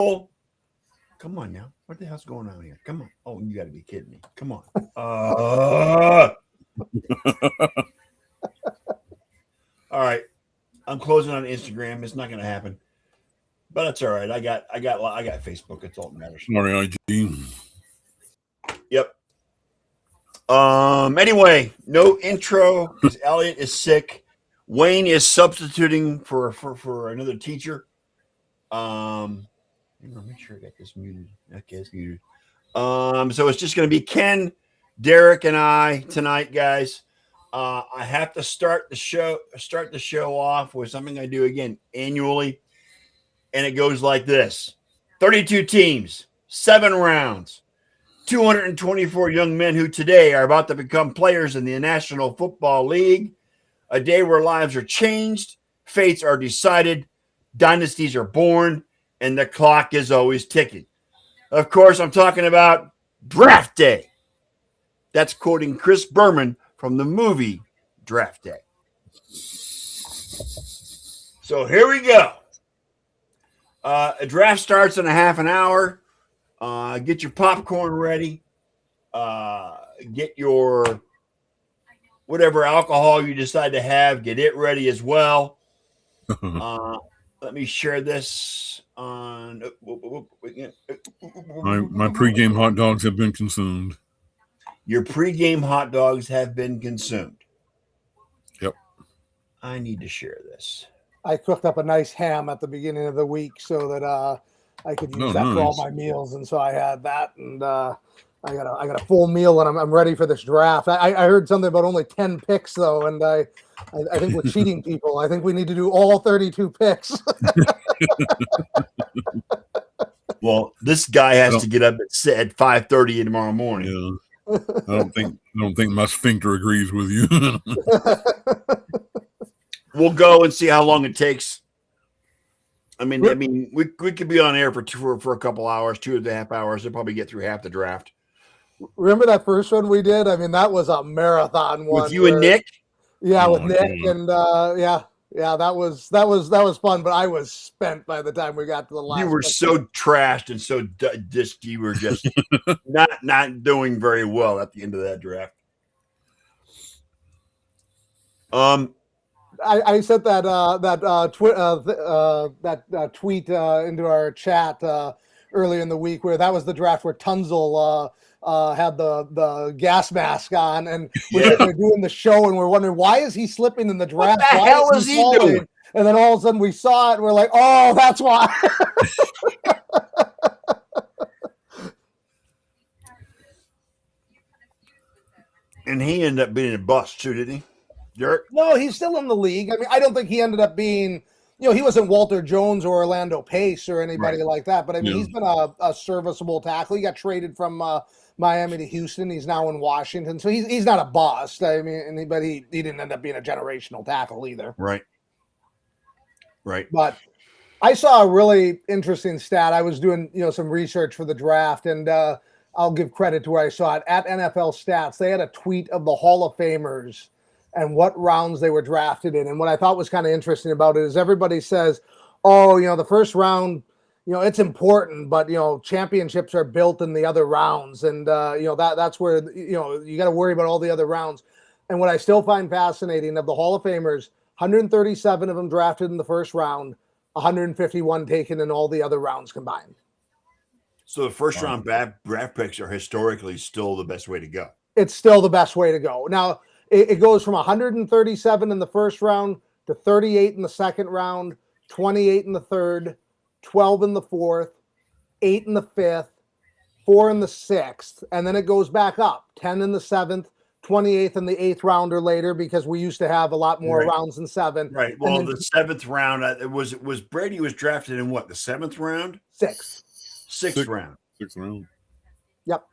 Come on now. What the hell's going on here? Come on. Oh, you got to be kidding me. Come on. All right. I'm closing on Instagram. It's not going to happen, but it's all right. I got Facebook. It's all that matters. Sorry, IG. Yep. Anyway, no intro because Elliot is sick. Wayne is substituting for another teacher. Make sure I got this muted. Okay, it's muted. So it's just going to be Ken, Derek, and I tonight, guys. I have to start the show off with something I do again annually, and it goes like this: 32 teams, 7 rounds, 224 young men who today are about to become players in the National Football League. A day where lives are changed, fates are decided, dynasties are born, and the clock is always ticking. Of course, I'm talking about Draft Day. That's quoting Chris Berman from the movie Draft Day. So here we go. A draft starts in a half an hour. Get your popcorn ready. Get your whatever alcohol you decide to have. Get it ready as well. Let me share this on. My pregame hot dogs have been consumed. Your pregame hot dogs have been consumed. Yep. I need to share this. I cooked up a nice ham at the beginning of the week so that I could use that for all my meals, and so I had that, and I got a full meal, and I'm ready for this draft. I heard something about only 10 picks though, and I think we're cheating people. I think we need to do all 32 picks. Well, this guy has to get up at 5:30 tomorrow morning. Yeah. I don't think my sphincter agrees with you. We'll go and see how long it takes. I mean, we could be on air for a couple hours, 2.5 hours. They'll probably get through half the draft. Remember that first one we did? I mean, that was a marathon one with you and Nick. Yeah, with Nick, and that was fun. But I was spent by the time we got to the last. You were so trashed and so just you were just not doing very well at the end of that draft. I sent that tweet into our chat earlier in the week where that was the draft where Tunzel had the gas mask on, and we're doing the show, and we're wondering why is he slipping in the draft? What the hell is he doing? And then all of a sudden we saw it, and we're like, oh, that's why. And he ended up being a bust too, didn't he? Derek? No, he's still in the league. I mean, I don't think he ended up being, he wasn't Walter Jones or Orlando Pace or anybody like that. But I mean, he's been a serviceable tackle. He got traded from Miami to Houston. He's now in Washington, so he's not a bust. I mean, but he didn't end up being a generational tackle either. Right. But I saw a really interesting stat. I was doing some research for the draft, and I'll give credit to where I saw it at NFL Stats. They had a tweet of the Hall of Famers and what rounds they were drafted in. And what I thought was kind of interesting about it is everybody says, oh, the first round, it's important, but, championships are built in the other rounds. And, that's where, you got to worry about all the other rounds. And what I still find fascinating of the Hall of Famers, 137 of them drafted in the first round, 151 taken in all the other rounds combined. So the first round draft picks are historically still the best way to go. It's still the best way to go. Now, it goes from 137 in the first round to 38 in the second round, 28 in the third, 12 in the fourth, 8 in the fifth, 4 in the sixth, and then it goes back up, 10 in the seventh, 28th in the eighth round or later, because we used to have a lot more rounds than 7. Right. Well, then, the 7th round, was Brady was drafted in what, the 7th round? 6th round. 6th round. Yep.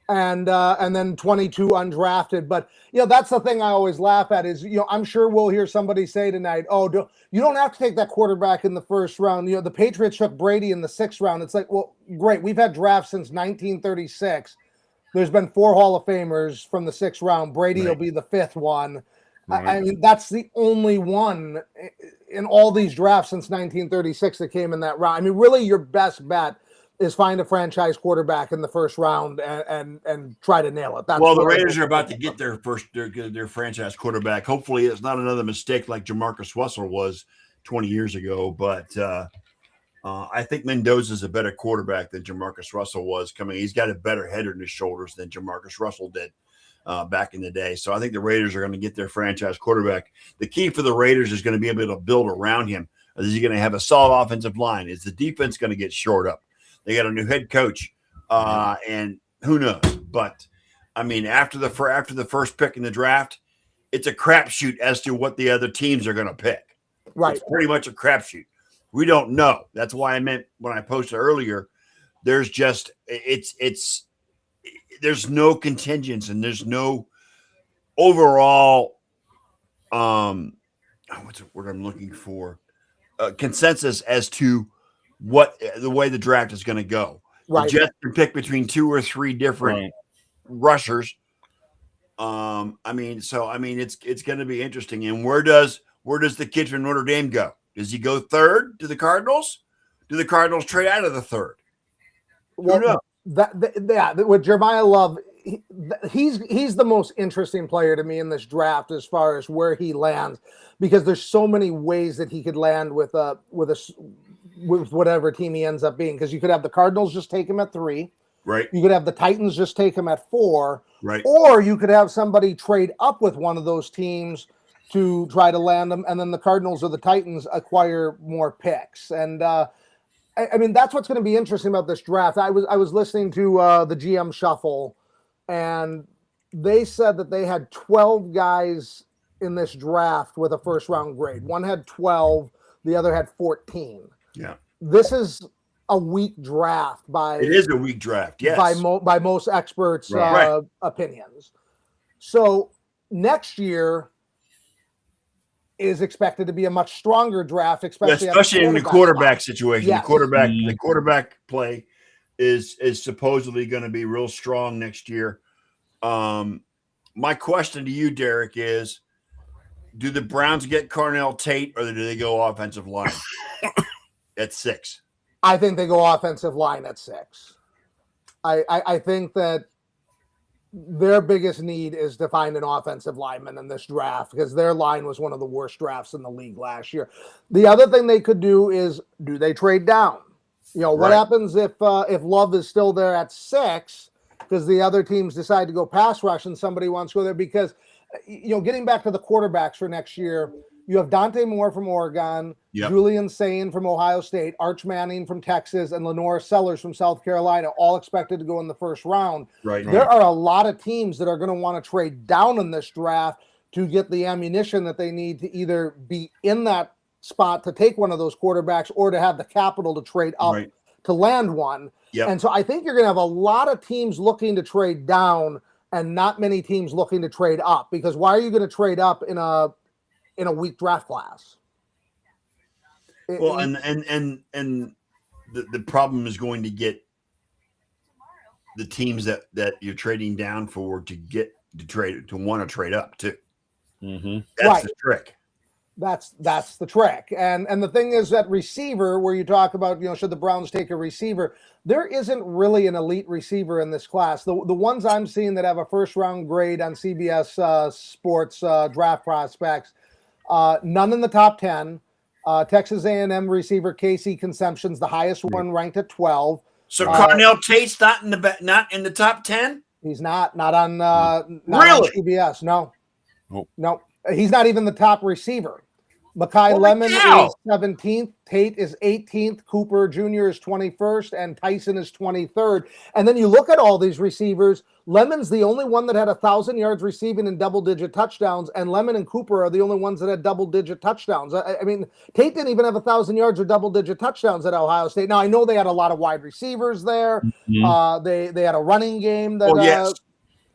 And then 22 undrafted. But, that's the thing I always laugh at is, I'm sure we'll hear somebody say tonight, you don't have to take that quarterback in the first round. The Patriots took Brady in the 6th round. It's like, well, great. We've had drafts since 1936. There's been 4 Hall of Famers from the 6th round. Brady will be the 5th one. I mean, that's the only one in all these drafts since 1936 that came in that round. I mean, really, your best bet is find a franchise quarterback in the first round and try to nail it. That's well, the Raiders are about to get their franchise quarterback. Hopefully, it's not another mistake like Jamarcus Russell was 20 years ago. But I think Mendoza is a better quarterback than Jamarcus Russell was coming. He's got a better head on his shoulders than Jamarcus Russell did back in the day. So I think the Raiders are going to get their franchise quarterback. The key for the Raiders is going to be able to build around him. Is he going to have a solid offensive line? Is the defense going to get shored up? They got a new head coach, and who knows? But I mean, after the first pick in the draft, it's a crapshoot as to what the other teams are going to pick. Right, it's pretty much a crapshoot. We don't know. That's why I meant when I posted earlier. There's just there's no contingents and there's no overall what's the word I'm looking for? Consensus as to what the way the draft is going to go. right. The Jets can pick between 2 or 3 different rushers. I mean, it's going to be interesting. And where does the kid from Notre Dame go? Does he go third to the Cardinals? Do the Cardinals trade out of the third? Well, Who knows? With Jeremiah Love, he's the most interesting player to me in this draft as far as where he lands, because there's so many ways that he could land with whatever team he ends up being. Because you could have the Cardinals just take him at 3, right? You could have the Titans just take him at 4, right? Or you could have somebody trade up with one of those teams to try to land them, and then the Cardinals or the Titans acquire more picks. And I mean, that's what's going to be interesting about this draft. I was listening to the GM Shuffle, and they said that they had 12 guys in this draft with a first round grade. One had 12, the other had 14. Yeah, this is a weak draft it is a weak draft. Yes, by most experts' right. Opinions. So next year is expected to be a much stronger draft, especially in the quarterback situation. Yes. The quarterback play is supposedly going to be real strong next year. My question to you, Derek, is: do the Browns get Carnell Tate, or do they go offensive line at 6? I think they go offensive line at 6. I think that their biggest need is to find an offensive lineman in this draft, because their line was one of the worst drafts in the league last year. The other thing they could do is, do they trade down? What happens if Love is still there at 6 because the other teams decide to go pass rush and somebody wants to go there? Because, getting back to the quarterbacks for next year, you have Dante Moore from Oregon, Julian Sain from Ohio State, Arch Manning from Texas, and Lenore Sellers from South Carolina, all expected to go in the first round. Right. There are a lot of teams that are going to want to trade down in this draft to get the ammunition that they need to either be in that spot to take one of those quarterbacks or to have the capital to trade up to land one. Yep. And so I think you're going to have a lot of teams looking to trade down and not many teams looking to trade up, because why are you going to trade up in a weak draft class? Well, and the problem is going to get the teams that you're trading down for to want to trade up too. Mm-hmm. That's the trick. That's the trick. And the thing is that receiver, where you talk about, should the Browns take a receiver? There isn't really an elite receiver in this class. The ones I'm seeing that have a first round grade on CBS Sports Draft Prospects, none in the top 10. Texas A&M receiver Casey Conception's the highest one, ranked at 12. So Carnell Tate's not in the top 10. He's not on not really on CBS. No, Nope. no, he's not even the top receiver. Makai Lemon is 17th. Tate is 18th. Cooper Jr. is 21st, and Tyson is 23rd. And then you look at all these receivers. Lemon's the only one that had 1,000 yards receiving and double-digit touchdowns, and Lemon and Cooper are the only ones that had double-digit touchdowns. I mean, Tate didn't even have 1,000 yards or double-digit touchdowns at Ohio State. Now, I know they had a lot of wide receivers there. Mm-hmm. They had a running game that. Yes.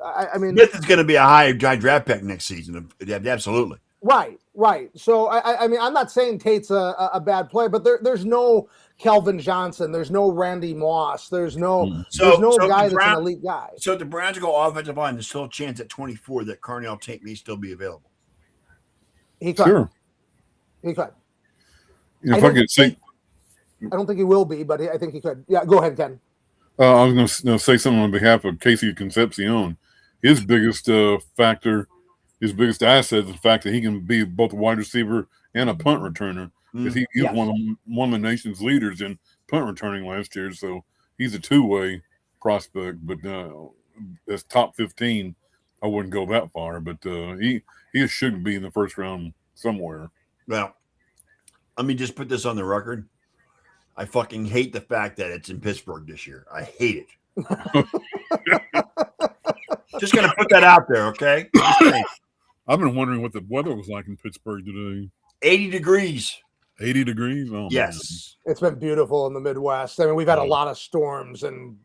I mean, Smith is going to be a high draft pick next season. Absolutely. Right. So, I mean, I'm not saying Tate's a bad player, but there's no Kelvin Johnson. There's no Randy Moss. There's no guy that's an elite guy. So if the Browns go offensive line, there's still a chance at 24 that Carnell Tate may still be available. He could. Sure. He could. If I could say, I don't think he will be, but I think he could. Yeah, go ahead, Ken. I was going to say something on behalf of Casey Concepcion. His biggest factor, his biggest asset is the fact that he can be both a wide receiver and a punt returner. Because he was one of the nation's leaders in punt returning last year. So he's a two-way prospect. But as top 15, I wouldn't go that far. But he should be in the first round somewhere. Well, let me just put this on the record. I fucking hate the fact that it's in Pittsburgh this year. I hate it. Just going to put that out there, okay? I've been wondering what the weather was like in Pittsburgh today. 80 degrees. 80 degrees? Oh, yes. Man. It's been beautiful in the Midwest. I mean, we've had a lot of storms and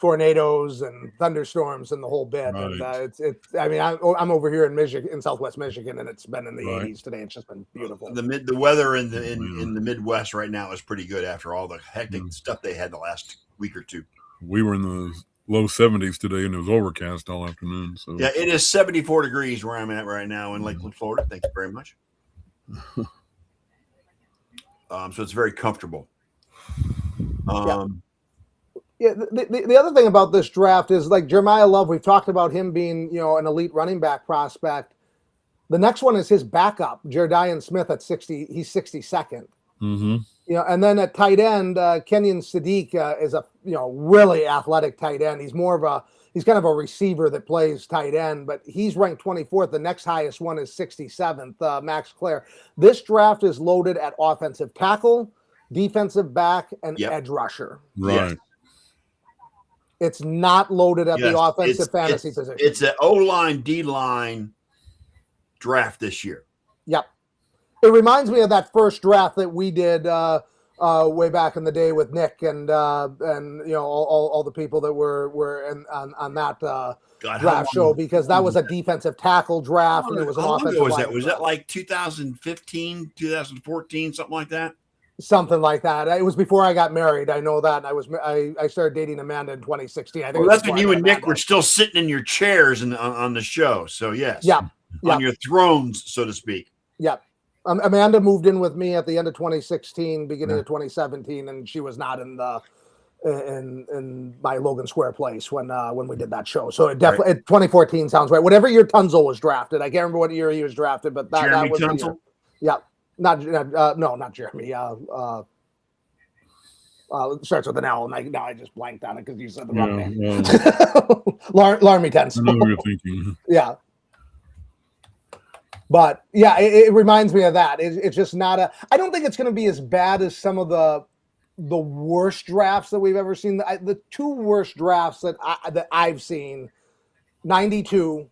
tornadoes and thunderstorms and the whole bit. Right. And it's. I mean, I'm over here in Michigan, in Southwest Michigan, and it's been in the 80s today. It's just been beautiful. The weather in the Midwest right now is pretty good after all the hectic stuff they had the last week or two. We were in the low 70s today, and it was overcast all afternoon. So yeah, it is 74 degrees where I'm at right now in Lakeland, Florida. Thank you very much. So it's very comfortable. The other thing about this draft is like Jeremiah Love. We've talked about him being, an elite running back prospect. The next one is his backup, Jerdaian Smith at 60. He's 62nd. Mm-hmm. And then at tight end, Kenyon Sadiq is a really athletic tight end. He's kind of a receiver that plays tight end, but he's ranked 24th. The next highest one is 67th, Max Clare. This draft is loaded at offensive tackle, defensive back, and edge rusher. Right. Yes. It's not loaded at the offensive fantasy position. It's an O-line, D-line draft this year. Yep. It reminds me of that first draft that we did way back in the day with Nick and all the people that were on that draft show, because that was a defensive tackle draft and it was an offensive was line that? Was draft. that like 2015, 2014, something like that? Something like that. It was before I got married. I know that. I started dating Amanda in 2016. I think that's when you and Nick were still sitting in your chairs on the show. So yes, on your thrones, so to speak. Yep. Amanda moved in with me at the end of 2016, beginning of 2017, and she was not in my Logan Square place when we did that show. So it definitely 2014 sounds right. Whatever year Tunzel was drafted, I can't remember what year he was drafted, but that was Tunzel. Yeah, not Jeremy. It starts with an L, and now I just blanked on it because you said the wrong name. Larmy Tunzel. I know what you're thinking. Yeah. But yeah, it reminds me of that. It's just not I don't think it's going to be as bad as some of the worst drafts that we've ever seen. The two worst drafts that I've seen, 92.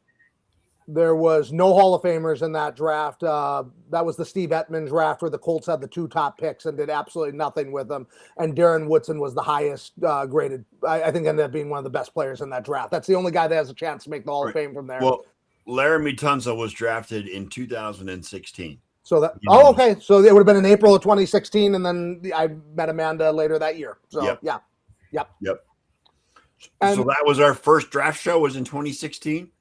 There was no Hall of Famers in that draft. That was the Steve Ettman draft where the Colts had the two top picks and did absolutely nothing with them. And Darren Woodson was the highest graded. I think ended up being one of the best players in that draft. That's the only guy that has a chance to make the Hall of Fame from there. Well, Laramie Tunsil was drafted in 2016. So that okay. So it would have been in April of 2016, and then I met Amanda later that year. So yep. And so that was our first draft show. Was in 2016.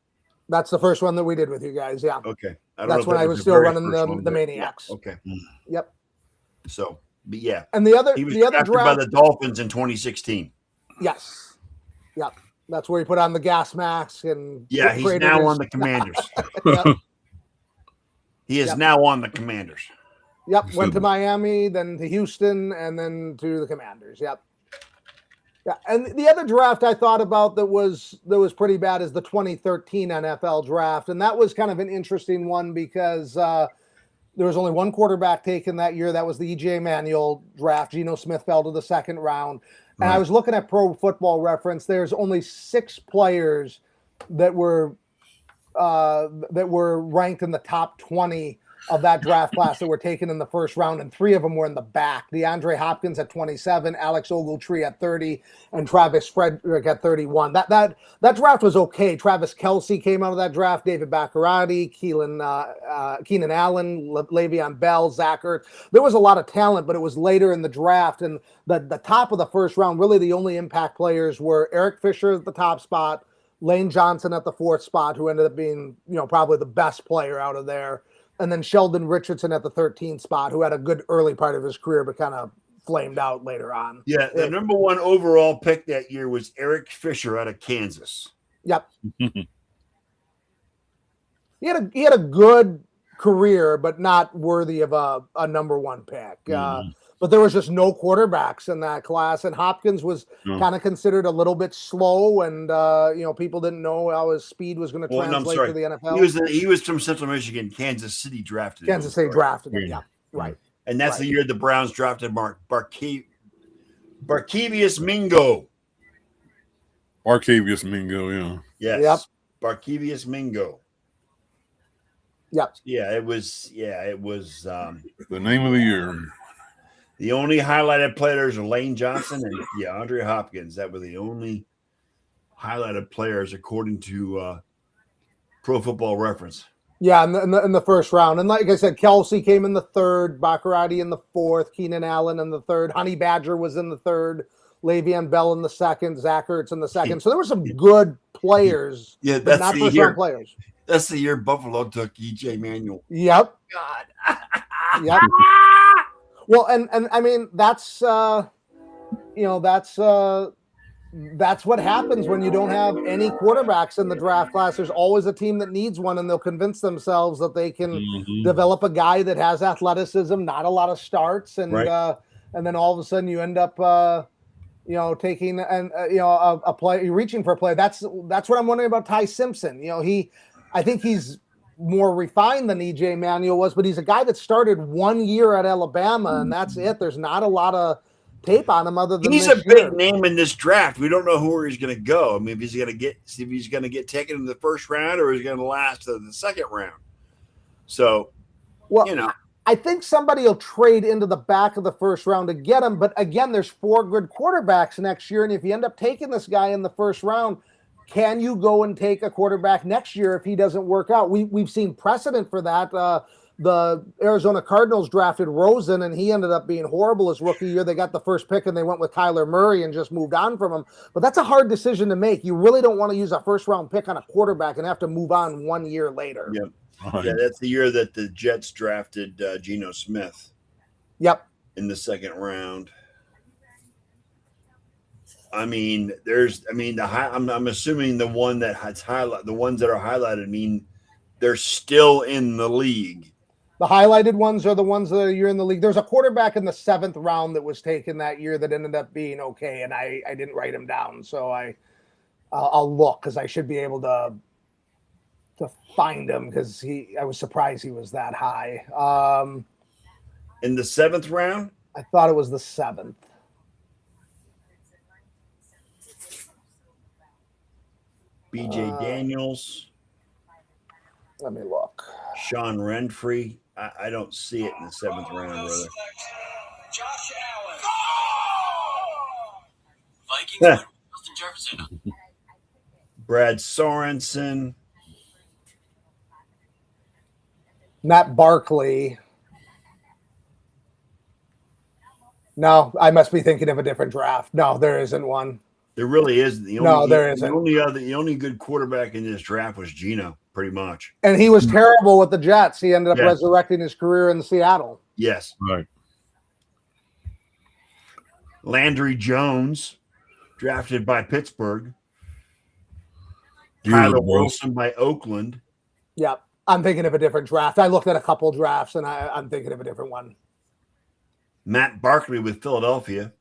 That's the first one that we did with you guys. Yeah. Okay. That's when I was still running the Maniacs. Yeah. Okay. Yep. So, but yeah. And the other drafted by the Dolphins in 2016. Yes. Yep. That's where he put on the gas mask and he's now on the Commanders. He is now on the Commanders. Yep. Went to Miami, then to Houston, and then to the Commanders. Yep. Yeah. And the other draft I thought about that was pretty bad is the 2013 NFL draft, and that was kind of an interesting one because there was only one quarterback taken that year. That was the E.J. Manuel draft. Geno Smith fell to the second round. And I was looking at Pro Football Reference. There's only 6 players that were ranked in the top 20 of that draft class that were taken in the first round, and 3 of them were in the back. DeAndre Hopkins at 27, Alex Ogletree at 30, and Travis Frederick at 31. That draft was okay. Travis Kelce came out of that draft, David Baccarati, Keenan Allen, Le'Veon Bell, Zach Ertz. There was a lot of talent, but it was later in the draft, and the top of the first round, really the only impact players were Eric Fisher at the top spot, Lane Johnson at the 4th spot, who ended up being, probably the best player out of there. and then Sheldon Richardson at the 13th spot, who had a good early part of his career, but kind of flamed out later on. Yeah, the number 1 overall pick that year was Eric Fisher out of Kansas. Yep. He had a good career, but not worthy of a number 1 pick. But there was just no quarterbacks in that class, and Hopkins was kind of considered a little bit slow, and people didn't know how his speed was going to translate to the NFL. He was from Central Michigan. Kansas City drafted him. Kansas City drafted him. Yeah, right. And that's the year the Browns drafted Barkevius Mingo. Arcavius Mingo, yeah. Yes. Yep. Barkevius Mingo. Yep. Yeah, it was The name of the year. the only highlighted players are Lane Johnson and Andre Hopkins. That were the only highlighted players according to Pro Football Reference. Yeah, in the first round. And like I said, Kelsey came in the 3rd, Baccarati in the 4th, Keenan Allen in the 3rd, Honey Badger was in the 3rd, Le'Veon Bell in the 2nd, Zach Ertz in the 2nd. So there were some good players, but not first-round players. That's the year Buffalo took E.J. Manuel. Yep. God. Yep. Well, and I mean, that's what happens when you don't have any quarterbacks in the draft class. There's always a team that needs one, and they'll convince themselves that they can develop a guy that has athleticism, not a lot of starts, and then all of a sudden you end up, taking a play, you're reaching for a play. That's what I'm wondering about Ty Simpson. I think he's more refined than EJ Manuel was, but he's a guy that started 1 year at Alabama, and that's it. There's not a lot of tape on him other than he's a big name in this draft. We don't know where he's going to go. I mean, if he's going to get taken in the first round or he's going to last to the second round. So, I think somebody will trade into the back of the first round to get him. But again, there's 4 good quarterbacks next year, and if you end up taking this guy in the first round, can you go and take a quarterback next year if he doesn't work out? We've seen precedent for that. The Arizona Cardinals drafted Rosen, and he ended up being horrible his rookie year. They got the first pick, and they went with Kyler Murray and just moved on from him. But that's a hard decision to make. You really don't want to use a first-round pick on a quarterback and have to move on 1 year later. Yep. Yeah, that's the year that the Jets drafted Geno Smith. Yep. In the second round. I'm assuming the one that has the ones that are highlighted they're still in the league. The highlighted ones are the ones that are in the league. There's a quarterback in the 7th round that was taken that year that ended up being okay, and I didn't write him down, so I'll look because I should be able to find him because I was surprised he was that high. In the 7th round? I thought it was the 7th. BJ Daniels. Let me look. Sean Renfree. I don't see it in the 7th round, brother. Josh Allen. Vikings. Justin Jefferson. Brad Sorensen. Matt Barkley. No, I must be thinking of a different draft. No, there isn't one. There really isn't. There isn't. The only good quarterback in this draft was Geno, pretty much. And he was terrible with the Jets. He ended up resurrecting his career in Seattle. Yes. Right. Landry Jones, drafted by Pittsburgh. Tyler Wilson by Oakland. Yep. I'm thinking of a different draft. I looked at a couple drafts, and I'm thinking of a different one. Matt Barkley with Philadelphia.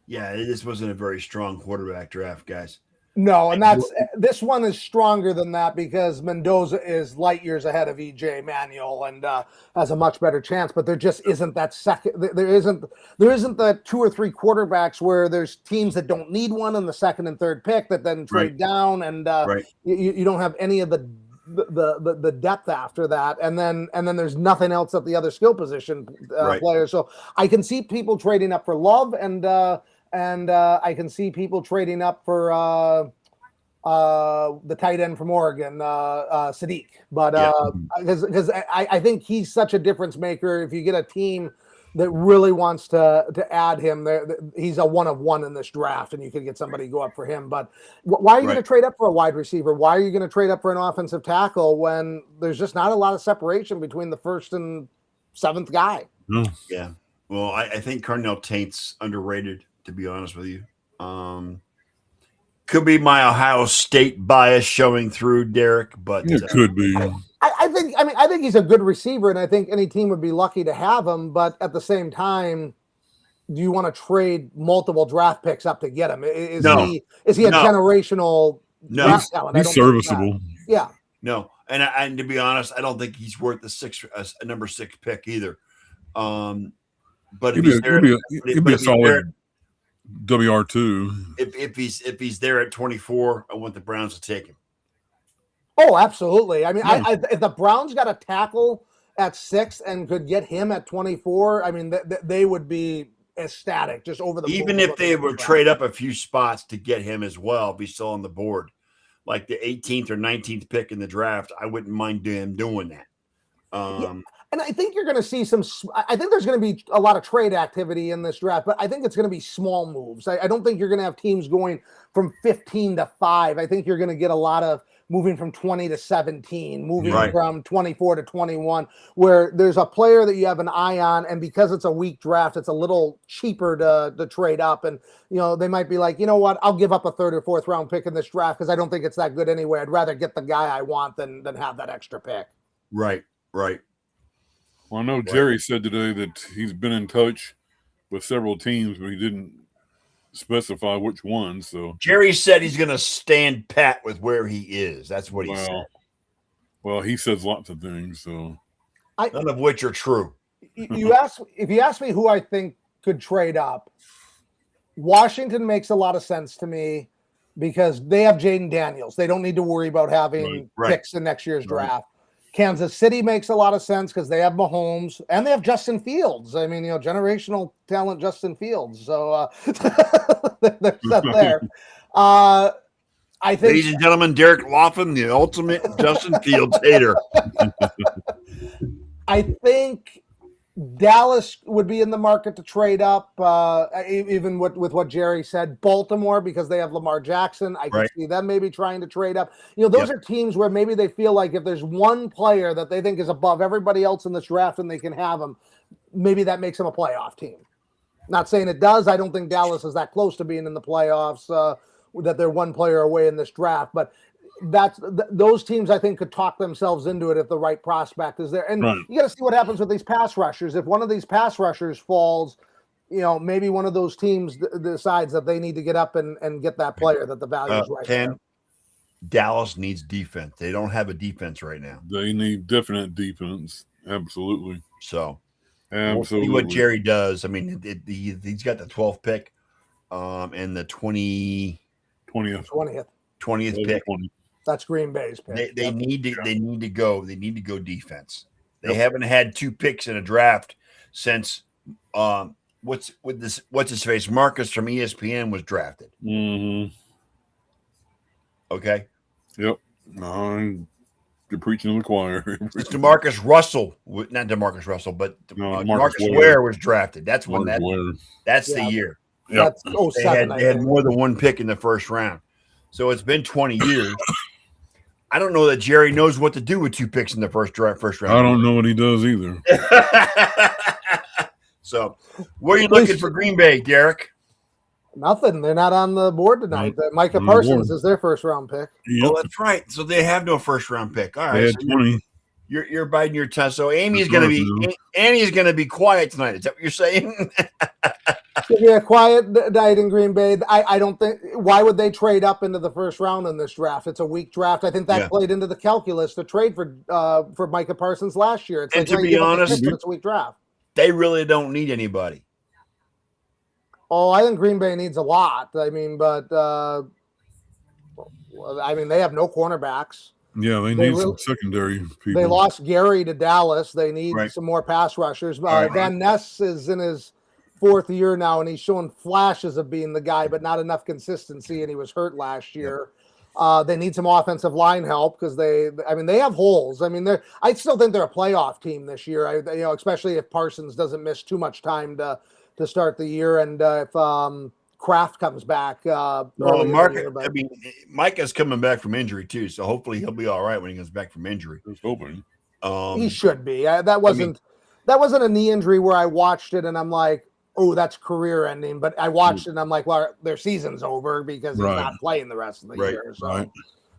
Yeah, this wasn't a very strong quarterback draft, guys. No, and this one is stronger than that because Mendoza is light years ahead of EJ Manuel and has a much better chance. But there just isn't that second. There isn't the 2 or 3 quarterbacks where there's teams that don't need one in the 2nd and 3rd pick that then trade down, and you don't have any of the depth after that, and then there's nothing else at the other skill position players. So I can see people trading up for Love, and I can see people trading up for the tight end from Oregon, Sadiq. But because I think he's such a difference maker. If you get a team that really wants to add him. He's a one of one in this draft, and you could get somebody to go up for him. But why are you going to trade up for a wide receiver? Why are you going to trade up for an offensive tackle when there's just not a lot of separation between the first and seventh guy? No. Yeah. Well, I think Carnell Taint's underrated, to be honest with you. Could be my Ohio State bias showing through, Derek, but It could be. I think he's a good receiver, and I think any team would be lucky to have him. But at the same time, do you want to trade multiple draft picks up to get him? Is he a generational draft talent? He's serviceable. Yeah. No, and to be honest, I don't think he's worth a number 6 pick either. But He'd be a solid WR2. If he's there at 24, I want the Browns to take him. Oh, absolutely. I mean, if the Browns got a tackle at 6 and could get him at 24, I mean, they would be ecstatic just over the. Even if they would trade up a few spots to get him as well, be still on the board, like the 18th or 19th pick in the draft, I wouldn't mind him doing that. And I think you're going to see I think there's going to be a lot of trade activity in this draft, but I think it's going to be small moves. I don't think you're going to have teams going from 15 to 5. I think you're going to get a lot of moving from 20 to 17, moving from 24 to 21, where there's a player that you have an eye on, and because it's a weak draft, it's a little cheaper to trade up. And, they might be like, you know what, I'll give up a 3rd or 4th round pick in this draft because I don't think it's that good anyway. I'd rather get the guy I want than have that extra pick. Right. Well, I know Jerry said today that he's been in touch with several teams, but he didn't specify which ones. So Jerry said he's going to stand pat with where he is. That's what he said. Well, he says lots of things, so none of which are true. If you ask me who I think could trade up, Washington makes a lot of sense to me because they have Jaden Daniels. They don't need to worry about having picks in next year's draft. Kansas City makes a lot of sense because they have Mahomes and they have Justin Fields. I mean, generational talent, Justin Fields. So they're set there. I think, ladies and gentlemen, Derek Laughlin, the ultimate Justin Fields hater. I think Dallas would be in the market to trade up, even with what Jerry said. Baltimore, because they have Lamar Jackson. I can see them maybe trying to trade up. Those are teams where maybe they feel like if there's one player that they think is above everybody else in this draft and they can have them, maybe that makes them a playoff team. Not saying it does. I don't think Dallas is that close to being in the playoffs, that they're one player away in this draft. But those teams, I think, could talk themselves into it if the right prospect is there. And you got to see what happens with these pass rushers. If one of these pass rushers falls, maybe one of those teams decides that they need to get up and get that player that the value is right there. Dallas needs defense. They don't have a defense right now. They need definite defense. Absolutely. So, absolutely. We'll see what Jerry does. I mean, he's got the 12th pick and the 20th pick. 20. That's Green Bay's pick. They need to go. They need to go defense. They haven't had 2 picks in a draft since what's his face? Marcus from ESPN was drafted. Mm-hmm. Okay. Yep. No, you're preaching to the choir. It's DeMarcus Russell, not DeMarcus Russell, but Marcus Ware was drafted. That's when that's the year. Yep. That's they had more than 1 pick in the first round. So it's been 20 years. I don't know that Jerry knows what to do with 2 picks in the first round. I don't know what he does either. So, where are you looking for Green Bay, Derek? Nothing. They're not on the board tonight. Micah Parsons is their first round pick. Yep. Oh, that's right. So they have no first round pick. All right. They had 20. You're biding your time. So Annie's going to be quiet tonight. Is that what you're saying? It'll be a quiet night in Green Bay. I don't think. Why would they trade up into the first round in this draft? It's a weak draft. I think that played into the calculus to trade for Micah Parsons last year. To be honest, it's a weak draft. They really don't need anybody. Oh, I think Green Bay needs a lot. I mean, but they have no cornerbacks. Yeah, they need some secondary people. They lost Gary to Dallas. They need some more pass rushers. Van Ness is in his 4th year now, and he's showing flashes of being the guy, but not enough consistency, and he was hurt last year. They need some offensive line help because they have holes. I mean, I still think they're a playoff team this year. Especially if Parsons doesn't miss too much time to start the year, and if Kraft comes back. Well, Micah's coming back from injury too, so hopefully he'll be all right when he comes back from injury. I was hoping. He should be. That wasn't a knee injury where I watched it and I'm like, oh, that's career ending. But I watched it and I'm like, well, their seast's over because he's not playing the rest of the year. So,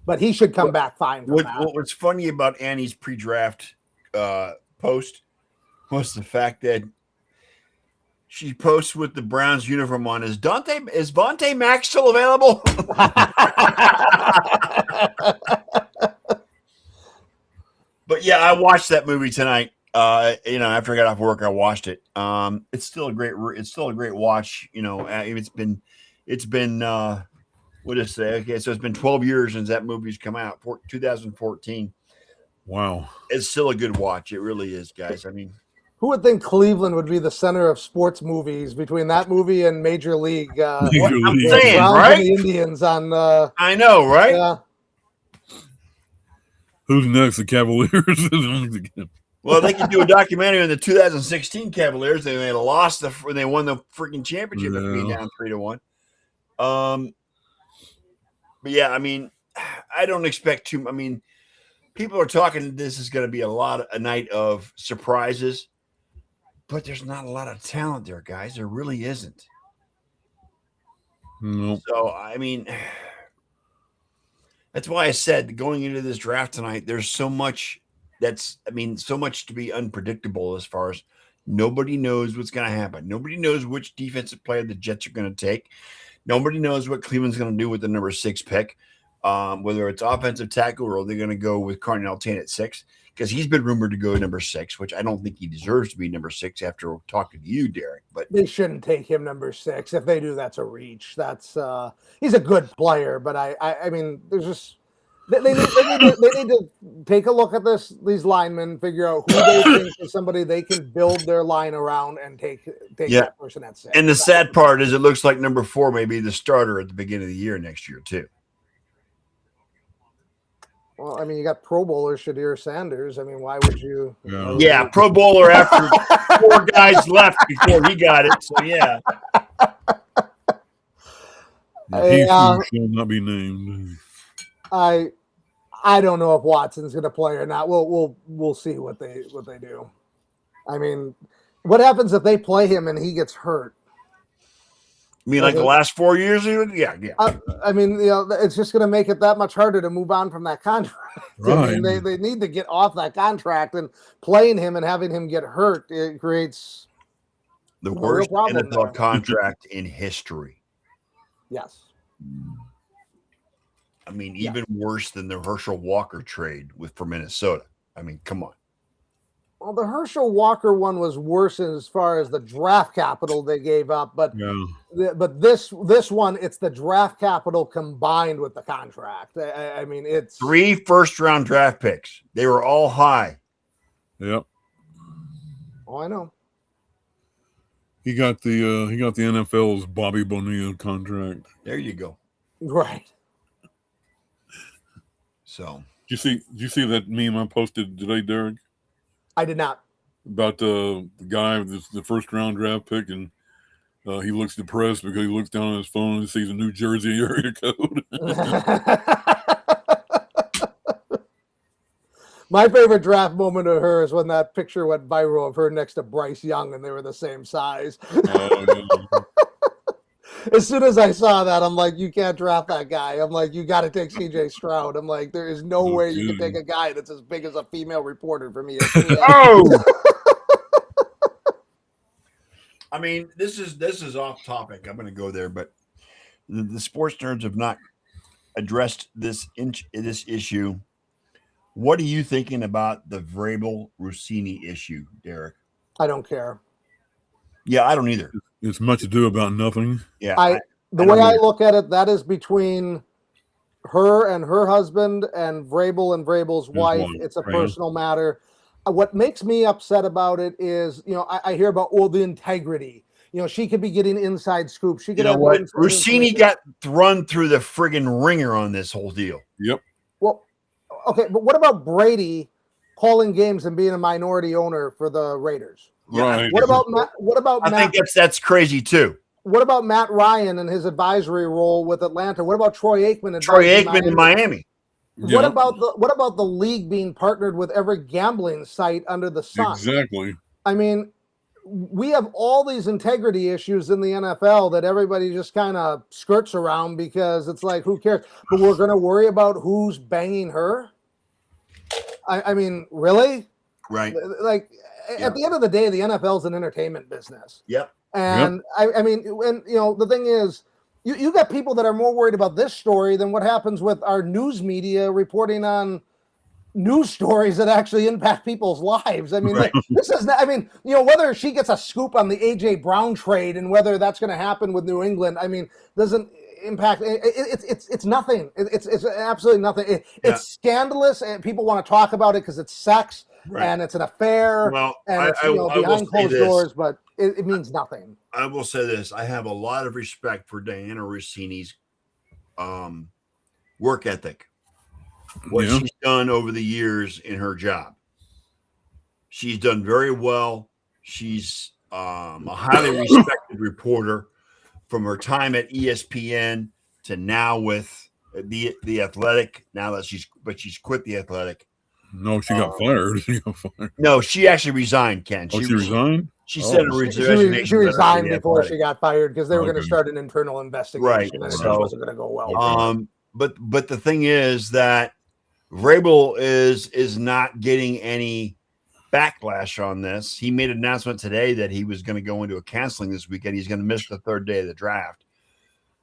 but he should come back fine. What's funny about Annie's pre-draft post was the fact that she posts with the Browns uniform on. Is Vontae Mack still available? But yeah, I watched that movie tonight. After I got off work, I watched it. It's still a great watch. It's been what did it say? Okay, so it's been 12 years since that movie's come out. 2014. Wow, it's still a good watch. It really is, guys. I mean, who would think Cleveland would be the center of sports movies between that movie and Major League? I'm saying, right? And the Indians on. I know, right? Yeah. Who's next? The Cavaliers. Well, they could do a documentary on the 2016 Cavaliers. They lost when they won the freaking championship after being down 3-1. But yeah, I mean, I don't expect too. I mean, people are talking. This is going to be a night of surprises. But there's not a lot of talent there, guys. There really isn't. Nope. So, I mean, that's why I said going into this draft tonight, there's so much so much to be unpredictable as far as nobody knows what's going to happen. Nobody knows which defensive player the Jets are going to take. Nobody knows what Cleveland's going to do with the number 6 pick, whether it's offensive tackle or they're going to go with Carnell Tain at 6. Because he's been rumored to go number 6, which I don't think he deserves to be number 6 after talking to you, Derek. But they shouldn't take him number 6. If they do, that's a reach. That's he's a good player, but I mean, there's just they need to take a look at these linemen, figure out who they think is somebody they can build their line around, and take that person at 6. And the sad part is, it looks like number 4 may be the starter at the beginning of the year next year too. Well, I mean, you got Pro Bowler Shadir Sanders. I mean, why would you? Yeah, Pro Bowler after 4 guys left before he got it. So yeah. He shall not be named. I don't know if Watson's going to play or not. We'll see what they do. I mean, what happens if they play him and he gets hurt? You mean like the last 4 years? Yeah. I mean, it's just going to make it that much harder to move on from that contract. Right. I mean, they need to get off that contract, and playing him and having him get hurt, it creates the worst NFL contract in history. Yes. I mean, even worse than the Herschel Walker trade for Minnesota. I mean, come on. Well, the Herschel Walker one was worse as far as the draft capital they gave up, but this one, it's the draft capital combined with the contract. I mean, it's 3 first-round draft picks. They were all high. Yep. Oh, I know. He got the NFL's Bobby Bonilla contract. There you go. Right. So, did you see that meme I posted today, Derek? I did not. About the guy with the first round draft pick, and he looks depressed because he looks down on his phone and sees a New Jersey area code. My favorite draft moment of her is when that picture went viral of her next to Bryce Young, and they were the same size. As soon as I saw that, I'm like, you can't draft that guy. I'm like, you got to take CJ Stroud. I'm like, there is no way you can take a guy that's as big as a female reporter for me. Oh! I mean, this is off topic. I'm going to go there, but the sports nerds have not addressed this issue. What are you thinking about the Vrabel Rossini issue, Derek? I don't care. Yeah, I don't either. It's much ado about nothing. Yeah. The way I look at it, that is between her and her husband and Vrabel's wife. It's a personal matter. What makes me upset about it is, I hear about the integrity. she could be getting inside scoops. She could You know have what? inside Rossini information. got run through the friggin' ringer on this whole deal. Yep. Well, okay, but what about Brady calling games and being a minority owner for the Raiders? Yeah, Right. What about Matt? What about I Matt? think that's crazy too. What about Matt Ryan and his advisory role with Atlanta? What about Troy Aikman? Troy advising Aikman in Miami. What Yep. about the league being partnered with every gambling site under the sun? Exactly. I mean, we have all these integrity issues in the NFL that everybody just kind of skirts around because it's like, who cares? But we're going to worry about who's banging her. I mean, really? Right. Like, Yeah. at the end of the day, the NFL is an entertainment business. Yep. And I mean, when the thing is, you got people that are more worried about this story than what happens with our news media reporting on news stories that actually impact people's lives. I mean, Right. this is not, I mean, whether she gets a scoop on the AJ Brown trade and whether that's going to happen with New England, I mean, doesn't impact. It's nothing. It's absolutely nothing. It's scandalous, and people want to talk about it because it's sex Right. and it's an affair. Well, And it's, I will behind say closed this. doors, but it means nothing. I will say this. I have a lot of respect for Diana Rossini's work ethic. What Yeah. she's done over the years in her job. She's done very well. She's a highly respected reporter from her time at ESPN to now with the Athletic. Now that she's quit the Athletic. No, she got fired. She got fired. No, she actually resigned, Ken. Oh, she resigned? She sent a Oh. resignation. She letter to resigned the before Athletic. she got fired because they were going to Okay. start an internal investigation, Right, and it just so- wasn't going to go well. But the thing is that Vrabel is not getting any backlash on this. He made an announcement today that he was going to go into a canceling this weekend. He's going to miss the third day of the draft.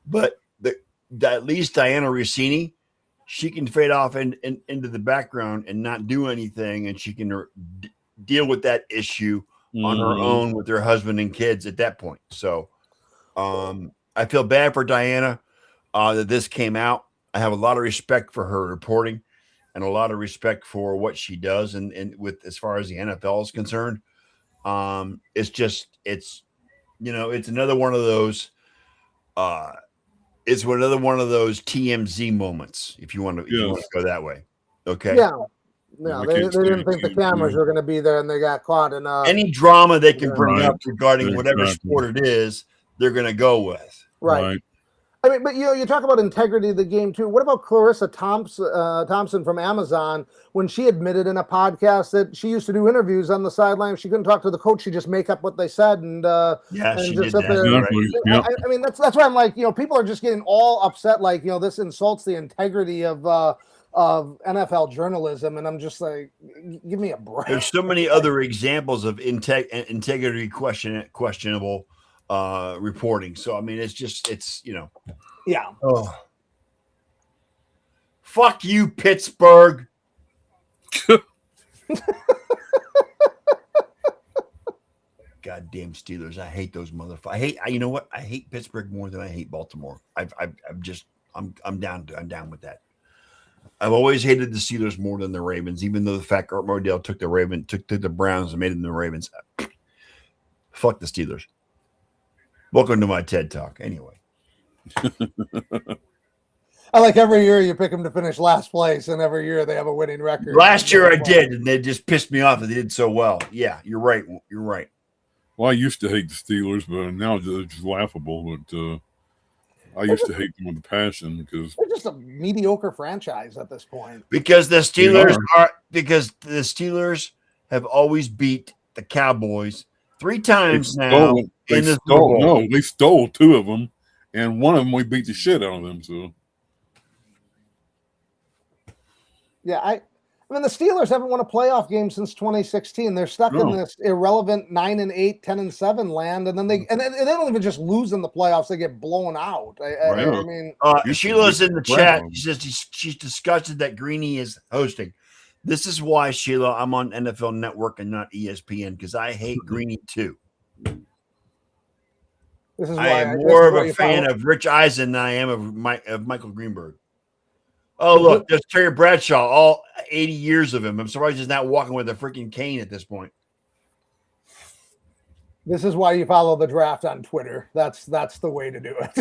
But at least Diana Rossini, she can fade off into the background and not do anything, and she can deal with that issue on her Mhm. own with her husband and kids at that point. So I feel bad for Diana that this came out. I have a lot of respect for her reporting and a lot of respect for what she does and with as far as the NFL is concerned. It's another one of those another one of those TMZ moments, if you want to go that way. Okay. Yeah. I They can't didn't stand think the TMZ. cameras were going to be there, and they got caught. And Any drama they can bring Right. up regarding whatever Exactly. sport it is, they're going to go with. right. I mean, but you talk about integrity of the game too. What about Clarissa Thompson from Amazon when she admitted in a podcast that she used to do interviews on the sideline? She couldn't talk to the coach; she just make up what they said, and Yeah, and she just did sit that. there- Right. Exactly. Yep. I mean, that's why I'm like, people are just getting all upset, like, this insults the integrity of NFL journalism, and I'm just like, give me a break. There's so many other examples of integrity questionable reporting. So I mean, it's Yeah. oh, fuck you, Pittsburgh. Goddamn Steelers! I hate those motherfuckers. You know what? I hate Pittsburgh more than I hate Baltimore. I'm down with that. I've always hated the Steelers more than the Ravens, even though the fact Art Modell took the Browns and made them the Ravens. Fuck the Steelers. Welcome to my TED Talk. Anyway, I like every year you pick them to finish last place, and every year they have a winning record. last year I did, and they just pissed me off that they did so well. Yeah, you're right. You're right. Well, I used to hate the Steelers, but now they're just laughable. But I used to hate them with a passion because They're just a mediocre franchise at this point. Because the Steelers have always beat the Cowboys 3 times now in the Super Bowl. they stole 2 of them, and one of them we beat the shit out of them. So Yeah, I mean, the Steelers haven't won a playoff game since 2016. They're stuck in No. this irrelevant 9-8, 10-7 land, and then they don't even just lose in the playoffs; they get blown out. I mean, Sheila's in the chat. Brown. She says she's disgusted that Greeny is hosting. This is why, Sheila, I'm on NFL Network and not ESPN because I hate Greeny too. this is I why am more of this a is fan why of Rich Eisen than I am of Michael Greenberg. Oh, look, there's Terry Bradshaw, all 80 years of him. I'm surprised he's not walking with a freaking cane at this point. This is why you follow the draft on Twitter. That's the way to do it.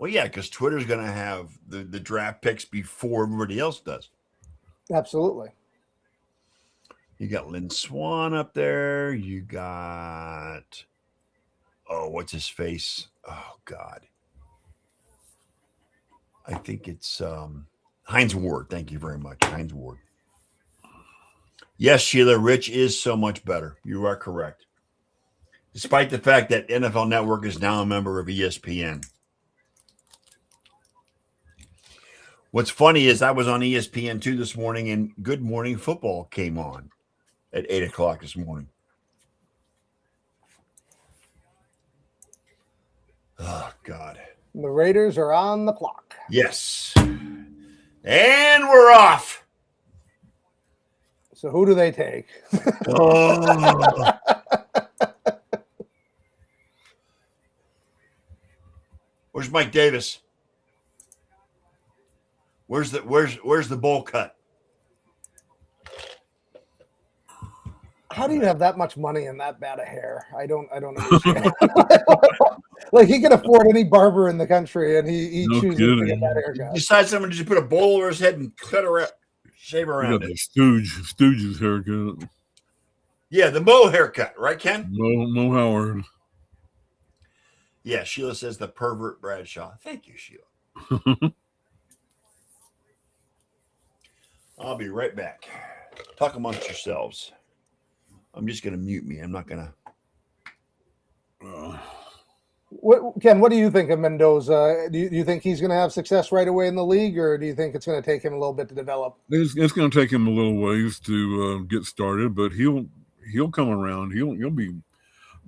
Well, yeah, because Twitter's going to have the draft picks before everybody else does. Absolutely. You got Lynn Swan up there. You got, what's his face? Oh, God. I think it's Heinz Ward. Thank you very much, Heinz Ward. Yes, Sheila, Rich is so much better. You are correct. Despite the fact that NFL Network is now a member of ESPN. What's funny is I was on ESPN2 this morning and Good Morning Football came on at 8 o'clock this morning. Oh, God. The Raiders are on the clock. Yes. And we're off. So who do they take? Oh. Where's Mike Davis? Where's the bowl cut? How do you have that much money and that bad of hair? I don't understand. Like he can afford any barber in the country, and he No chooses kidding. to get that haircut. Decides someone to just put a bowl over his head and cut around, shave You around got it. the Stooges haircut. Yeah, the Mo haircut, right, Ken? Mo Howard. Yeah, Sheila says the pervert Bradshaw. Thank you, Sheila. I'll be right back. Talk amongst yourselves. I'm just going to mute me. I'm not going to. Ken, what do you think of Mendoza? Do you think he's going to have success right away in the league, or do you think it's going to take him a little bit to develop? It's going to take him a little ways to get started, but he'll come around. He'll be.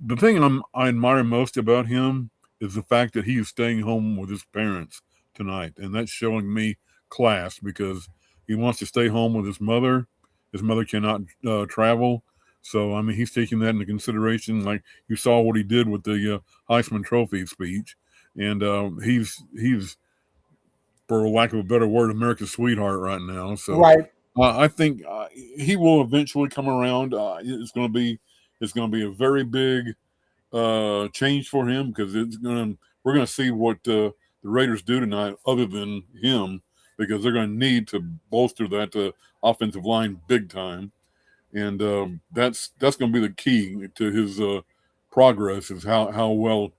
The thing I admire most about him is the fact that he is staying home with his parents tonight, and that's showing me class because he wants to stay home with his mother. His mother cannot travel. So, I mean, he's taking that into consideration. Like you saw what he did with the Heisman Trophy speech. And he's, for lack of a better word, America's sweetheart right now. So Right. I think he will eventually come around. It's going to be a very big change for him because we're going to see what the Raiders do tonight other than him, because they're going to need to bolster that offensive line big time. And that's going to be the key to his progress, is how well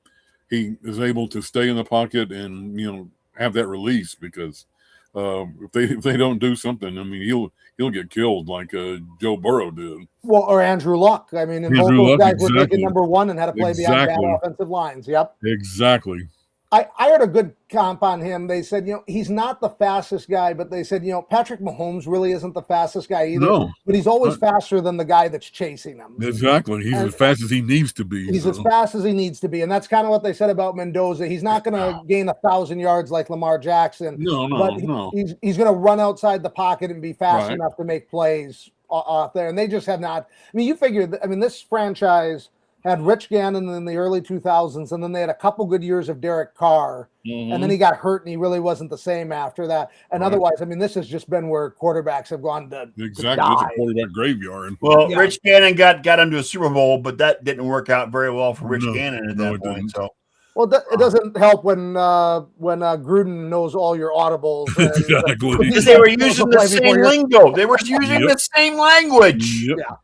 he is able to stay in the pocket and have that release. Because if they don't do something, I mean he'll get killed like Joe Burrow did. Well, or Andrew Luck. I mean, and both Andrew those Luck, guys were exactly. taking number one and had to play behind Exactly. bad offensive lines. Yep. Exactly. I heard a good comp on him. They said, he's not the fastest guy, but they said, Patrick Mahomes really isn't the fastest guy either. No. But he's always faster than the guy that's chasing him. Exactly. He's as fast as he needs to be. He's as fast as he needs to be. And that's kind of what they said about Mendoza. He's not going to gain 1,000 yards like Lamar Jackson. No. He's going to run outside the pocket and be fast Right. enough to make plays off there. And they just have not. I mean, you figure, this franchise had Rich Gannon in the early 2000s, and then they had a couple good years of Derek Carr, and then he got hurt, and he really wasn't the same after that. And otherwise, this has just been where quarterbacks have gone to Exactly. die. It's a quarterback graveyard. Well, yeah. Rich Gannon got him to a Super Bowl, but that didn't work out very well for Rich Gannon at that point. So, well, it doesn't help when Gruden knows all your audibles. Exactly. Because they were using the same lingo. They were using the same language. Yep. Yeah.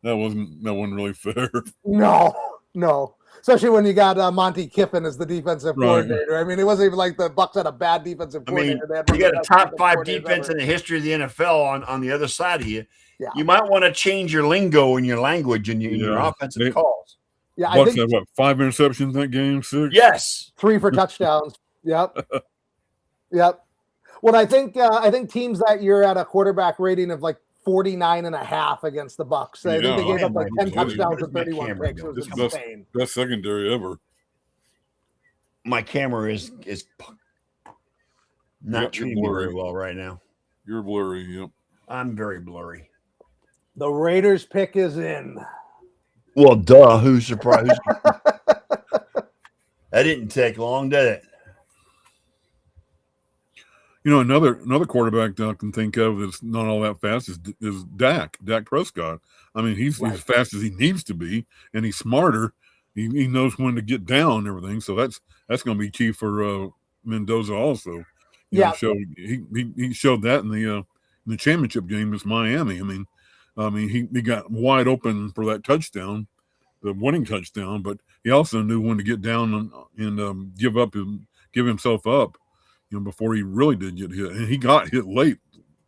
That wasn't really fair. No. Especially when you got Monty Kiffin as the defensive coordinator. It wasn't even like the Bucs had a bad defensive coordinator. You got a top 5 defense in the history of the NFL on the other side of you. Yeah. You might want to change your lingo and your language and your offensive calls. Yeah, Bucs had 5 interceptions that game? 6? Yes. 3 for touchdowns. Yep. Well, I think teams that year had a quarterback rating of like 49.5 against the Bucs. I think they gave up like 10 touchdowns and 31 picks. It was insane. Best secondary ever. My camera is not treating me very well right now. You're blurry. Yep. I'm very blurry. The Raiders pick is in. Well, duh. Who's surprised? That didn't take long, did it? Another quarterback that I can think of that's not all that fast is Dak Prescott. I mean, he's as fast as he needs to be, and he's smarter. He knows when to get down and everything. So that's going to be key for Mendoza also. He showed that in the championship game against Miami. I mean he got wide open for that touchdown, the winning touchdown, but he also knew when to get down and give himself up, before he really did get hit. And he got hit late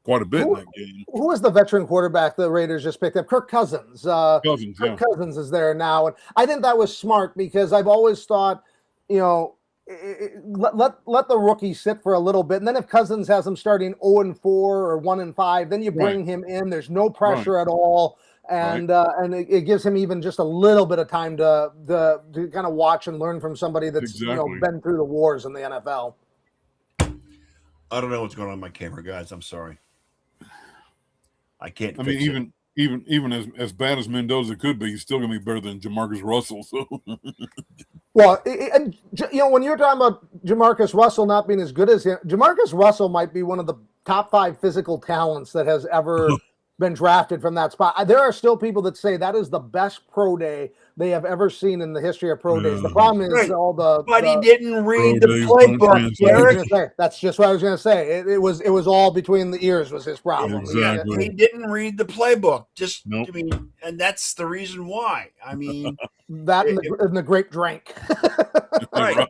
quite a bit in that game. Who is the veteran quarterback the Raiders just picked up? Kirk Cousins. Kirk Cousins is there now. And I think that was smart because I've always thought, let the rookie sit for a little bit. And then if Cousins has him starting 0-4 or 1-5, then you bring him in. There's no pressure at all. And it gives him even just a little bit of time to kind of watch and learn from somebody that's been through the wars in the NFL. I don't know what's going on with my camera, guys. I'm sorry. I can't. I mean, even as bad as Mendoza could be, he's still going to be better than Jamarcus Russell. So, well, and when you're talking about Jamarcus Russell not being as good as him, Jamarcus Russell might be one of the top 5 physical talents that has ever been drafted from that spot. There are still people that say that is the best pro day they have ever seen in the history of pro days. The problem is But he didn't read the playbook, Derek. That's just what I was going to say. It was all between the ears was his problem. Exactly. He didn't read the playbook. And that's the reason why. I mean, that and the grape drink. Right.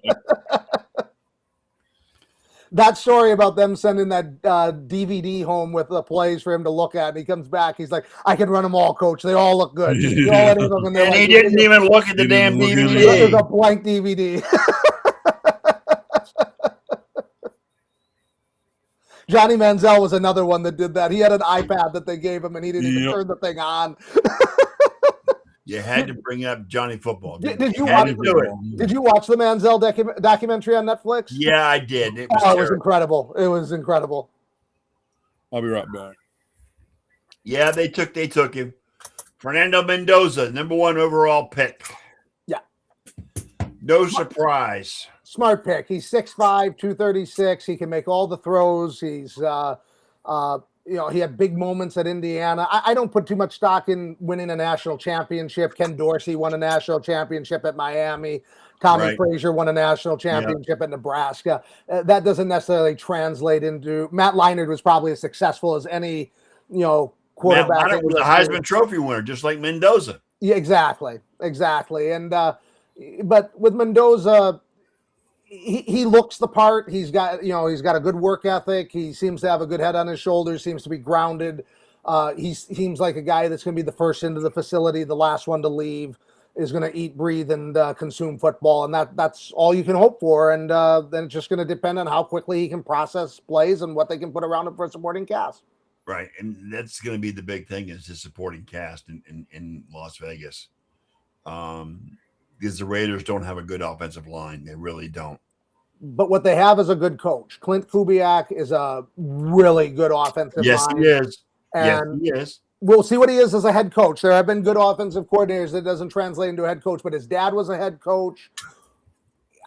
That story about them sending that DVD home with the plays for him to look at, and he comes back, he's like, I can run them all, coach. They all look good. Just throw any of them in there. And he didn't even look at the damn DVD. It was a blank DVD. Johnny Manziel was another one that did that. He had an iPad that they gave him, and he didn't even turn the thing on. You had to bring up Johnny Football. Did you watch the Manziel documentary on Netflix? Yeah, I did. It was incredible. It was incredible. I'll be right back. Yeah, they took him. Fernando Mendoza, number 1 overall pick. Yeah. No surprise. Smart pick. He's 6'5", 236. He can make all the throws. He's he had big moments at Indiana. I don't put too much stock in winning a national championship. Ken Dorsey won a national championship at Miami. Tommy Frazier won a national championship at Nebraska. That doesn't necessarily translate into – Matt Leinart was probably as successful as any, quarterback. Matt Leinart was a Heisman Trophy winner, just like Mendoza. Yeah, exactly. And but with Mendoza – he looks the part. He's got a good work ethic. He seems to have a good head on his shoulders, seems to be grounded. He seems like a guy that's going to be the first into the facility, the last one to leave, is going to eat, breathe, and consume football. And that's all you can hope for. And then it's just going to depend on how quickly he can process plays and what they can put around him for a supporting cast. Right. And that's going to be the big thing is his supporting cast in Las Vegas. Because the Raiders don't have a good offensive line. They really don't. But what they have is a good coach. Clint Kubiak is a really good offensive line. He is. And yes, he is. We'll see what he is as a head coach. There have been good offensive coordinators that doesn't translate into a head coach, but his dad was a head coach.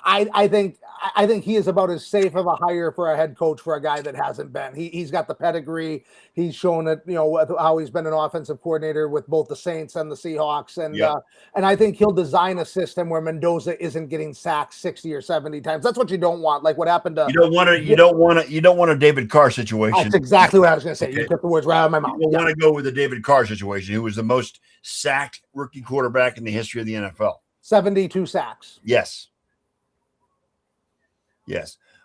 I think he is about as safe of a hire for a head coach for a guy that hasn't been. He's got the pedigree. He's shown it, how he's been an offensive coordinator with both the Saints and the Seahawks. And I think he'll design a system where Mendoza isn't getting sacked 60 or 70 times. That's what you don't want. Like what happened to you don't want a David Carr situation. That's exactly what I was going to say. Okay. You took the words right out of my mouth. You want to go with the David Carr situation, who was the most sacked rookie quarterback in the history of the NFL. 72 sacks. Yes.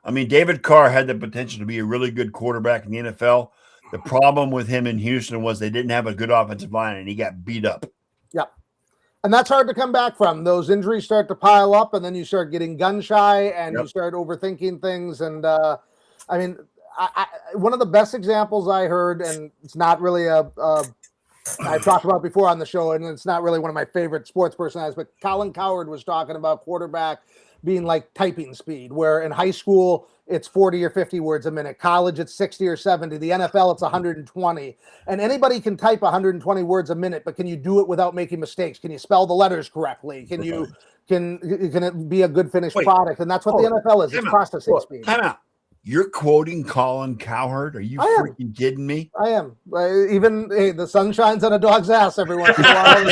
I mean, David Carr had the potential to be a really good quarterback in the NFL. The problem with him in Houston was they didn't have a good offensive line, and he got beat up. Yep. And that's hard to come back from. Those injuries start to pile up, and then you start getting gun shy, and you start overthinking things. And, one of the best examples I heard, and it's not really I talked about before on the show, and it's not really one of my favorite sports personalities, but Colin Cowherd was talking about quarterback being like typing speed, where in high school it's 40 or 50 words a minute, college it's 60 or 70, the NFL it's 120, and anybody can type 120 words a minute, but can you do it without making mistakes? Can you spell the letters correctly? Can it be a good finished product? And that's what the NFL is. It's processing speed. Time out. You're quoting Colin Cowherd? Are you I am. freaking kidding me? I am. Even hey, the sun shines on a dog's ass every once in a while.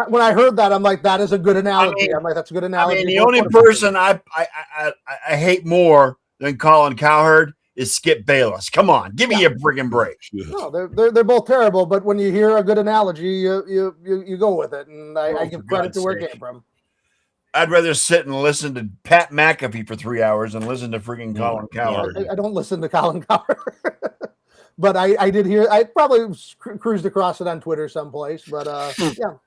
When I heard that, I'm like, that is a good analogy. I'm like, that's a good I analogy. mean, the only person I hate more than Colin Cowherd is Skip Bayless. Come on, give me a friggin' break. No, they're both terrible. But when you hear a good analogy, you go with it, and I give credit to where it came from. I'd rather sit and listen to Pat McAfee for 3 hours than listen to freaking Colin Cowherd. I don't listen to Colin Cowherd, but I did hear. I probably cruised across it on Twitter someplace, but yeah,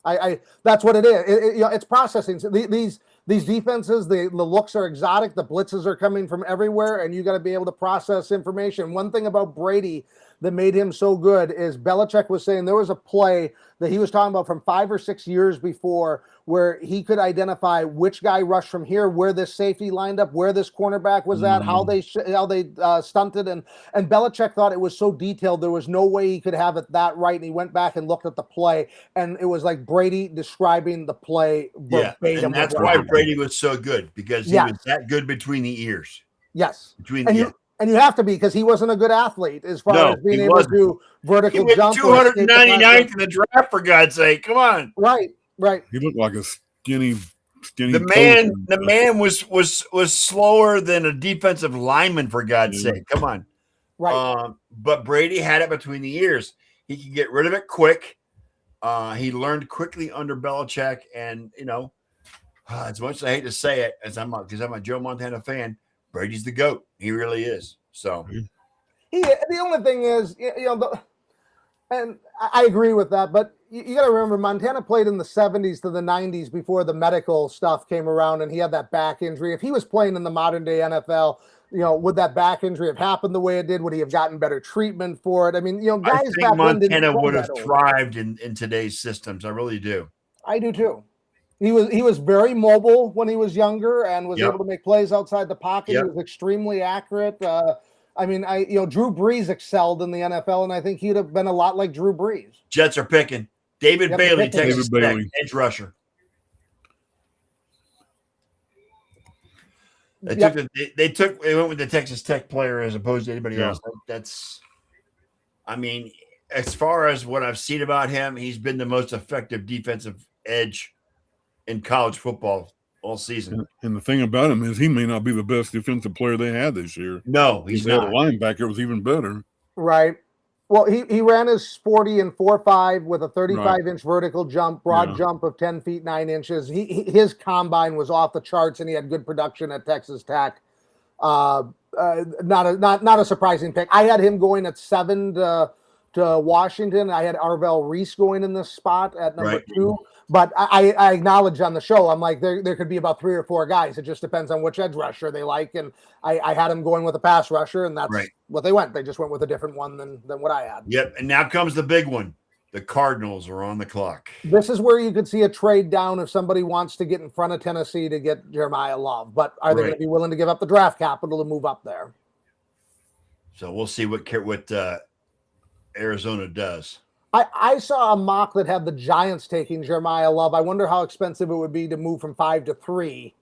I that's what it is. It's processing. So these defenses, the looks are exotic. The blitzes are coming from everywhere, and you got to be able to process information. One thing about Brady that made him so good is Belichick was saying there was a play that he was talking about from 5 or 6 years before where he could identify which guy rushed from here, where this safety lined up, where this cornerback was at, how they stunted, and Belichick thought it was so detailed there was no way he could have it that right, and he went back and looked at the play, and it was like Brady describing the play verbatim. And that's why Brady was so good, because he was that good between the ears. Yes. And you have to be, because he wasn't a good athlete as far as being able to do vertical jump. 299th in the draft, for God's sake. Come on. Right. He looked like a skinny. The man was slower than a defensive lineman, for God's sake. Come on. Right. But Brady had it between the ears. He could get rid of it quick. He learned quickly under Belichick, and as much as I hate to say it, because I'm a Joe Montana fan, Brady's the GOAT. He really is. So the only thing is, and I agree with that, but you got to remember, Montana played in the 70s to the 90s before the medical stuff came around, and he had that back injury. If he was playing in the modern day NFL, would that back injury have happened the way it did? Would he have gotten better treatment for it? I mean, guys I think back Montana would have thrived in today's systems. I really do. I do too. He was very mobile when he was younger and was able to make plays outside the pocket. He was extremely accurate. Drew Brees excelled in the NFL, and I think he'd have been a lot like Drew Brees. Jets are picking David Bailey, Texas Tech, edge rusher. They went with the Texas Tech player as opposed to anybody else. As far as what I've seen about him, he's been the most effective defensive edge in college football all season. And the thing about him is he may not be the best defensive player they had this year. No, he's not. The linebacker was even better. Right. Well, he ran his 40 and 4.5 with a 35-inch vertical jump, broad jump of 10 feet 9 inches. His combine was off the charts, and he had good production at Texas Tech. Not a surprising pick. I had him going at 7 to Washington. I had Arvell Reese going in this spot at number 2. But I acknowledge on the show, I'm like, there could be about 3 or 4 guys. It just depends on which edge rusher they like. And I had him going with a pass rusher, and that's what they went. They just went with a different one than what I had. Yep. And now comes the big one. The Cardinals are on the clock. This is where you could see a trade down if somebody wants to get in front of Tennessee to get Jeremiah Love. But are they going to be willing to give up the draft capital to move up there? So we'll see what Arizona does. I saw a mock that had the Giants taking Jeremiah Love. I wonder how expensive it would be to move from 5 to 3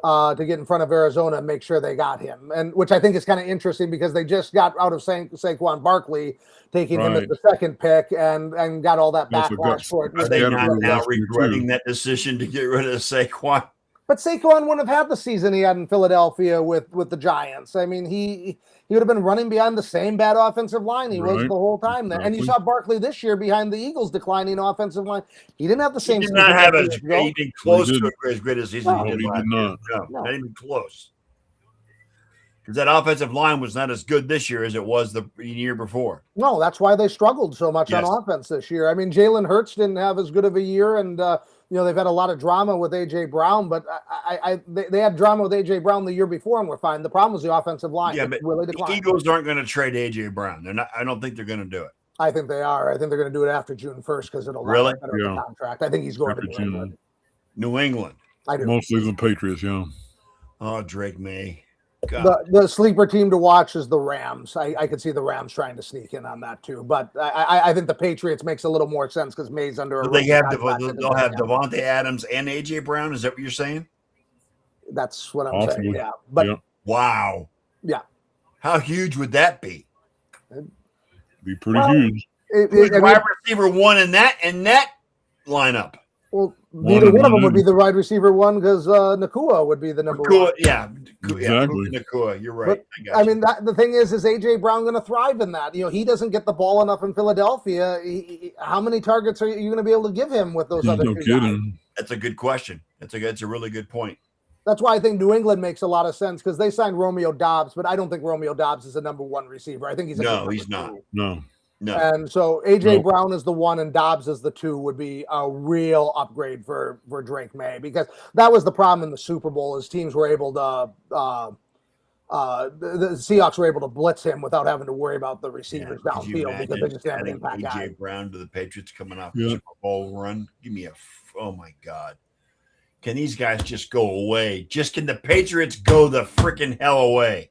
to get in front of Arizona and make sure they got him. And which I think is kind of interesting because they just got out of Saquon Barkley, taking him as the second pick and got all that backlash for it. Are they not now regretting that decision to get rid of Saquon? But Saquon wouldn't have had the season he had in Philadelphia with the Giants. I mean, he would have been running behind the same bad offensive line he was the whole time there. Exactly. And you saw Barkley this year behind the Eagles' declining offensive line. He didn't have the same. He did not have even close to as great as season he did last year. No, not even close. Because that offensive line was not as good this year as it was the year before. No, that's why they struggled so much on offense this year. I mean, Jalen Hurts didn't have as good of a year, and they've had a lot of drama with A.J. Brown, but they had drama with A.J. Brown the year before and we're fine. The problem was the offensive line. Yeah, but really the Eagles aren't going to trade A.J. Brown. They're not. I don't think they're going to do it. I think they are. I think they're going to do it after June 1st because it'll really better the contract. I think he's going to New England. New England. I do. Mostly the Patriots, Oh, Drake May. The sleeper team to watch is the Rams. I could see the Rams trying to sneak in on that too, but I think the Patriots makes a little more sense because May's under. They'll have Devontae Adams and AJ Brown. Is that what you're saying? That's what I'm Possibly. saying. Yeah, but Yeah. Wow. Yeah. How huge would that be? Be pretty Well, huge. Who's I mean, wide receiver one in that lineup? well, One neither and one of one them would in. be the wide receiver one because Nakua would be the number Nakua, one. yeah, Exactly. Nakua. You're right. But I got you. mean, the thing is AJ Brown going to thrive in that? He doesn't get the ball enough in Philadelphia. How many targets are you going to be able to give him with those other No two guys? kidding. That's a good question. That's a really good point. That's why I think New England makes a lot of sense because they signed Romeo Dobbs, but I don't think Romeo Dobbs is a number one receiver. I think he's a No, good number he's not. two. No. No. And so AJ Nope. Brown is the one and Dobbs is the two would be a real upgrade for Drake May, because that was the problem in the Super Bowl is teams were able to the Seahawks were able to blitz him without having to worry about the receivers Could you downfield because they just didn't have an adding impact guy. AJ Brown to the Patriots coming off Yeah. the Super Bowl run? Give me oh my God. Can these guys just go away? Can the Patriots go the freaking hell away?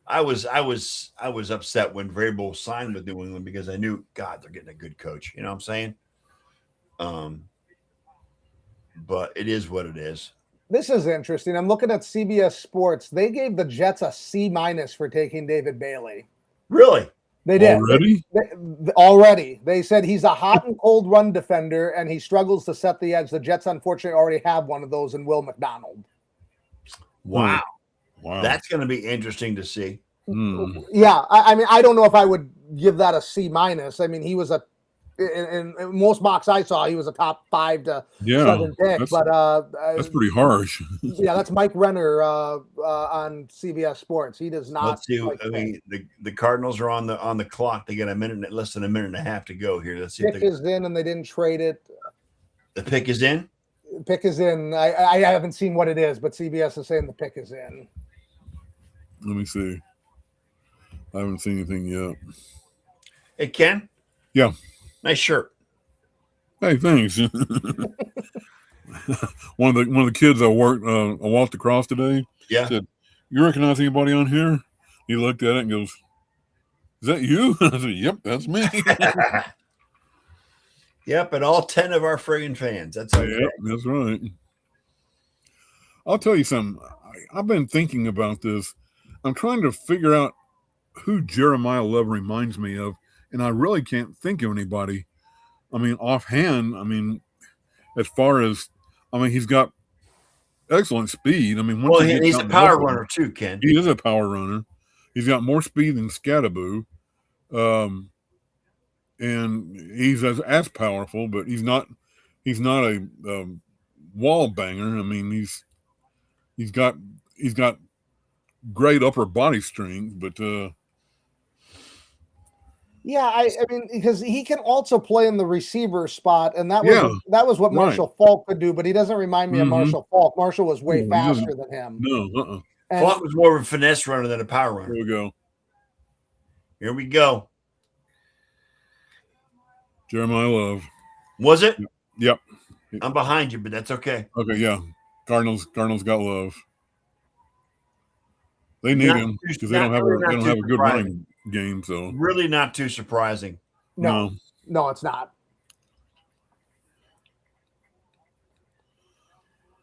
I was upset when Vrabel signed with New England because I knew, God, they're getting a good coach. You know what I'm saying? But it is what it is. This is interesting. I'm looking at CBS Sports. They gave the Jets a C- for taking David Bailey. Really? They did. Already? Already. They said he's a hot and cold run defender, and he struggles to set the edge. The Jets, unfortunately, already have one of those in Will McDonald. Wow. Wow. That's going to be interesting to see. Hmm. Yeah. I mean, I don't know if I would give that a C-. I mean, he was in most mocks I saw, he was a top 5 to 7 pick. But that's pretty harsh. yeah, that's Mike Renner on CBS Sports. He does not. Let's see. I mean, the Cardinals are on the clock. They got less than a minute and a half to go here. Let's see. Pick is in, and they didn't trade it. The pick is in. Pick is in. I haven't seen what it is, but CBS is saying the pick is in. Let me see. I haven't seen anything yet. Hey, Ken. Yeah. Nice shirt. Hey, thanks. one of the kids I walked across today. Yeah. Said, "You recognize anybody on here?" He looked at it and goes, "Is that you?" I said, "Yep, that's me." Yep, and all 10 of our friggin' fans. That's okay. Yep, that's right. I'll tell you something. I've been thinking about this. I'm trying to figure out who Jeremiah Love reminds me of, and I really can't think of anybody. I mean, offhand, as far as, he's got excellent speed. I mean, Well, he's a power runner too, Ken. He is a power runner. He's got more speed than Scattaboo. And he's as powerful, but he's not a wall banger. I mean, he's got great upper body strength, but yeah, I mean, because he can also play in the receiver spot, and that was what Marshall Faulk could do, but he doesn't remind me of Marshall Faulk. Marshall was way faster than him. No, Faulk was more of a finesse runner than a power runner. Here we go. Here we go. Jeremiah Love. Was it? Yep. I'm behind you, but that's okay. Okay, yeah. Cardinals got Love. They need him because they don't have a good running game. So really not too surprising. No, it's not.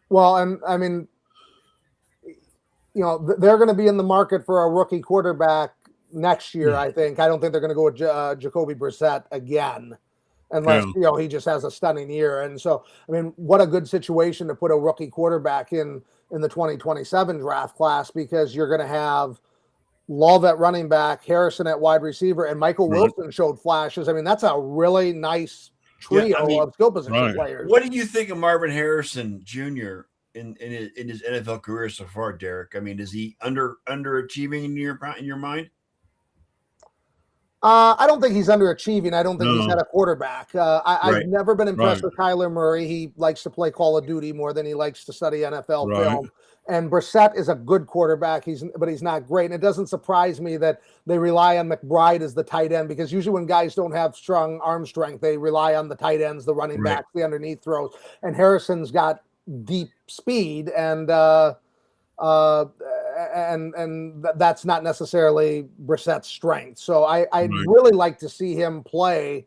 Well, and I mean, they're going to be in the market for a rookie quarterback next year. I think. I don't think they're going to go with Jacoby Brissett again, unless he just has a stunning year. And so, I mean, what a good situation to put a rookie quarterback in the 2027 draft class, because you're going to have Love at running back, Harrison at wide receiver, and Michael Wilson showed flashes. I mean, that's a really nice trio of skill position players. What do you think of Marvin Harrison Jr. in his NFL career so far, Derek? I mean, is he underachieving in your mind? I don't think he's underachieving. I don't think he's had a quarterback. I've never been impressed with Kyler Murray. He likes to play Call of Duty more than he likes to study NFL film. And Brissett is a good quarterback. But he's not great. And it doesn't surprise me that they rely on McBride as the tight end, because usually when guys don't have strong arm strength, they rely on the tight ends, the running backs, the underneath throws. And Harrison's got deep speed, and that's not necessarily Brissett's strength. So I'd really like to see him play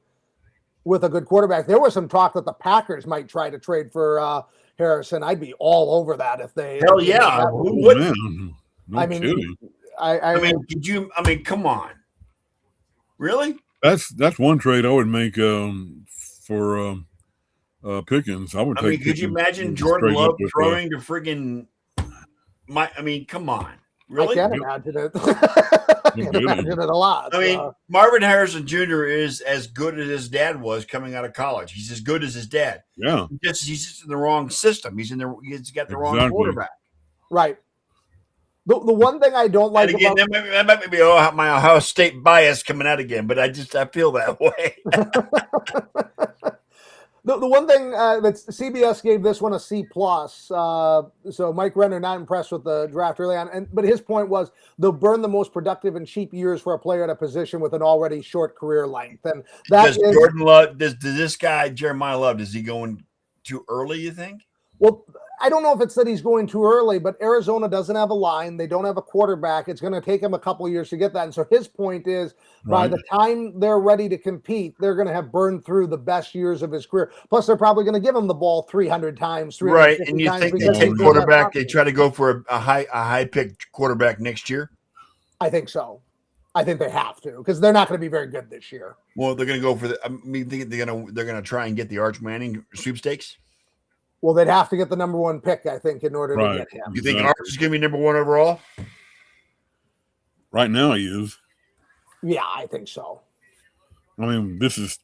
with a good quarterback. There was some talk that the Packers might try to trade for Harrison. I'd be all over that if they. Hell if they yeah. did that. Who Oh, wouldn't? man. No I mean, kidding. I mean, come on. Really? That's one trade I would make for Pickens. I would I take. mean, could you Pickens imagine straight Jordan up Love with, throwing to friggin' I mean, come on. Really? I can't imagine it. I can kidding. imagine it a lot. I mean, Marvin Harrison Jr. is as good as his dad was coming out of college. He's as good as his dad. Yeah. He's just in the wrong system. He's got the wrong Exactly. quarterback. right. The one thing I don't like And again, about that might be my Ohio State bias coming out again, but I feel that way. the one thing that CBS gave this one a C plus. So Mike Renner not impressed with the draft early on, but his point was they'll burn the most productive and cheap years for a player at a position with an already short career length, and that is Jordan Love. Does this guy Jeremiah Love? Does he going too early? You think? well. I don't know if it's that he's going too early, but Arizona doesn't have a line. They don't have a quarterback. It's going to take him a couple of years to get that. And so his point is by the time they're ready to compete, they're going to have burned through the best years of his career. Plus, they're probably going to give him the ball 300 times. Right. And you times think they because take he's quarterback, they try to go for a high picked quarterback next year? I think so. I think they have to because they're not going to be very good this year. Well, they're going to go for they're going to try and get the Arch Manning sweepstakes. Well, they'd have to get the number one pick, I think, in order to get him. You think Arch is going to be number one overall? Right now he is. Yeah, I think so. I mean, this is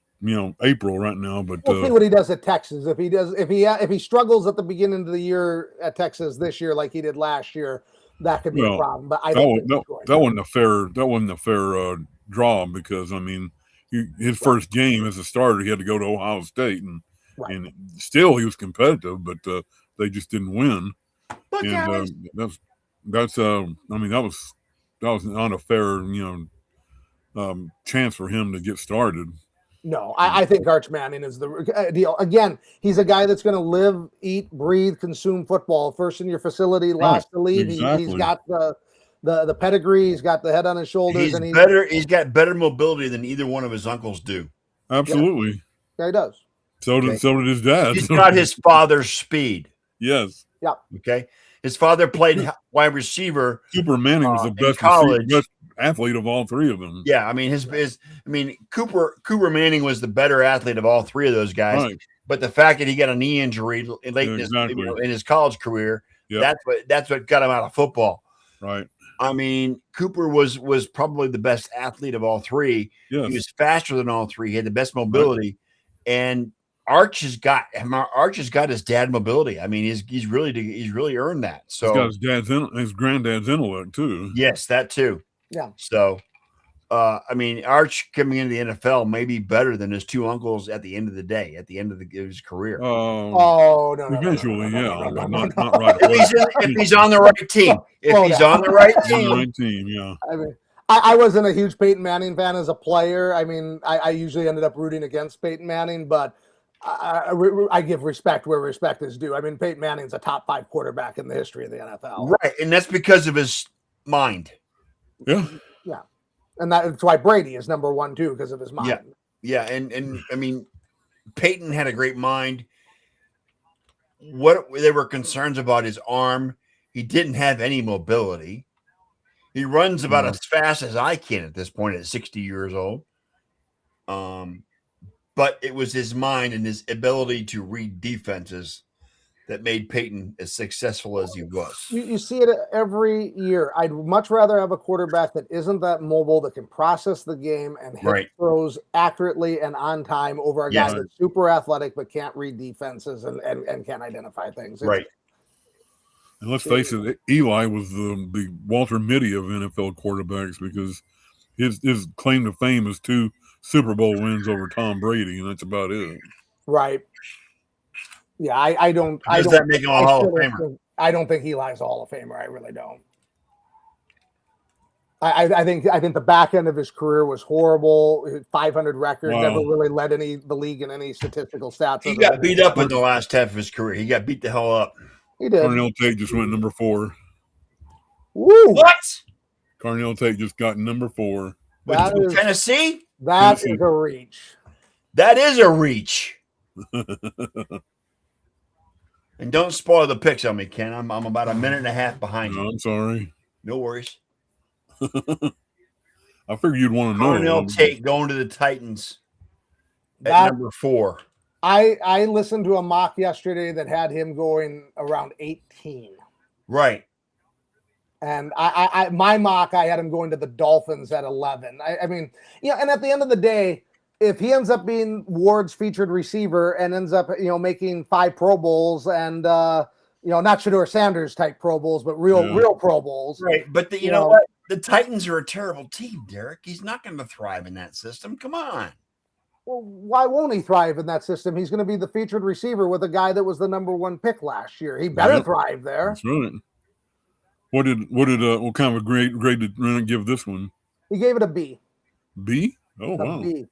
April right now, but We'll see what he does at Texas. If he struggles at the beginning of the year at Texas this year like he did last year, that could be a problem. But I don't think that wasn't a fair draw because I mean, his first game as a starter, he had to go to Ohio State and still he was competitive, but they just didn't win. And that's I mean that was not a fair chance for him to get started. No, I think Arch Manning is the deal. Again, he's a guy that's going to live, eat, breathe, consume football. First in your facility, last to leave. Exactly. He's got the pedigree. He's got the head on his shoulders. He's got better mobility than either one of his uncles do. Absolutely. Yeah, he does. So did his dad. He's got his father's speed. Yes. Yeah. Okay. His father played wide receiver. Cooper Manning was the best athlete of all three of them. Yeah, I mean Cooper Manning was the better athlete of all three of those guys. Right. But the fact that he got a knee injury late in his college career, that's what got him out of football. Right. I mean, Cooper was probably the best athlete of all three. Yes. He was faster than all three. He had the best mobility, and Arch has got his dad mobility. I mean, he's really earned that. So he's got his granddad's intellect too. Yes, that too. Yeah. So, I mean, Arch coming into the NFL may be better than his two uncles at the end of the day, at the end of his career. No. Eventually, no. Not right away. If he's on the right team. On the right team, yeah. I mean, I wasn't a huge Peyton Manning fan as a player. I mean, I usually ended up rooting against Peyton Manning, but I give respect where respect is due. I mean, Peyton Manning's a top 5 quarterback in the history of the NFL. Right, and that's because of his mind. Yeah. Yeah. And that's why Brady is number 1 too, because of his mind. Yeah, and I mean, Peyton had a great mind. What there were concerns about his arm, he didn't have any mobility. He runs about as fast as I can at this point at 60 years old. But it was his mind and his ability to read defenses that made Peyton as successful as he was. You see it every year. I'd much rather have a quarterback that isn't that mobile, that can process the game and hit throws accurately and on time over a guy that's super athletic but can't read defenses and can't identify things. Right. And let's face it, Eli was the Walter Mitty of NFL quarterbacks because his claim to fame is 2 Super Bowl wins over Tom Brady, and that's about it. Right. Yeah, I don't. Does that make him a Hall of Famer? I don't think Eli's a Hall of Famer. I really don't. I think the back end of his career was horrible. 500 records, never really led the league in any statistical stats. He got beat up in the last half of his career. He got beat the hell up. He did. Carnell Tate just went number 4. Woo! What? Carnell Tate just got number 4. Tennessee? That is a reach. That is a reach. And don't spoil the picks on me, Ken. I'm about a minute and a half behind No, you. I'm sorry. No worries. I figured you'd want to know. Cornell Tate going to the Titans at That number 4. I listened to a mock yesterday that had him going around 18. Right. And I my mock, I had him going to the Dolphins at 11. I mean, and at the end of the day, if he ends up being Ward's featured receiver and ends up, making 5 Pro Bowls and, not Shedeur Sanders type Pro Bowls, but real Pro Bowls. Right. But you know what? The Titans are a terrible team, Derek. He's not going to thrive in that system. Come on. Well, why won't he thrive in that system? He's going to be the featured receiver with a guy that was the number 1 pick last year. He better thrive there. That's right. What kind of a grade did Renner give this one? He gave it a B. B? Oh, wow. B.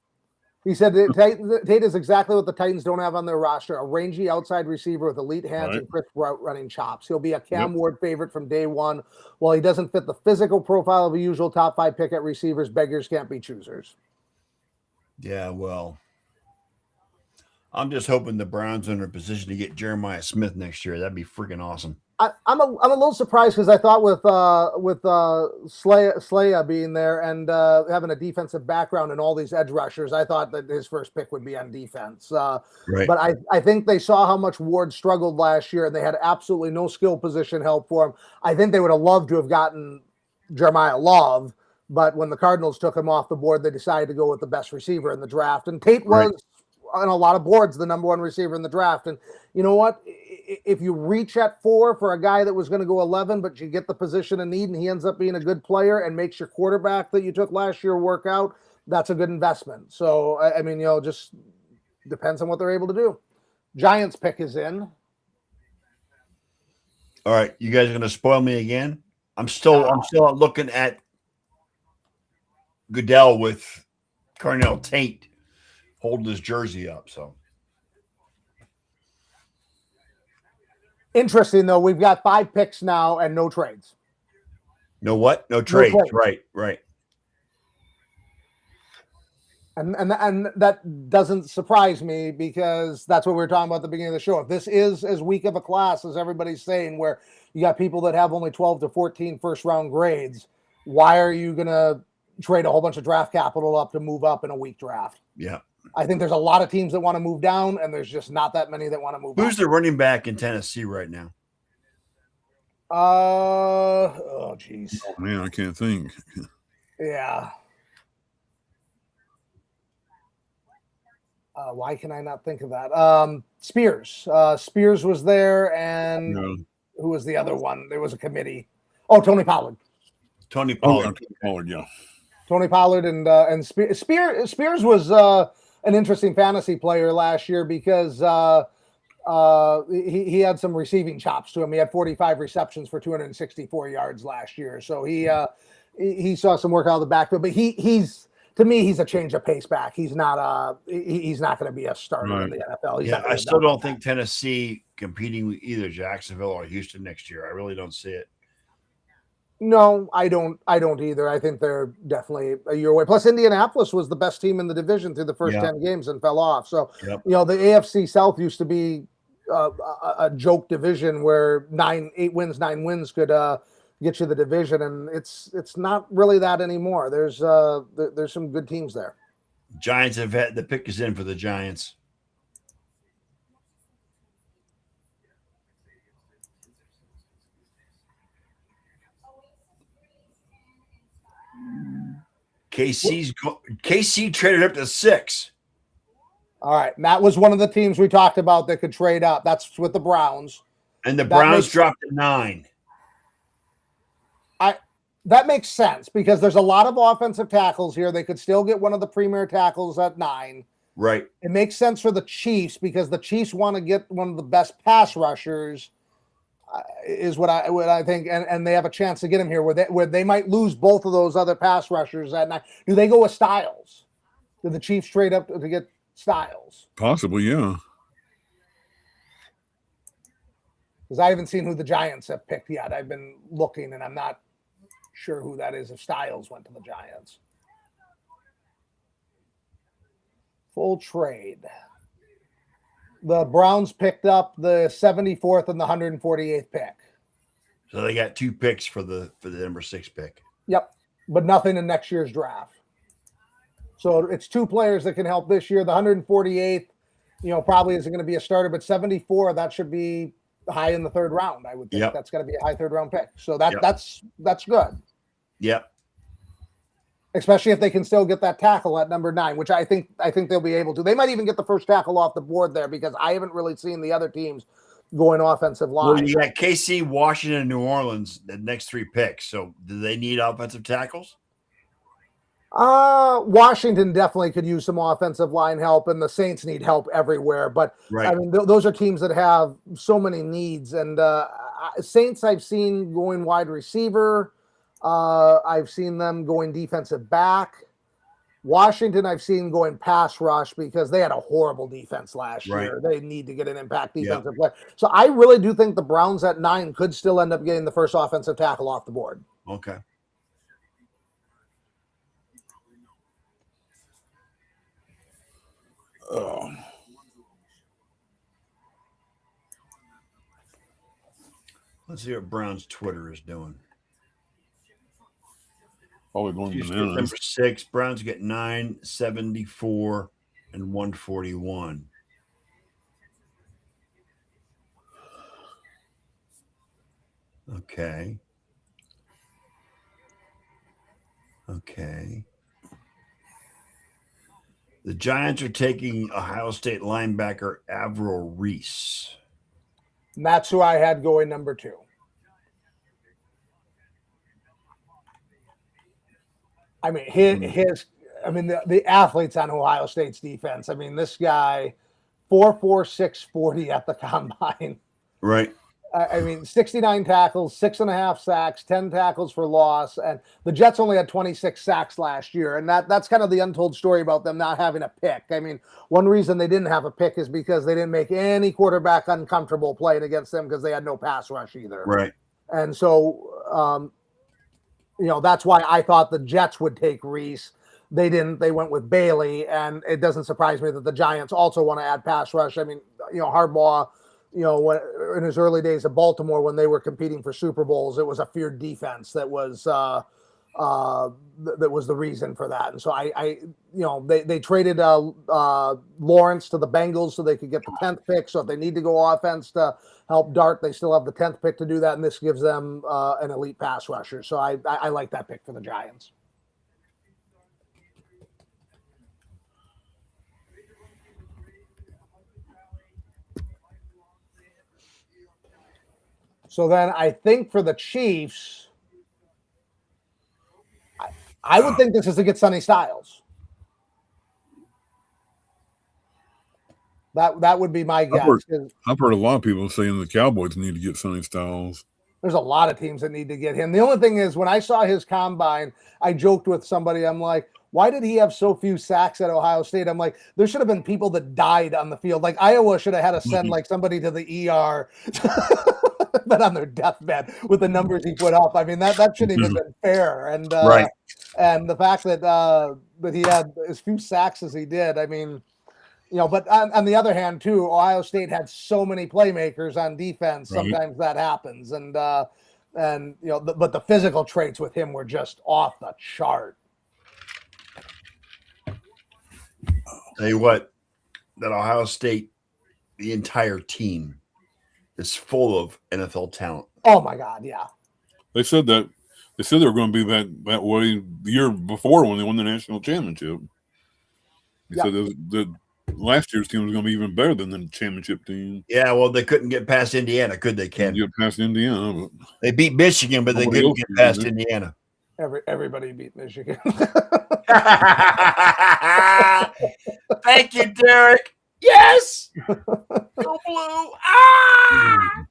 He said that Tate is exactly what the Titans don't have on their roster, a rangy outside receiver with elite hands and crisp route running chops. He'll be a Cam Ward favorite from day one. While he doesn't fit the physical profile of a usual top 5 pick at receivers, beggars can't be choosers. Yeah, well, I'm just hoping the Browns are in a position to get Jeremiah Smith next year. That'd be freaking awesome. I'm a little surprised because I thought with Slaya being there and having a defensive background and all these edge rushers, I thought that his first pick would be on defense. Right. But I think they saw how much Ward struggled last year and they had absolutely no skill position help for him. I think they would have loved to have gotten Jeremiah Love, but when the Cardinals took him off the board, they decided to go with the best receiver in the draft. And Tate was on a lot of boards the number 1 receiver in the draft. And you know what? If you reach at 4 for a guy that was going to go 11, but you get the position of need and he ends up being a good player and makes your quarterback that you took last year work out, that's a good investment. So, I mean, just depends on what they're able to do. Giants pick is in. All right. You guys are going to spoil me again? I'm still looking at Goodell with Cornell Tate holding his jersey up. So interesting, though. We've got 5 picks now and no trades. No what? No trades. Right. And that doesn't surprise me because that's what we were talking about at the beginning of the show. If this is as weak of a class as everybody's saying, where you got people that have only 12 to 14 first-round grades, why are you going to trade a whole bunch of draft capital up to move up in a weak draft? Yeah. I think there's a lot of teams that want to move down, and there's just not that many that want to move up. Who's the running back in Tennessee right now? Oh, geez. Oh, man, I can't think. Yeah. Why can I not think of that? Spears. Spears was there, and who was the other one? There was a committee. Oh, Tony Pollard. Tony Pollard. Yeah. Tony Pollard and Spears was an interesting fantasy player last year because he had some receiving chops to him. He had 45 receptions for 264 yards last year, so he saw some work out of the backfield. But he's to me, he's a change of pace back. He's not going to be a starter in the NFL. I still don't think Tennessee competing with either Jacksonville or Houston next year. I really don't see it. No, I don't either. I think they're definitely a year away. Plus, Indianapolis was the best team in the division through the first 10 games and fell off. So, the AFC South used to be a joke division where 9 wins could get you the division, and it's not really that anymore. There's some good teams there. Giants have had the pick is in for the Giants. KC traded up to 6. All right, and that was one of the teams we talked about that could trade up. That's with the Browns, and the Browns dropped to 9. That makes sense because there's a lot of offensive tackles here. They could still get one of the premier tackles at 9. Right. It makes sense for the Chiefs because the Chiefs want to get one of the best pass rushers. Is what I think, and they have a chance to get him here where they might lose both of those other pass rushers at 9. Do they go with Styles? Do the Chiefs trade up to get Styles? Possibly, yeah. Because I haven't seen who the Giants have picked yet. I've been looking, and I'm not sure who that is if Styles went to the Giants. Full trade. The Browns picked up the 74th and the 148th pick. So they got 2 picks for the number 6 pick. Yep, but nothing in next year's draft. So it's 2 players that can help this year. The 148th, probably isn't going to be a starter, but 74, that should be high in the 3rd round. I would think that's going to be a high 3rd round pick. So that's good. Yep. Especially if they can still get that tackle at number 9, which I think they'll be able to. They might even get the first tackle off the board there because I haven't really seen the other teams going offensive line. Well, you got KC, Washington, and New Orleans, the next 3 picks. So do they need offensive tackles? Washington definitely could use some offensive line help, and the Saints need help everywhere. But Right. I mean, those are teams that have so many needs. And Saints, I've seen going wide receiver. I've seen them going defensive back. Washington, I've seen going pass rush because they had a horrible defense last year. They need to get an impact defensive player. So I really do think the Browns at 9 could still end up getting the first offensive tackle off the board. Okay. Let's see what Brown's Twitter is doing. Probably going Houston, bananas. number 6. Browns get 9, 74, and 141. Okay. The Giants are taking Ohio State linebacker Avril Reese. And that's who I had going number 2. I mean, the athletes on Ohio State's defense. I mean, this guy, 4.46 640 at the combine. Right. I mean, 69 tackles, 6.5 sacks, 10 tackles for loss. And the Jets only had 26 sacks last year. And that's kind of the untold story about them not having a pick. I mean, one reason they didn't have a pick is because they didn't make any quarterback uncomfortable playing against them because they had no pass rush either. Right. And so, that's why I thought the Jets would take Reese. They didn't. They went with Bailey. And it doesn't surprise me that the Giants also want to add pass rush. I mean, Harbaugh, when in his early days of Baltimore, when they were competing for Super Bowls, it was a feared defense that was the reason for that. And so they traded Lawrence to the Bengals so they could get the 10th pick. So if they need to go offense to help Dart, they still have the 10th pick to do that. And this gives them an elite pass rusher. So I like that pick for the Giants. So then I think for the Chiefs, I would think this is to get Sonny Styles. That would be my guess. I've heard a lot of people saying the Cowboys need to get Sonny Styles. There's a lot of teams that need to get him. The only thing is, when I saw his combine, I joked with somebody. I'm like, why did he have so few sacks at Ohio State? I'm like, there should have been people that died on the field. Like Iowa should have had to send like somebody to the ER. But on their deathbed with the numbers he put up. I mean, that shouldn't even been fair. And Right. And the fact that he had as few sacks as he did, I mean, but on the other hand, too, Ohio State had so many playmakers on defense. Right. Sometimes that happens. And but the physical traits with him were just off the chart. Tell you what, that Ohio State, the entire team is full of NFL talent. Oh my God, yeah. They said they were going to be that way the year before when they won the national championship. They said the last year's team was going to be even better than the championship team. Yeah, well, they couldn't get past Indiana, could they, Ken? Get past Indiana, but They beat Michigan, but they Nobody couldn't else get did, past did Indiana. Everybody beat Michigan. Thank you, Derek. Yes. Go blue. Ah!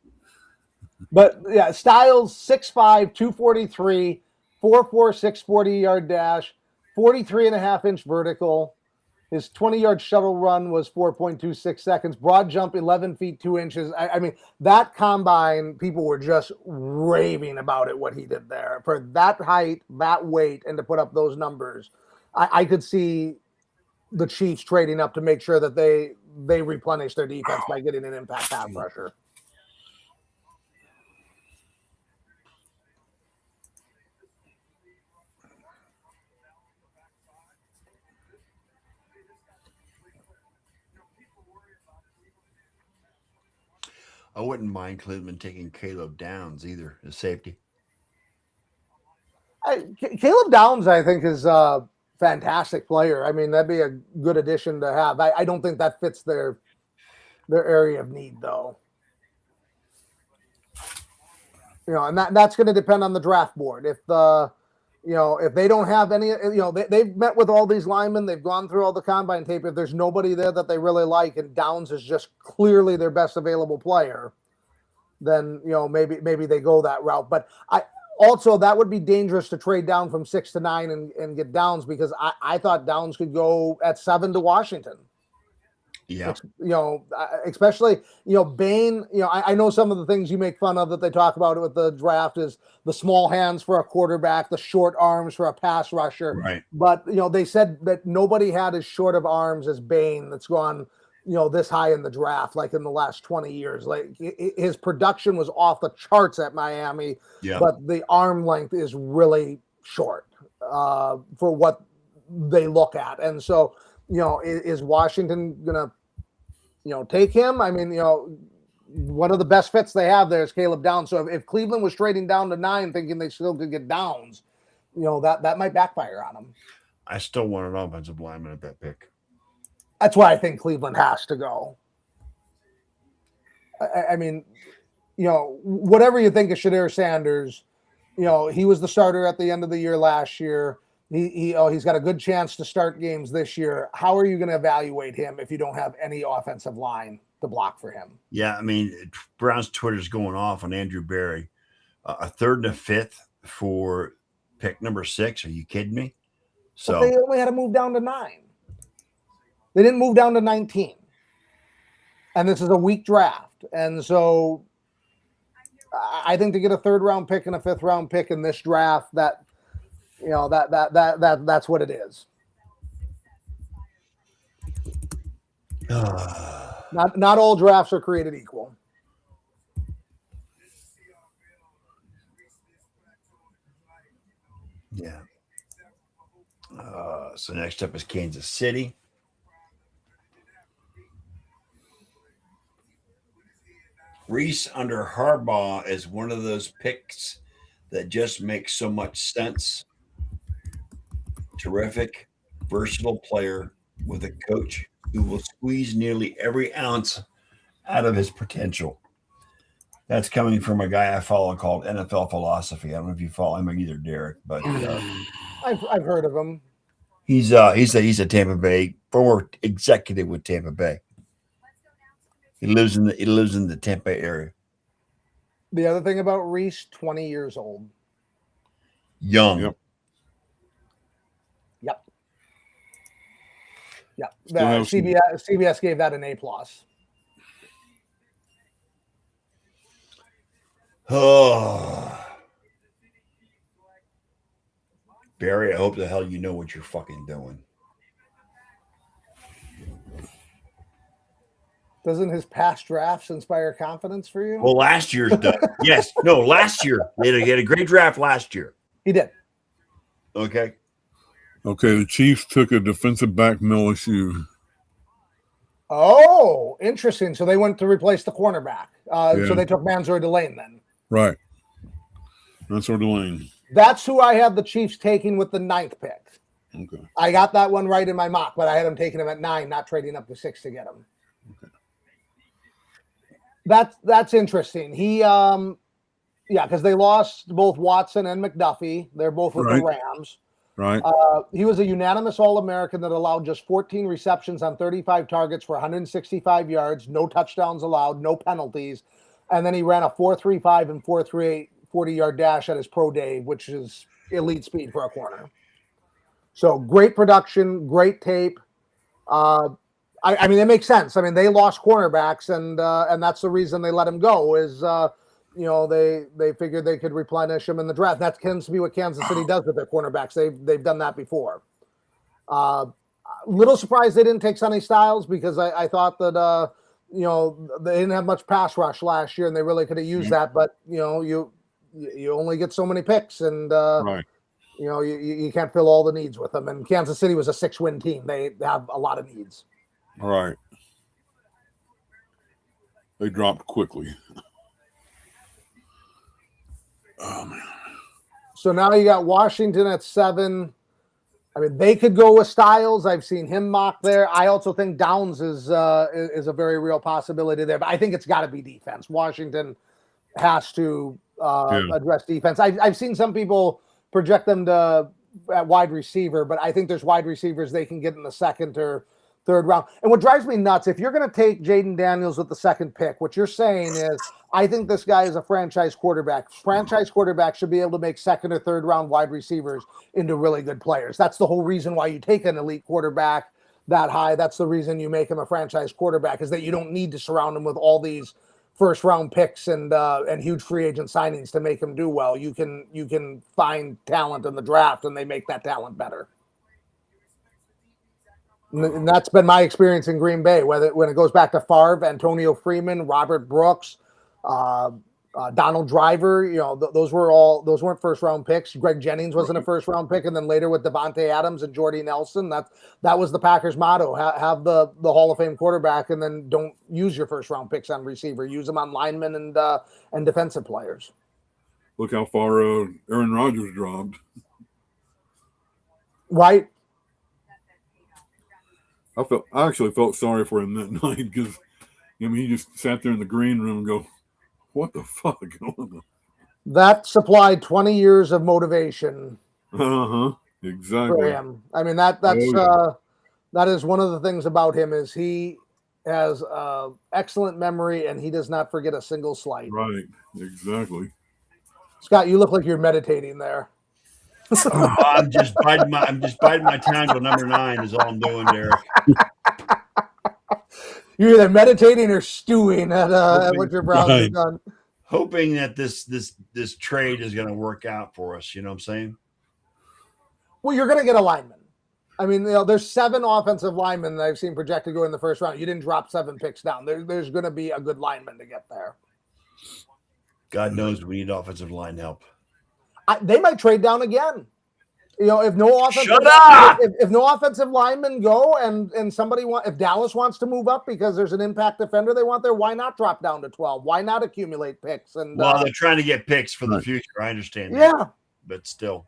But yeah, Styles 6'5", 243, 4.46 40-yard dash, 43.5-inch vertical. His 20-yard shuttle run was 4.26 seconds. Broad jump 11 feet 2 inches. I mean, that combine, people were just raving about it, what he did there. For that height, that weight, and to put up those numbers, I could see the Chiefs trading up to make sure that they replenish their defense by getting an impact pass rusher. I wouldn't mind Cleveland taking Caleb Downs either as safety. Caleb Downs, I think, is a fantastic player. I mean, that'd be a good addition to have. I don't think that fits their area of need, though. You know, and that's going to depend on the draft board. If if they don't have any, they've met with all these linemen, they've gone through all the combine tape. If there's nobody there that they really like, and Downs is just clearly their best available player, then maybe they go that route. But also, that would be dangerous to trade down from 6 to 9 and get Downs, because I thought Downs could go at 7 to Washington. Yeah. Especially, Bain, I know some of the things you make fun of that they talk about with the draft is the small hands for a quarterback, the short arms for a pass rusher. Right. But, they said that nobody had as short of arms as Bain that's gone, this high in the draft, like in the last 20 years. Like his production was off the charts at Miami, but the arm length is really short for what they look at. And so, is Washington going to, take him? I mean, one of the best fits they have there is Caleb Downs. So if Cleveland was trading down to 9 thinking they still could get Downs, that might backfire on them. I still want an offensive lineman at that pick. That's why I think Cleveland has to go. I mean, whatever you think of Shedeur Sanders, he was the starter at the end of the year last year. He's got a good chance to start games this year. How are you going to evaluate him if you don't have any offensive line to block for him? Yeah, I mean, Brown's Twitter's going off on Andrew Berry. A 3rd and a 5th for pick number 6. Are you kidding me? So but they only had to move down to 9. They didn't move down to 19. And this is a weak draft. And so I think to get a 3rd round pick and a 5th round pick in this draft, that's what it is. Not all drafts are created equal. Yeah. So next up is Kansas City. Reese under Harbaugh is one of those picks that just makes so much sense. Terrific, versatile player with a coach who will squeeze nearly every ounce out of his potential. That's coming from a guy I follow called NFL Philosophy. I don't know if you follow him either, Derek, but I've heard of him. He's a Tampa Bay former executive with Tampa Bay. He lives in the Tampa Bay area. The other thing about Reese, 20 years old. Young. Yep. CBS gave that an A+. Oh. Barry, I hope the hell you know what you're fucking doing. Doesn't his past drafts inspire confidence for you? Well, last year's done. Yes. No, last year. He had a great draft last year. He did. Okay. Okay, the Chiefs took a defensive back, from LSU. Oh, interesting. So they went to replace the cornerback. So they took Mansour Delane then. Right. Mansour Delane. That's who I had the Chiefs taking with the 9th pick. Okay. I got that one right in my mock, but I had him taking him at 9, not trading up to 6 to get him. Okay. That's interesting. He because they lost both Watson and McDuffie. They're both with the Rams. Right. He was a unanimous All-American that allowed just 14 receptions on 35 targets for 165 yards, no touchdowns allowed, no penalties. And then he ran a 4.35 and 4.38 40-yard dash at his pro day, which is elite speed for a corner. So great production, great tape. I mean, it makes sense. I mean, they lost cornerbacks, and that's the reason they let him go is, they figured they could replenish him in the draft. That tends to be what Kansas City does with their cornerbacks. They've done that before. little surprised they didn't take Sonny Styles because I thought that they didn't have much pass rush last year and they really could have used that. But you only get so many picks, and Right. you can't fill all the needs with them. And Kansas City was a 6-win team. They have a lot of needs. Right. They dropped quickly. Oh man. So now you got Washington at 7. I mean, they could go with Styles. I've seen him mocked there. I also think Downs is a very real possibility there, but I think it's got to be defense. Washington has to address defense. I've seen some people project them at wide receiver, but I think there's wide receivers they can get in the second or third round. And what drives me nuts, if you're going to take Jaden Daniels with the second pick, what you're saying is, I think this guy is a franchise quarterback. Franchise quarterback should be able to make second or third round wide receivers into really good players. That's the whole reason why you take an elite quarterback that high. That's the reason you make him a franchise quarterback, is that you don't need to surround him with all these first round picks and huge free agent signings to make him do well. You can find talent in the draft and they make that talent better. And that's been my experience in Green Bay, when it goes back to Favre, Antonio Freeman, Robert Brooks, Donald Driver. Those weren't first round picks. Greg Jennings wasn't a first round pick, and then later with Devontae Adams and Jordy Nelson, that was the Packers' motto: have the Hall of Fame quarterback, and then don't use your first round picks on receiver. Use them on linemen and defensive players. Look how far Aaron Rodgers dropped. Right. I actually felt sorry for him that night because he just sat there in the green room and go, "What the fuck?" That supplied 20 years of motivation. Exactly. For him. I mean, that is one of the things about him, is he has excellent memory and he does not forget a single slight. Right. Exactly. Scott, you look like you're meditating there. I'm just biding my time till number 9 is all I'm doing, Derek. You're either meditating or stewing at what your Browns have done. Hoping that this trade is going to work out for us. You know what I'm saying? Well, you're going to get a lineman. I mean, there's 7 offensive linemen that I've seen projected to go in the first round. You didn't drop 7 picks down. There's going to be a good lineman to get there. God knows we need offensive line help. They might trade down again. If no offensive linemen go and if Dallas wants to move up because there's an impact defender they want there, why not drop down to 12? Why not accumulate picks? And they're trying to get picks for the future. I understand. Yeah, but still,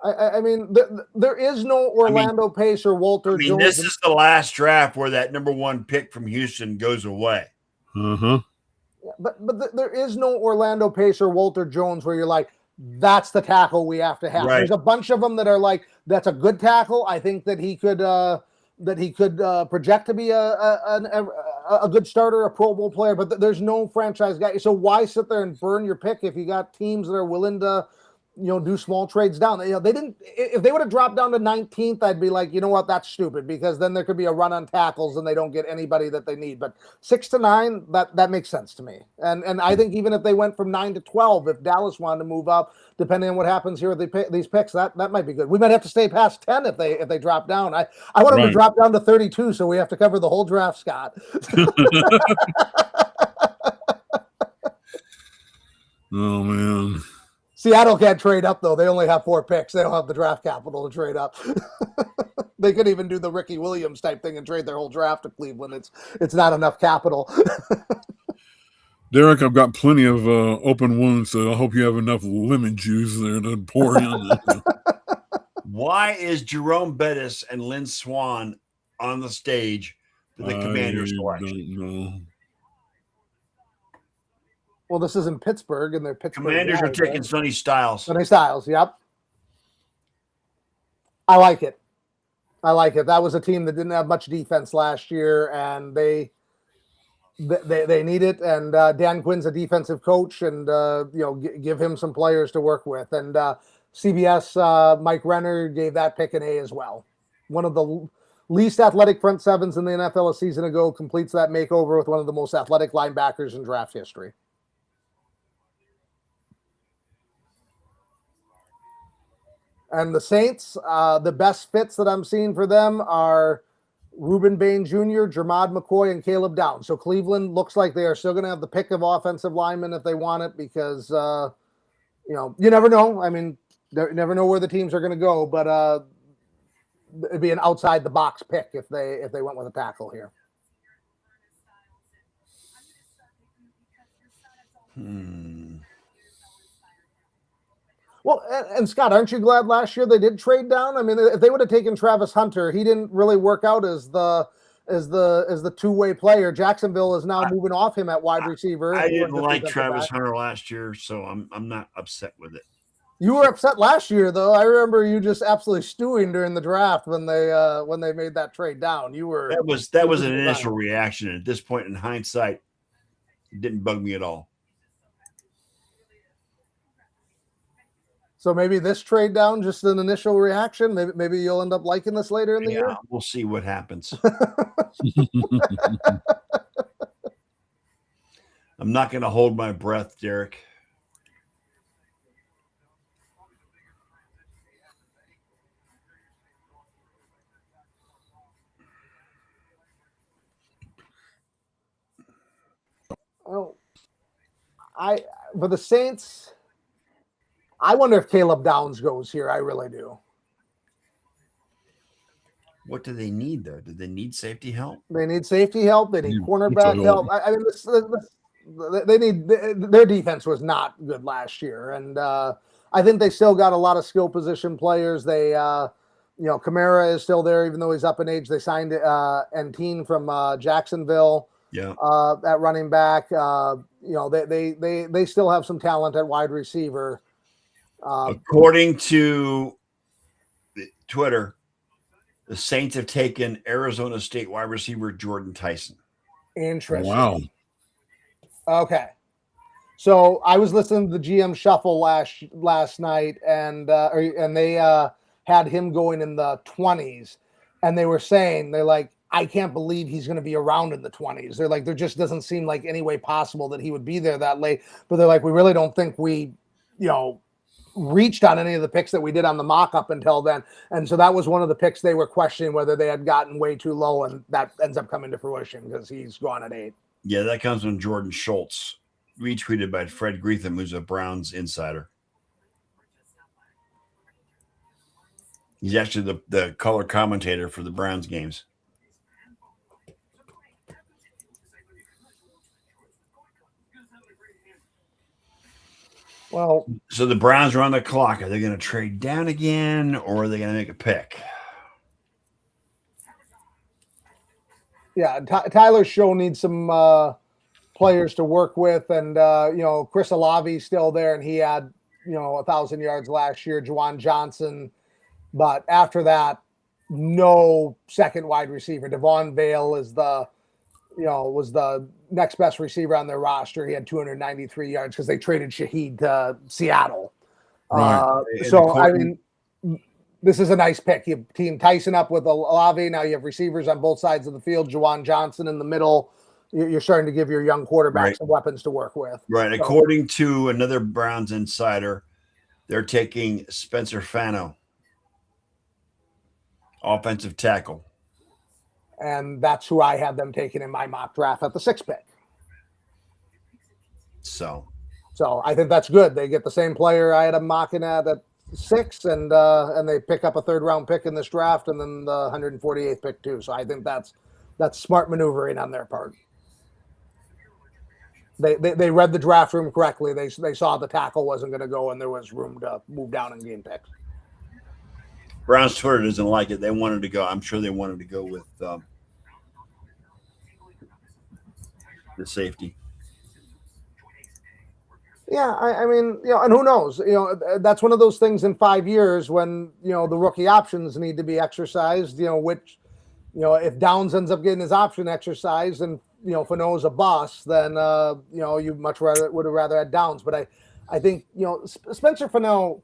I mean, there is no Orlando Pace or Walter Jones. This is the last draft where that number 1 pick from Houston goes away. But there is no Orlando Pace or Walter Jones where you're like, that's the tackle we have to have. Right. There's a bunch of them that are like, that's a good tackle. I think that he could project to be a good starter, a Pro Bowl player, but there's no franchise guy. So why sit there and burn your pick if you got teams that are willing to, do small trades down? They didn't. If they would have dropped down to 19th, I'd be like, you know what, that's stupid, because then there could be a run on tackles and they don't get anybody that they need. But 6 to 9, that makes sense to me. And I think even if they went from 9 to 12, if Dallas wanted to move up, depending on what happens here with these picks, that might be good. We might have to stay past 10 if they drop down. I want them to drop down to 32, so we have to cover the whole draft, Scott. Oh man. Seattle can't trade up, though. They only have 4 picks. They don't have the draft capital to trade up. They could even do the Ricky Williams type thing and trade their whole draft to Cleveland. It's not enough capital. Derek, I've got plenty of open wounds, so I hope you have enough lemon juice there to pour in. Why is Jerome Bettis and Lynn Swan on the stage for the Commanders selection? I don't know. Well, this is in Pittsburgh, and they're Pittsburgh. Commanders are taking Sonny Styles. Sonny Styles, yep. I like it. That was a team that didn't have much defense last year, and they need it. And Dan Quinn's a defensive coach, and give him some players to work with. And CBS Mike Renner gave that pick an A as well. One of the least athletic front sevens in the NFL a season ago completes that makeover with one of the most athletic linebackers in draft history. And the Saints, the best fits that I'm seeing for them are Reuben Bain Jr., Jermod McCoy, and Caleb Downs. So Cleveland looks like they are still going to have the pick of offensive linemen if they want it because, you never know. I mean, you never know where the teams are going to go, but it'd be an outside the box pick if they went with a tackle here. Well, and Scott, aren't you glad last year they did trade down? I mean, if they would have taken Travis Hunter, he didn't really work out as the two-way player. Jacksonville is now moving off him at wide receiver. I didn't like Travis Hunter last year, so I'm not upset with it. You were upset last year, though. I remember you just absolutely stewing during the draft when they made that trade down. You were that was an initial reaction. At this point in hindsight, it didn't bug me at all. So maybe this trade down, just an initial reaction. Maybe you'll end up liking this later in the year. We'll see what happens. I'm not going to hold my breath, Derek. Well, for the Saints, I wonder if Caleb Downs goes here. I really do. What do they need, though? Do they need safety help? They need safety help. They need cornerback help. I mean, they need their defense was not good last year, and I think they still got a lot of skill position players. They, Kamara is still there, even though he's up in age. They signed Antine from Jacksonville. Yeah. At running back, they still have some talent at wide receiver. According to Twitter, the Saints have taken Arizona State wide receiver Jordan Tyson. Interesting. Wow. Okay. So I was listening to the GM Shuffle last night, and they had him going in the 20s, and they were saying they're like, I can't believe he's going to be around in the 20s. They're like, there just doesn't seem like any way possible that he would be there that late. But they're like, we really don't think we, reached on any of the picks that we did on the mock up until then. And so that was one of the picks they were questioning whether they had gotten way too low, and that ends up coming to fruition because he's gone at 8. Yeah, that comes from Jordan Schultz, retweeted by Fred Greetham, who's a Browns insider. He's actually the color commentator for the Browns games. Well, so the Browns are on the clock. Are they going to trade down again, or are they going to make a pick? Yeah, Tyler Show needs some players to work with, and Chris Olave's still there, and he had 1,000 yards last year. Juwan Johnson, but after that, no second wide receiver. Devon Vale is was the next best receiver on their roster. He had 293 yards because they traded Shaheed to Seattle. Right. I mean, this is a nice pick. You team Tyson up with Olave. Now you have receivers on both sides of the field. Juwan Johnson in the middle. You're starting to give your young quarterback some weapons to work with. Right. So, according to another Browns insider, they're taking Spencer Fano, offensive tackle. And that's who I had them taking in my mock draft at the 6th pick. So I think that's good. They get the same player I had them mocking at 6, and they pick up a 3rd round pick in this draft, and then the 148th pick too. So I think that's smart maneuvering on their part. They read the draft room correctly. They saw the tackle wasn't going to go, and there was room to move down and gain picks. Browns Twitter doesn't like it. They wanted to go. I'm sure they wanted to go with the safety. Yeah, I mean, and who knows? That's one of those things in 5 years when the rookie options need to be exercised. Which, if Downs ends up getting his option exercised and Fano's a bust, then you much would have rather had Downs. But I think Spencer Fano,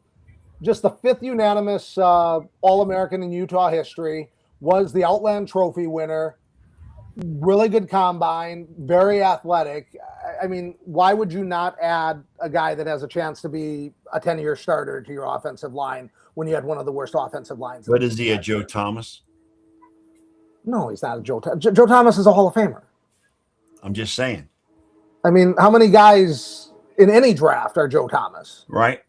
just the 5th unanimous All-American in Utah history, was the Outland Trophy winner. Really good combine, very athletic. I mean, why would you not add a guy that has a chance to be a 10-year starter to your offensive line when you had one of the worst offensive lines? What is he, a Joe Thomas? No, he's not a Joe. Joe Thomas is a Hall of Famer. I'm just saying. I mean, how many guys in any draft are Joe Thomas? Right?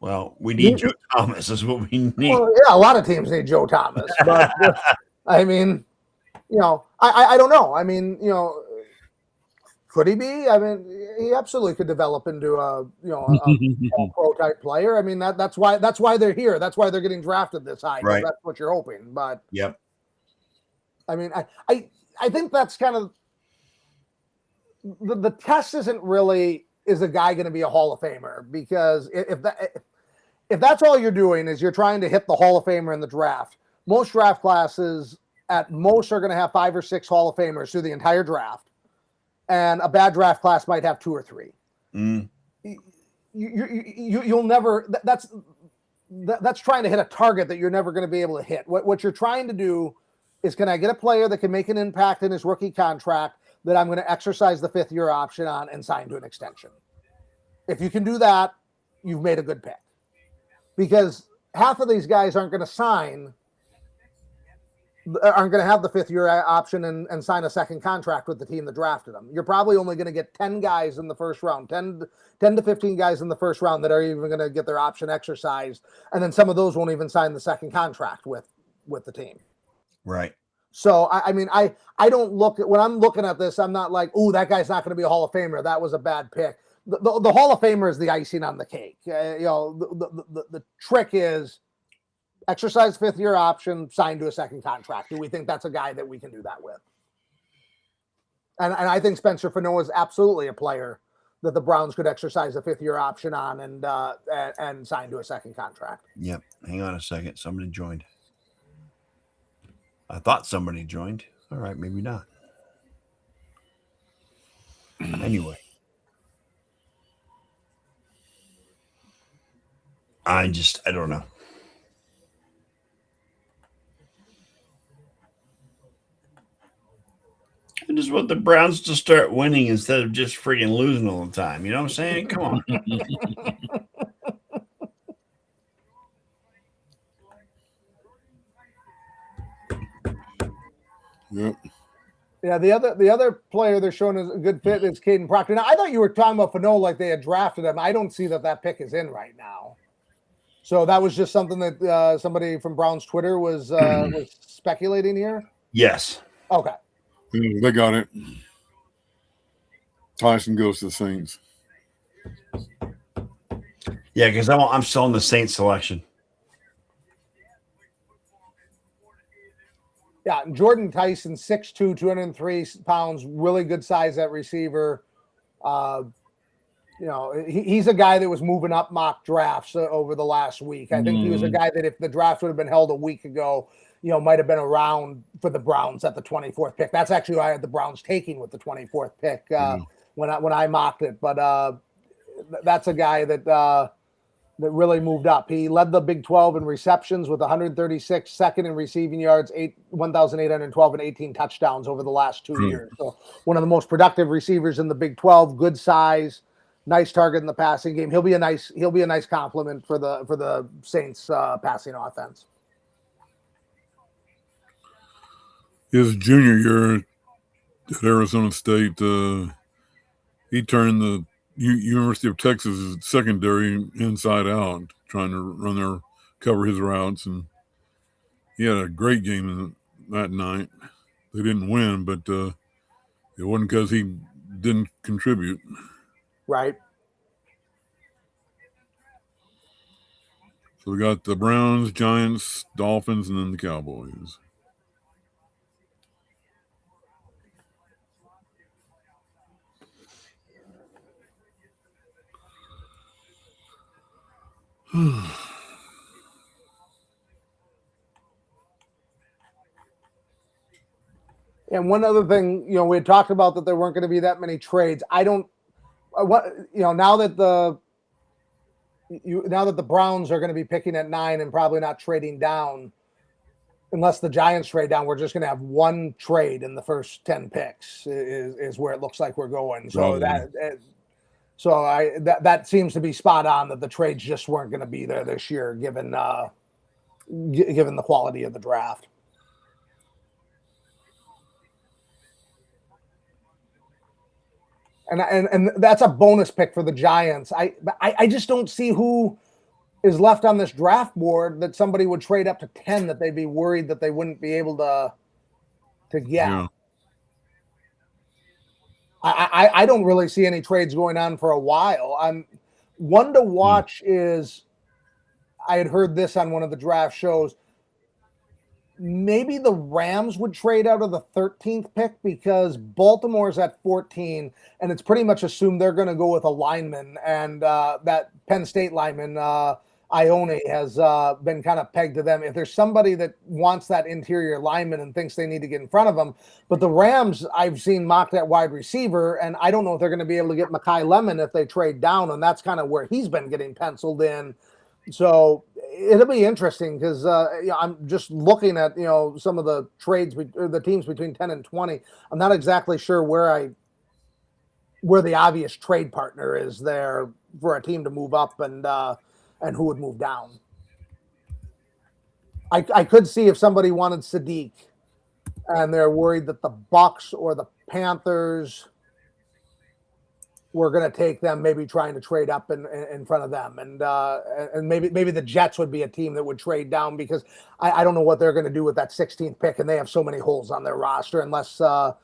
Well, we need Joe Thomas is what we need. Well, yeah, a lot of teams need Joe Thomas, but I mean, I don't know. I mean, could he be? I mean, he absolutely could develop into a pro type player. I mean, that's why they're here. That's why they're getting drafted this high. Right. That's what you're hoping. But Yep. I mean, I think that's kind of the test isn't really, is a guy going to be a Hall of Famer? Because if that's all you're doing is you're trying to hit the Hall of Famer in the draft, most draft classes at most are going to have 5 or 6 Hall of Famers through the entire draft. And a bad draft class might have 2 or 3. You'll never, that's trying to hit a target that you're never going to be able to hit. What you're trying to do is, can I get a player that can make an impact in his rookie contract that I'm going to exercise the 5th-year option on and sign to an extension? If you can do that, you've made a good pick. Because half of these guys aren't going to have the 5th-year option and sign a second contract with the team that drafted them. You're probably only going to get 10 guys in the first round, 10 to 15 guys in the first round that are even going to get their option exercised. And then some of those won't even sign the second contract with the team. Right. So, I mean, I don't look at, when I'm looking at this, I'm not like, oh, that guy's not going to be a Hall of Famer. That was a bad pick. The Hall of Famer is the icing on the cake. The trick is exercise 5th-year option, sign to a second contract. Do we think that's a guy that we can do that with? And I think Spencer Fanoa is absolutely a player that the Browns could exercise a 5th-year option on and sign to a second contract. Yep. Hang on a second. Somebody joined. I thought somebody joined. All right, maybe not. Anyway. I don't know. I just want the Browns to start winning instead of just freaking losing all the time. You know what I'm saying? Come on. Yep. Yeah, the other player they're showing is a good fit is Caden Proctor. Now, I thought you were talking about Fano like they had drafted him. I don't see that pick is in right now. So that was just something that somebody from Brown's Twitter was speculating here? Yes. Okay. Yeah, they got it. Tyson goes to the Saints. Yeah, because I'm still in the Saints selection. Yeah, Jordan Tyson, 6'2", 203 pounds, really good size at receiver. He's a guy that was moving up mock drafts over the last week. I think he was a guy that if the draft would have been held a week ago, might have been around for the Browns at the 24th pick. That's actually who I had the Browns taking with the 24th pick when I mocked it. But that's a guy that really moved up. He led the Big 12 in receptions with 136, second in receiving yards, 1,812 and 18 touchdowns over the last 2 years. So one of the most productive receivers in the Big 12, good size, nice target in the passing game. He'll be a nice compliment for the Saints passing offense. His junior year at Arizona State, he turned the University of Texas secondary inside out, trying to cover his routes, and he had a great game that night. They didn't win, but it wasn't because he didn't contribute. Right. So we got the Browns, Giants, Dolphins, and then the Cowboys. And one other thing, we had talked about that there weren't going to be that many trades. Now that the Browns are going to be picking at 9 and probably not trading down, unless the Giants trade down, we're just going to have one trade in the first 10 picks is where it looks like we're going. So that seems to be spot on, that the trades just weren't going to be there this year, given the quality of the draft. And that's a bonus pick for the Giants. I just don't see who is left on this draft board that somebody would trade up to 10 that they'd be worried that they wouldn't be able to get. Yeah. I don't really see any trades going on for a while. One to watch is, I had heard this on one of the draft shows, maybe the Rams would trade out of the 13th pick because Baltimore's at 14, and it's pretty much assumed they're going to go with a lineman, and that Penn State lineman, Ione, has been kind of pegged to them. If there's somebody that wants that interior lineman and thinks they need to get in front of them, but the Rams, I've seen mocked at wide receiver, and I don't know if they're going to be able to get Mekhi Lemon if they trade down, and that's kind of where he's been getting penciled in. So it'll be interesting because I'm just looking at some of the trades, the teams between 10 and 20. I'm not exactly sure where the obvious trade partner is there for a team to move up and who would move down. I could see if somebody wanted Sadiq and they're worried that the Bucs or the Panthers were going to take them, maybe trying to trade up in front of them. And maybe the Jets would be a team that would trade down because I don't know what they're going to do with that 16th pick, and they have so many holes on their roster unless there's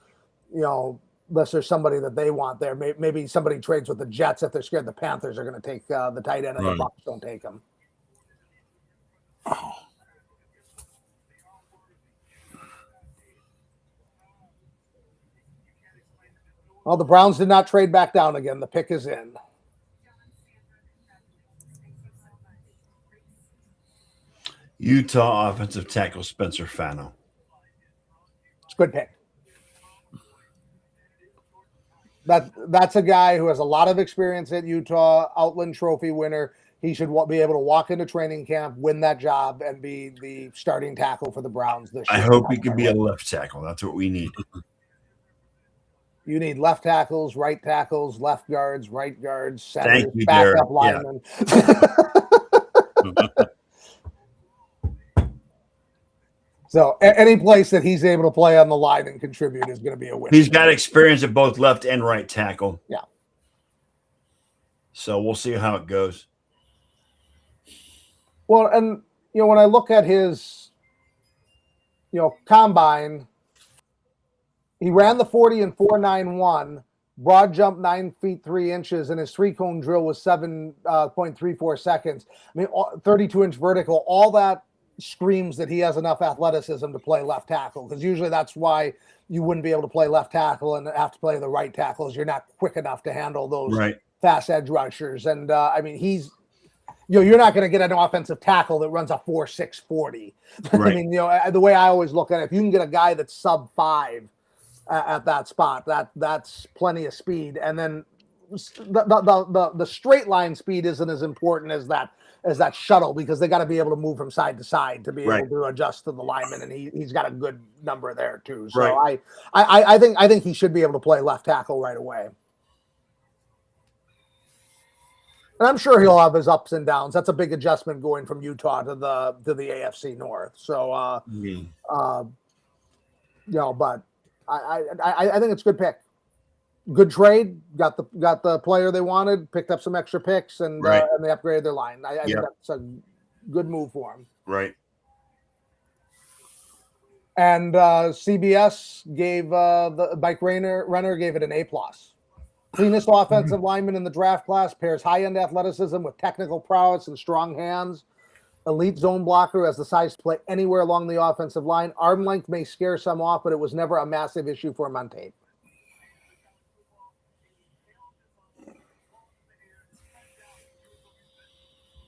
somebody that they want there. Maybe somebody trades with the Jets if they're scared the Panthers are going to take the tight end and the Bucs don't take them. Well, the Browns did not trade back down again. The pick is in. Utah offensive tackle Spencer Fano. It's a good pick. That's a guy who has a lot of experience at Utah, Outland Trophy winner. He should be able to walk into training camp, win that job, and be the starting tackle for the Browns this year. I hope he can be a left tackle. That's what we need. You need left tackles, left guards, right guards, centers, Thank you, backup Derek. linemen. So any place that he's able to play on the line and contribute is going to be a win. He's got experience at both left and right tackle. Yeah. So we'll see how it goes. Well, and when I look at his combine, he ran the 40 in 4.91, broad jump 9 feet 3 inches, and his 3-cone drill was 7.34 seconds. I mean, 32-inch vertical. All that screams that he has enough athleticism to play left tackle, because usually that's why you wouldn't be able to play left tackle and have to play the right tackle, is you're not quick enough to handle those fast edge rushers. And I mean, he's you're not going to get an offensive tackle that runs a 4.6 40. Right. I mean, the way I always look at it, if you can get a guy that's sub 5 at that spot, that's plenty of speed. And then the straight line speed isn't as important as that shuttle, because they got to be able to move from side to side to be able to adjust to the lineman, and he's got a good number there too. So I think he should be able to play left tackle right away. And I'm sure he'll have his ups and downs. That's a big adjustment going from Utah to the AFC North. So but I think it's a good pick. Good trade. Got the player they wanted. Picked up some extra picks, and they upgraded their line. I think that's a good move for him. Right. And CBS gave the Mike Renner gave it an A+. Cleanest offensive lineman in the draft class. Pairs high-end athleticism with technical prowess and strong hands. Elite zone blocker, has the size to play anywhere along the offensive line. Arm length may scare some off, but it was never a massive issue for him on tape.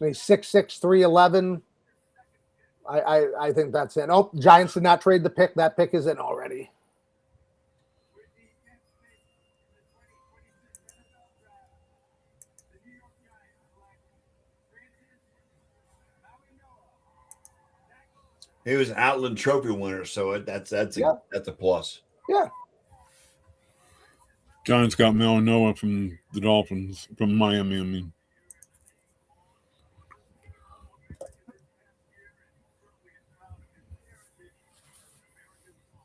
He's 6'6", 311. I think that's in. Oh, Giants did not trade the pick. That pick is in already. He was an Outland Trophy winner, so that's a plus. Yeah. Giants got Mel Noah from the Dolphins, from Miami, I mean.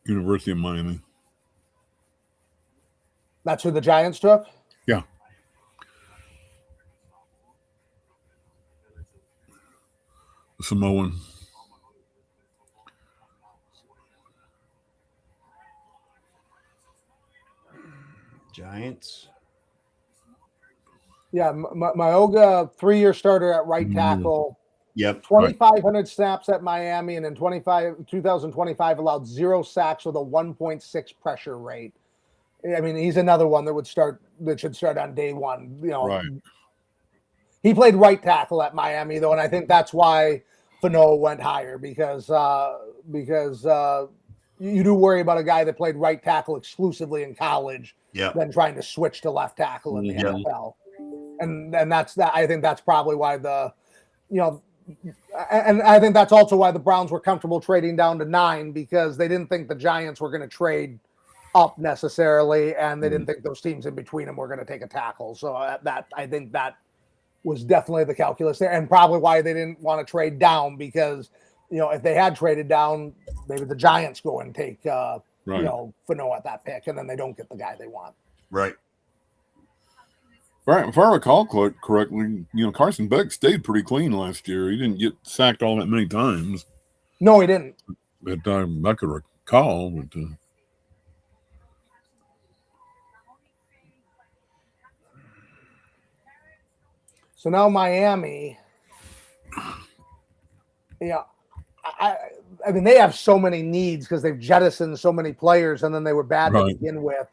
University of Miami. That's who the Giants took? Yeah. Samoan. Giants. Yeah, Myoga, 3-year starter at right tackle. Yep. 2,500 snaps at Miami, and in 2025 allowed 0 sacks with a 1.6 pressure rate. I mean, he's another one that should start on day one. You know, Right. He played right tackle at Miami though, and I think that's why Fano went higher because you do worry about a guy that played right tackle exclusively in college, than trying to switch to left tackle in the NFL. And that's that. I think that's probably why and I think that's also why the Browns were comfortable trading down to 9, because they didn't think the Giants were going to trade up necessarily, and they didn't think those teams in between them were going to take a tackle. So I think that was definitely the calculus there, and probably why they didn't want to trade down, because if they had traded down, maybe the Giants go and take Fano at that pick, and then they don't get the guy they want. Right. Right. If I recall correctly, Carson Beck stayed pretty clean last year. He didn't get sacked all that many times. No, he didn't. But I could recall. But, so now Miami, I mean, they have so many needs because they've jettisoned so many players, and then they were bad to begin with.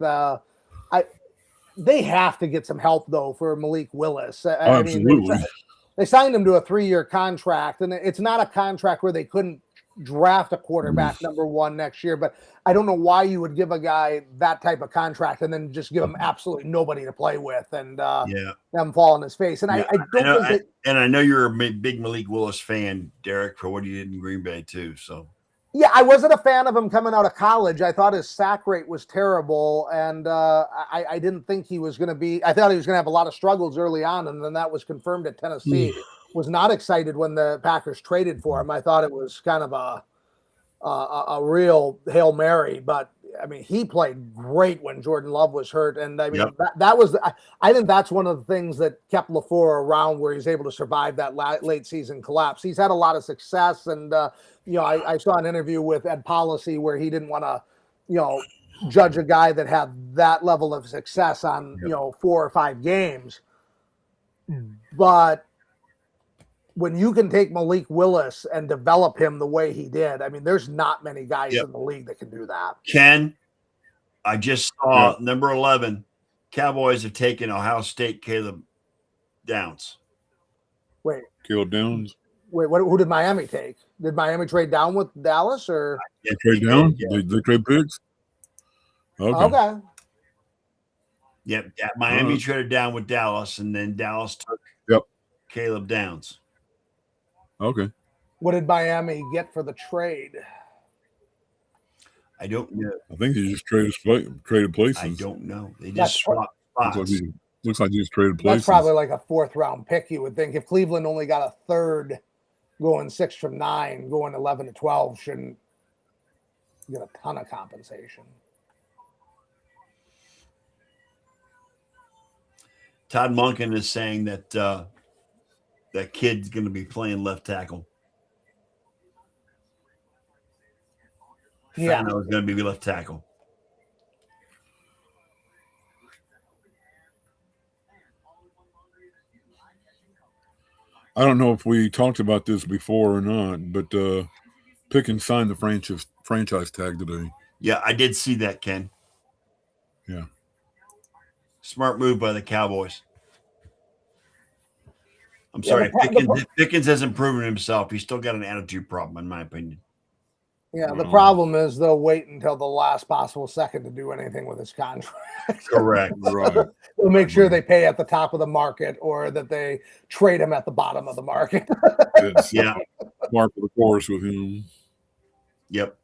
They have to get some help though for Malik Willis. Absolutely. They signed him to a 3-year contract, and it's not a contract where they couldn't draft a quarterback number 1 next year. But I don't know why you would give a guy that type of contract and then just give him absolutely nobody to play with and them fall on his face. And I don't think I know you're a big Malik Willis fan, Derek, for what he did in Green Bay too. So. Yeah, I wasn't a fan of him coming out of college. I thought his sack rate was terrible, and I didn't think he was going to be – I thought he was going to have a lot of struggles early on, and then that was confirmed at Tennessee. Was not excited when the Packers traded for him. I thought it was kind of a real Hail Mary, but, I mean, he played great when Jordan Love was hurt, and, I mean, that was – I think that's one of the things that kept LaFleur around, where he's able to survive that late season collapse. He's had a lot of success, and I saw an interview with Ed Policy where he didn't want to, judge a guy that had that level of success on, 4 or 5 games. But when you can take Malik Willis and develop him the way he did, I mean, there's not many guys in the league that can do that. Ken, I just saw number 11. Cowboys have taken Ohio State Caleb Downs. Wait. Caleb Downs? Wait, who did Miami take? Did Miami trade down with Dallas or? They trade down? Yeah. They trade picks? Okay. Yep. Miami traded down with Dallas, and then Dallas took Caleb Downs. Okay. What did Miami get for the trade? I don't know. I think they just traded places. I don't know. They just swapped spots. Looks like they just traded places. That's probably like a 4th round pick, you would think. If Cleveland only got a 3rd going 6 from 9, going 11 to 12 shouldn't get a ton of compensation. Todd Monken is saying that that kid's going to be playing left tackle. Yeah, Fano is going to be left tackle. I don't know if we talked about this before or not, but Pickens signed the franchise tag today. Yeah, I did see that, Ken. Yeah. Smart move by the Cowboys. I'm sorry. Pickens hasn't proven himself. He's still got an attitude problem, in my opinion. Yeah, the problem is they'll wait until the last possible second to do anything with his contract. Correct. Right. They'll make sure they pay at the top of the market, or that they trade him at the bottom of the market. It's mark of the course with him. Yep.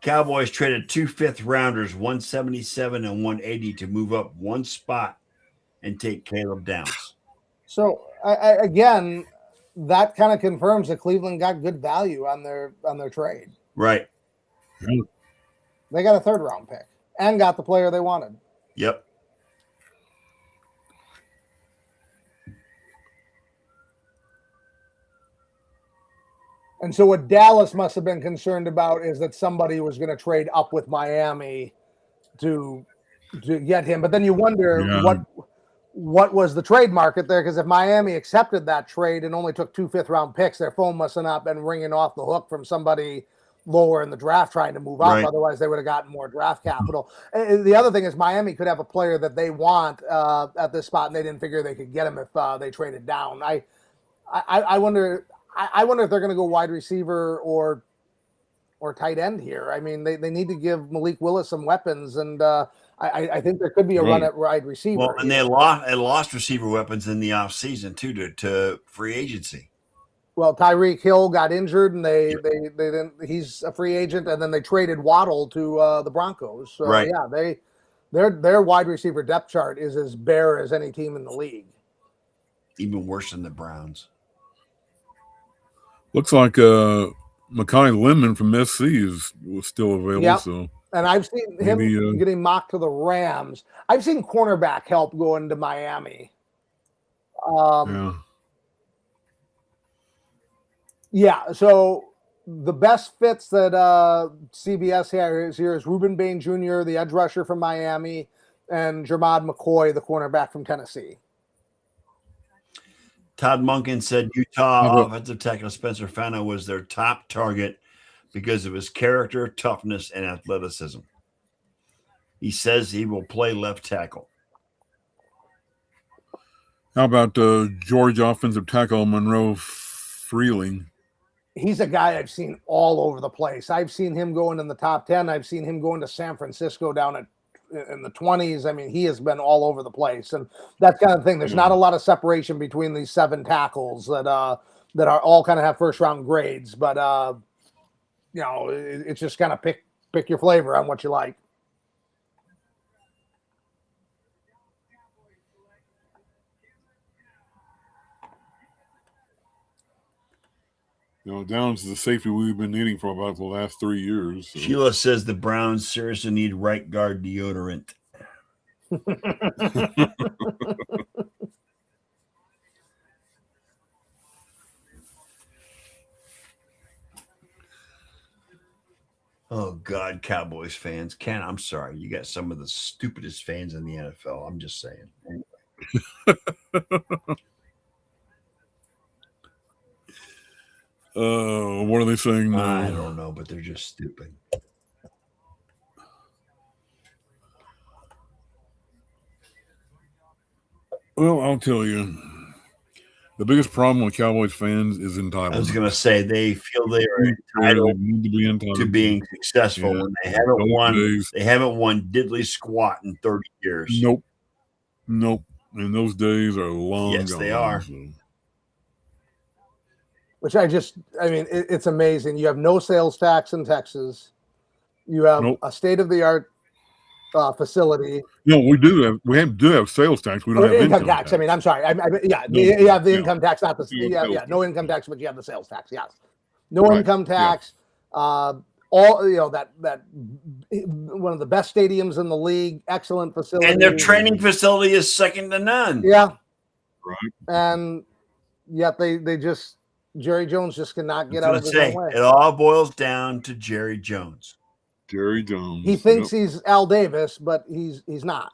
Cowboys traded 2 5th-rounders, 177 and 180, to move up one spot and take Caleb Downs. So again, that kind of confirms that Cleveland got good value on their trade. Right. They got a 3rd-round pick and got the player they wanted. Yep. And so what Dallas must have been concerned about is that somebody was going to trade up with Miami to get him. But then you wonder what was the trade market there? Because if Miami accepted that trade and only took 2 5th-round picks, their phone must have not been ringing off the hook from somebody lower in the draft trying to move up. Right. Otherwise, they would have gotten more draft capital. And the other thing is Miami could have a player that they want at this spot, and they didn't figure they could get him if they traded down. I wonder. I wonder if they're going to go wide receiver or tight end here. I mean, they need to give Malik Willis some weapons, and I think there could be a run at wide receiver. Well, and they lost receiver weapons in the offseason too to free agency. Well, Tyreek Hill got injured, and they didn't. He's a free agent, and then they traded Waddle to the Broncos. So Right. yeah, their wide receiver depth chart is as bare as any team in the league. Even worse than the Browns. Looks like Mekhi Lemon from SC was still available. Yep. So And I've seen him Maybe, getting mocked to the Rams. I've seen cornerback help going to Miami. yeah, Yeah, so the best fits that CBS here is Reuben Bain Jr., the edge rusher from Miami, and Jermod McCoy, the cornerback from Tennessee. Todd Monken said Utah offensive tackle Spencer Fana was their top target because of his character, toughness, and athleticism. He says he will play left tackle. how about Georgia offensive tackle Monroe Freeling? He's a guy I've seen all over the place. I've seen him going in the top 10. I've seen him going to San Francisco down in the 20s. I mean, he has been all over the place. And that kind of thing. There's not a lot of separation between these 7 tackles that are all kind of have first-round grades. But, it's just kind of pick your flavor on what you like. Downs is the safety we've been needing for about the last 3 years. So. Sheila says the Browns seriously need right guard deodorant. Oh, God, Cowboys fans. Ken, I'm sorry. You got some of the stupidest fans in the NFL. I'm just saying. What are they saying now? I don't know, but they're just stupid. Well, I'll tell you. The biggest problem with Cowboys fans is entitlement. I was going to say they feel they are They entitled need to be entitled to being successful Yeah. when they haven't Those won. days- They haven't won diddly squat in 30 years. Nope. And those days are long Yes, gone. they are. So. Which it's amazing. You have no sales tax in Texas. You have Nope. a state-of-the-art facility. No, we do have sales tax. We don't Or have income tax. I mean, I'm sorry. You have the income tax, not the no income tax, but you have the sales tax. Yes, no Right, income tax. All that one of the best stadiums in the league. Excellent facility, And their training facility is second to none. Yeah, Right. and yet they just Jerry Jones just cannot get I out was of his gonna own say, way. it all boils down to Jerry Jones. Jerry Jones. He thinks he's Al Davis, but he's not.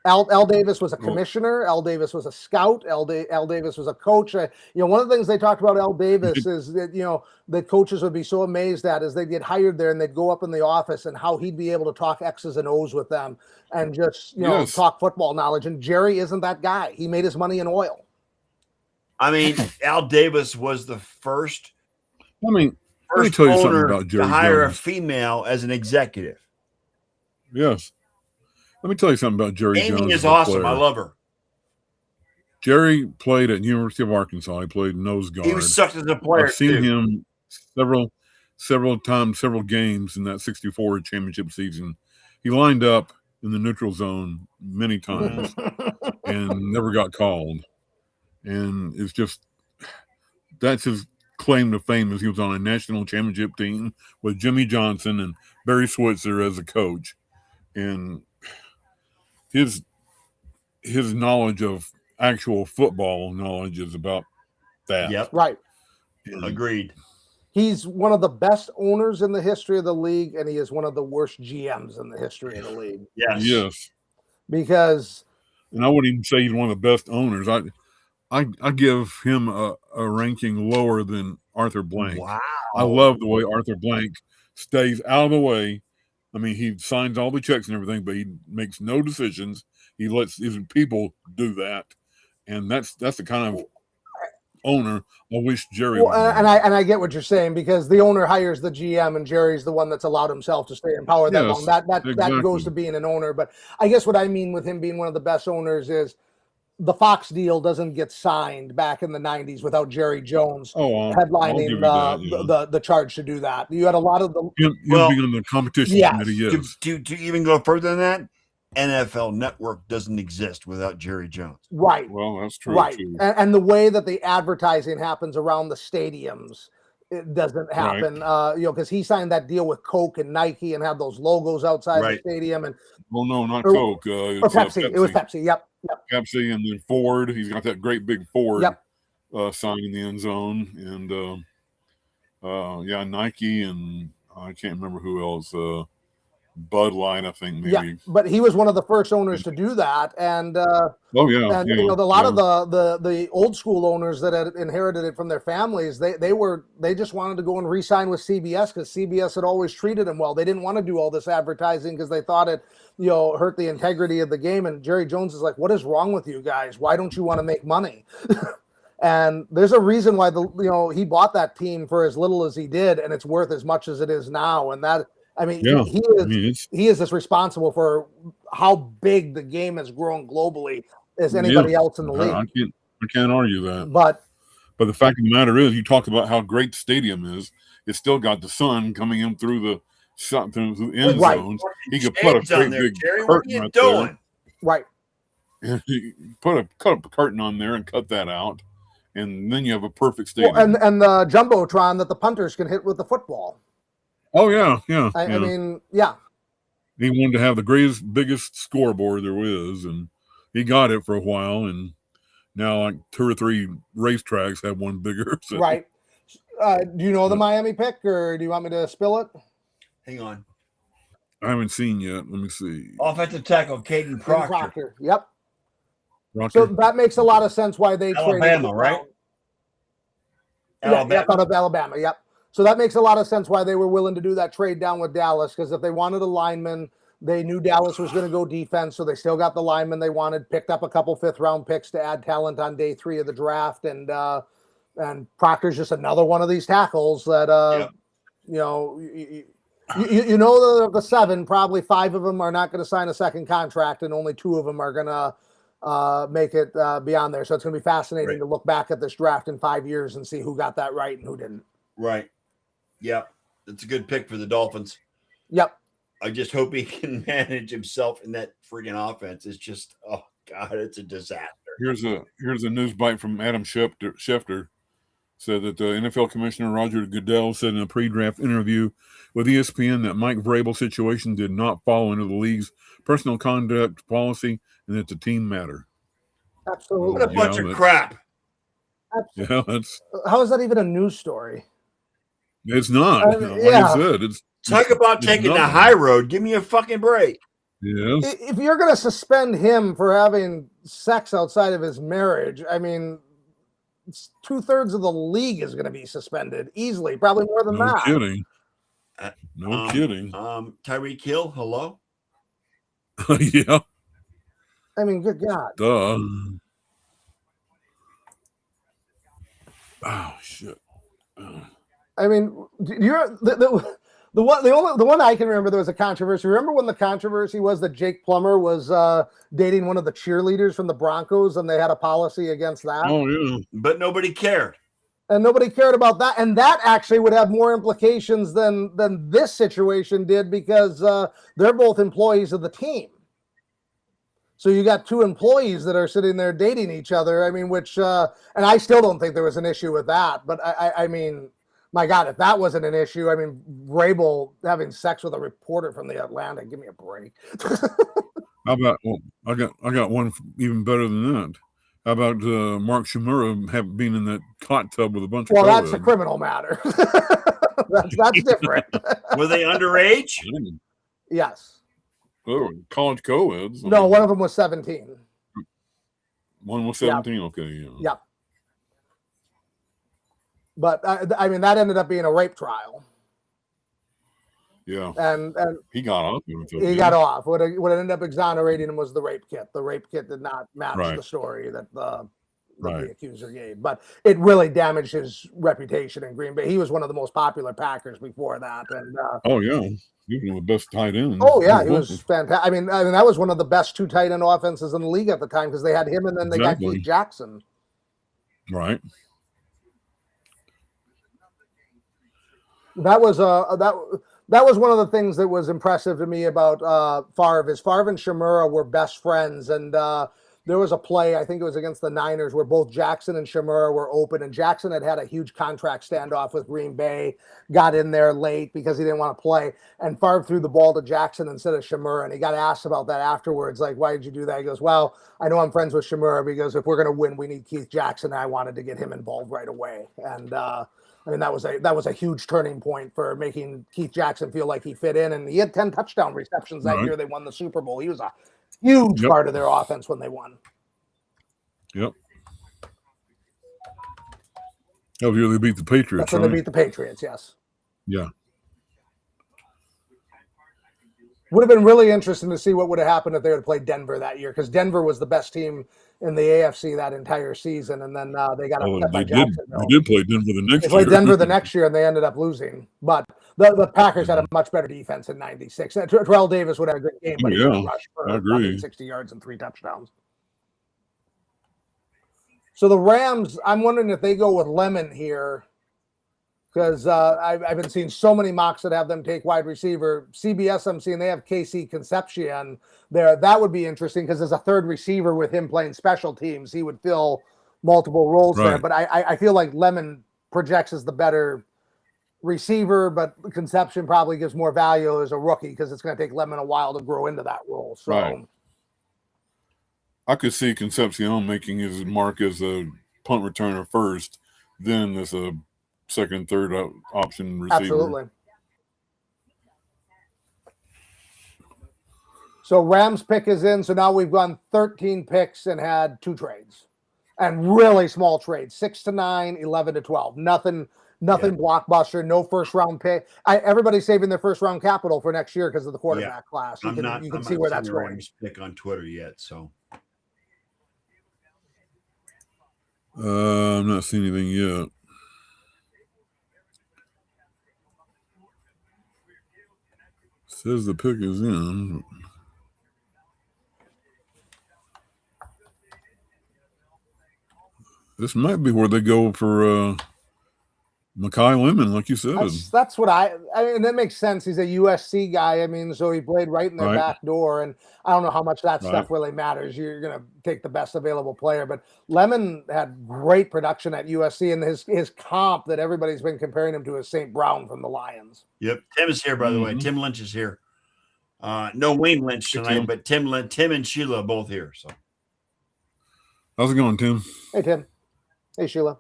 Al Davis was a commissioner. Al Davis was a scout. Al Davis was a coach. One of the things they talked about Al Davis is that, that coaches would be so amazed at is they'd get hired there and they'd go up in the office and how he'd be able to talk X's and O's with them and just, Yes. talk football knowledge. And Jerry isn't that guy. He made his money in oil. I mean, Al Davis was the first I mean, Let me first tell you something owner about to Jerry hire a Jones. female as an executive. Yes. Let me tell you something about Jerry Amy Jones is as a awesome. player. I love her. Jerry played at University of Arkansas. He played nose guard. He was sucked as a player I've seen too. him several times, several games in that 64 championship season. He lined up in the neutral zone many times and never got called. And it's just, that's his claim to fame, is he was on a national championship team with Jimmy Johnson and Barry Switzer as a coach. And his knowledge of actual football knowledge is about that. Yep. Right. And Agreed. He's one of the best owners in the history of the league, and he is one of the worst GMs in the history of the league. Yes. yes. Because And I wouldn't even say he's one of the best owners. I give him a ranking lower than Arthur Blank. Wow. I love the way Arthur Blank stays out of the way. I mean, he signs all the checks and everything, but he makes no decisions. He lets his people do that, and that's the kind of owner I wish Jerry. well, would and be. I get what you're saying, because the owner hires the GM and Jerry's the one that's allowed himself to stay in power that Yes, long. That exactly. goes to being an owner. But I guess what I mean with him being one of the best owners is the Fox deal doesn't get signed back in the 90s without Jerry Jones I'll give headlining you that, yeah. the charge to do that. You had a lot of the Him Well, being on the competition yes. committee, yes. To even go further than that, NFL Network doesn't exist without Jerry Jones. right. Well, that's true Right. too. And the way that the advertising happens around the stadiums, it doesn't happen. Because he signed that deal with Coke and Nike and had those logos outside Right. the stadium, and Well, no, not Or- Coke. or It's Pepsi. Pepsi. It was Pepsi. Yep. Pepsi, and then Ford. He's got that great big Ford Yep. sign in the end zone, and Nike, and I can't remember who else. Bud Light, I think maybe. Yeah. But he was one of the first owners to do that, and Oh yeah, and yeah, a lot yeah. of the old school owners that had inherited it from their families, they just wanted to go and re-sign with CBS because CBS had always treated them well. They didn't want to do all this advertising because they thought it hurt the integrity of the game. And Jerry Jones is like, what is wrong with you guys? Why don't you want to make money? And there's a reason why he bought that team for as little as he did, and it's worth as much as it is now. And that, I mean, Yeah. he is as responsible for how big the game has grown globally as anybody else in the league. I can't argue that. But the fact of the matter is, you talked about how great the stadium is. It's still got the sun coming in through the end Right. zones. He could put a Shades on great there, big Jerry. What are curtain you right doing? right, there. You cut a curtain on there and cut that out, and then you have a perfect stadium. well, and the jumbotron that the punters can hit with the football. Oh yeah. I mean, yeah, He wanted to have the biggest scoreboard there was, and he got it for a while, and now like 2 or 3 racetracks have one bigger. So. right. Do you know the Miami pick, or do you want me to spill it? Hang on. I haven't seen yet. Let me see. Offensive tackle, Caden Proctor. Yep. Rocker? So that makes a lot of sense why they traded Alabama, right? Yeah, out of Alabama. Yep. So that makes a lot of sense why they were willing to do that trade down with Dallas, because if they wanted a lineman, they knew Dallas was going to go defense, so they still got the lineman they wanted, picked up a couple 5th-round picks to add talent on day 3 of the draft, and Proctor's just another one of these tackles that the 7, probably 5 of them are not going to sign a second contract, and only 2 of them are going to make it beyond there. So it's going to be fascinating to look back at this draft in 5 years and see who got that right and who didn't. Right. Yep. That's a good pick for the Dolphins. Yep. I just hope he can manage himself in that freaking offense. It's just, oh God, it's a disaster. Here's a news bite from Adam Schefter. Said that the NFL Commissioner Roger Goodell said in a pre-draft interview with ESPN that Mike Vrabel's situation did not fall into the league's personal conduct policy and that the team mattered. Absolutely. What a bunch of crap. Yeah, How is that even a news story? It's not. Like yeah. I said, it's Talk about taking the high road. Give me a fucking break. Yes. If you're going to suspend him for having sex outside of his marriage, I mean, 2/3 of the league is going to be suspended easily, probably more than that. Kidding. No kidding. Tyreek Hill, hello? Yeah. I mean, good God. Duh. Oh, shit. I mean, you're the one I can remember there was a controversy. Remember when the controversy was that Jake Plummer was dating one of the cheerleaders from the Broncos, and they had a policy against that? Oh yeah. But nobody cared. And nobody cared about that, and that actually would have more implications than this situation did, because they're both employees of the team. So you got two employees that are sitting there dating each other. I mean, which and I still don't think there was an issue with that. But I mean, my God, if that wasn't an issue, I mean, Vrabel having sex with a reporter from the Atlantic, give me a break. How about? Well, I got one even better than that. How about Mark Shimura being in that hot tub with a bunch of? Well, that's a co-eds? criminal matter. that's different. Were they underage? Yes. Oh, college co-eds. No, one of them was 17. One was 17. Okay, yeah. Yeah. But I mean, that ended up being a rape trial. Yeah. And He got off. he got off. What ended up exonerating him was the rape kit. The rape kit did not match Right. the story that the Right. accuser gave, but it really damaged his reputation in Green Bay. He was one of the most popular Packers before that, and Oh yeah, he was the best tight end. oh yeah, he was fantastic. I mean, that was one of the best two tight end offenses in the league at the time, because they had him and then they got Exactly. Keith Jackson. Right. That was that was one of the things that was impressive to me about Favre. Is Favre and Shimura were best friends, and there was a play, I think it was against the Niners, where both Jackson and Shimura were open, and Jackson had a huge contract standoff with Green Bay, got in there late because he didn't want to play, and Favre threw the ball to Jackson instead of Shimura, and he got asked about that afterwards, like, why did you do that? He goes, well, I know I'm friends with Shimura, because if we're going to win, we need Keith Jackson, and I wanted to get him involved right away. And I mean, that was a huge turning point for making Keith Jackson feel like he fit in, and he had 10 touchdown receptions that year they won the Super Bowl. He was a huge part of their offense when they won. Yep. That year they beat the Patriots. That's when they beat the Patriots, yes. Yeah. Would have been really interesting to see what would have happened if they would have played Denver that year, because Denver was the best team in the AFC that entire season, and then they got upset by Jacksonville. They did play Denver the next year. They played Denver the next year, and they ended up losing. But the Packers had a much better defense in '96. Terrell Davis would have a good game, but he didn't rush for 160 yards and 3 touchdowns. So the Rams, I'm wondering if they go with Lemon here, because I've been seeing so many mocks that have them take wide receiver. CBS, I'm seeing they have Casey Concepcion there. That would be interesting, because there's a third receiver with him playing special teams. He would fill multiple roles there. But I feel like Lemon projects as the better receiver, but Concepcion probably gives more value as a rookie, because it's going to take Lemon a while to grow into that role. So I could see Concepcion making his mark as a punt returner first, then as a second, third option receiver. Absolutely. So Rams pick is in. So now we've gone 13 picks and had 2 trades, and really small trades, 6 to 9, 11 to 12. Nothing blockbuster, no first round pick. Everybody's saving their first round capital for next year because of the quarterback class. You can see where that's going. Rams pick on Twitter yet, so. I'm not seeing anything yet. Says the pick is in. This might be where they go for Mekhi Lemon, like you said. That's what I mean, that makes sense. He's a USC guy. I mean, so he played right in their back door, and I don't know how much that stuff really matters. You're going to take the best available player, but Lemon had great production at USC, and his comp that everybody's been comparing him to is St. Brown from the Lions. Yep. Tim is here, by the way. Tim Lynch is here. No Wayne Lynch tonight, but Tim and Sheila are both here. So, how's it going, Tim? Hey, Tim. Hey, Sheila.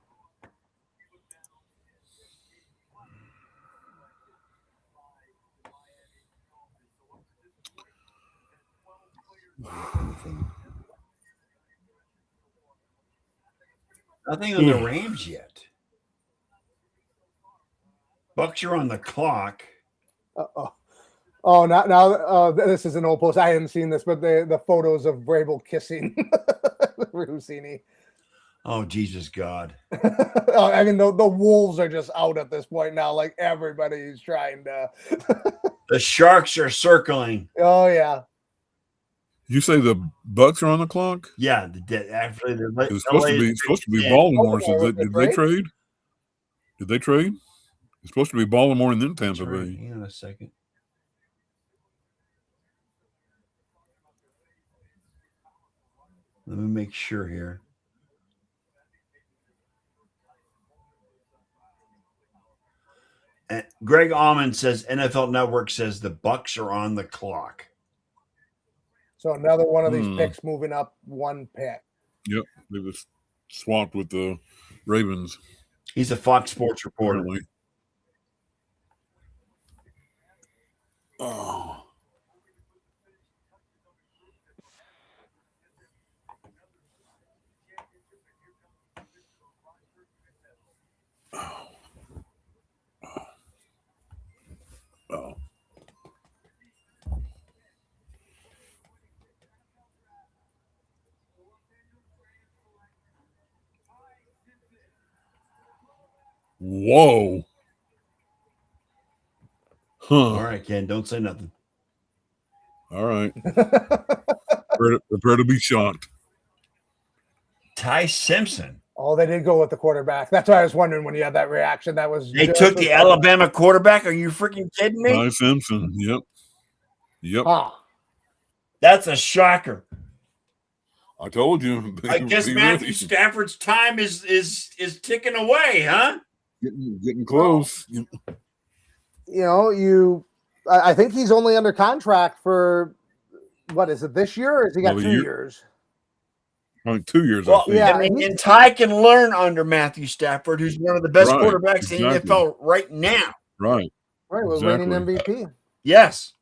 Nothing on the Rams yet. Bucks are on the clock. Now this is an old post. I hadn't seen this, but the photos of Vrabel kissing Rusini. Oh, Jesus God. I mean, the Wolves are just out at this point now. Like everybody's trying to. The Sharks are circling. Oh yeah. You say the Bucks are on the clock? Yeah, actually, It's supposed to be yeah. Baltimore. Baltimore, Did they trade? Did they trade? It's supposed to be Baltimore and then Tampa Bay. Hang on a second. Let me make sure here. And Greg Allman says NFL Network says the Bucks are on the clock. So another one of these picks moving up one pick. Yep, they was swapped with the Ravens. He's a Fox Sports reporter. Apparently. Oh. Oh. Whoa. Huh. All right, Ken, don't say nothing. All right. prepare to be shocked. Ty Simpson. Oh, they did go with the quarterback. That's why I was wondering when you had that reaction. That was They took the Alabama quarterback. Are you freaking kidding me? Ty Simpson. Yep. Huh. That's a shocker. I told you. I guess Matthew Stafford's time is ticking away, huh? Getting close. You know, I think he's only under contract for what is it this year? Or has he got 2 years? I think 2 years. Well, I think. yeah. I mean, and Ty can learn under Matthew Stafford, who's one of the best quarterbacks in the NFL right now. Right. Was Exactly. reigning MVP. Yes.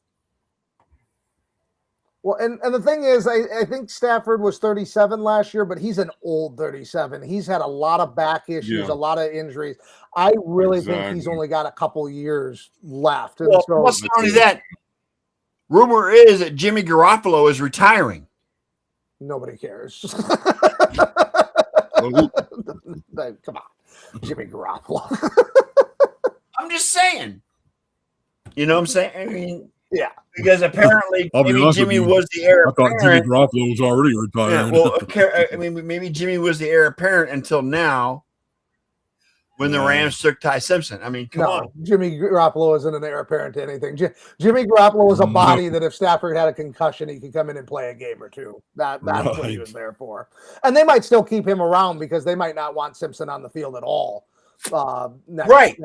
Well, and the thing is, I think Stafford was 37 last year, but he's an old 37. He's had a lot of back issues, a lot of injuries. I really think he's only got a couple years left. And Well, plus not only that, rumor is that Jimmy Garoppolo is retiring. Nobody cares. Oh. Come on, Jimmy Garoppolo. I'm just saying. You know what I'm saying? I mean, yeah. Because apparently maybe Jimmy was the heir I thought apparent. Jimmy Garoppolo was already retired. Yeah, well, I mean, maybe Jimmy was the heir apparent until now when the Rams took Ty Simpson. I mean, come on. Jimmy Garoppolo isn't an heir apparent to anything. Jimmy Garoppolo was a body that if Stafford had a concussion, he could come in and play a game or two. That's what he was there for. And they might still keep him around because they might not want Simpson on the field at all. Right.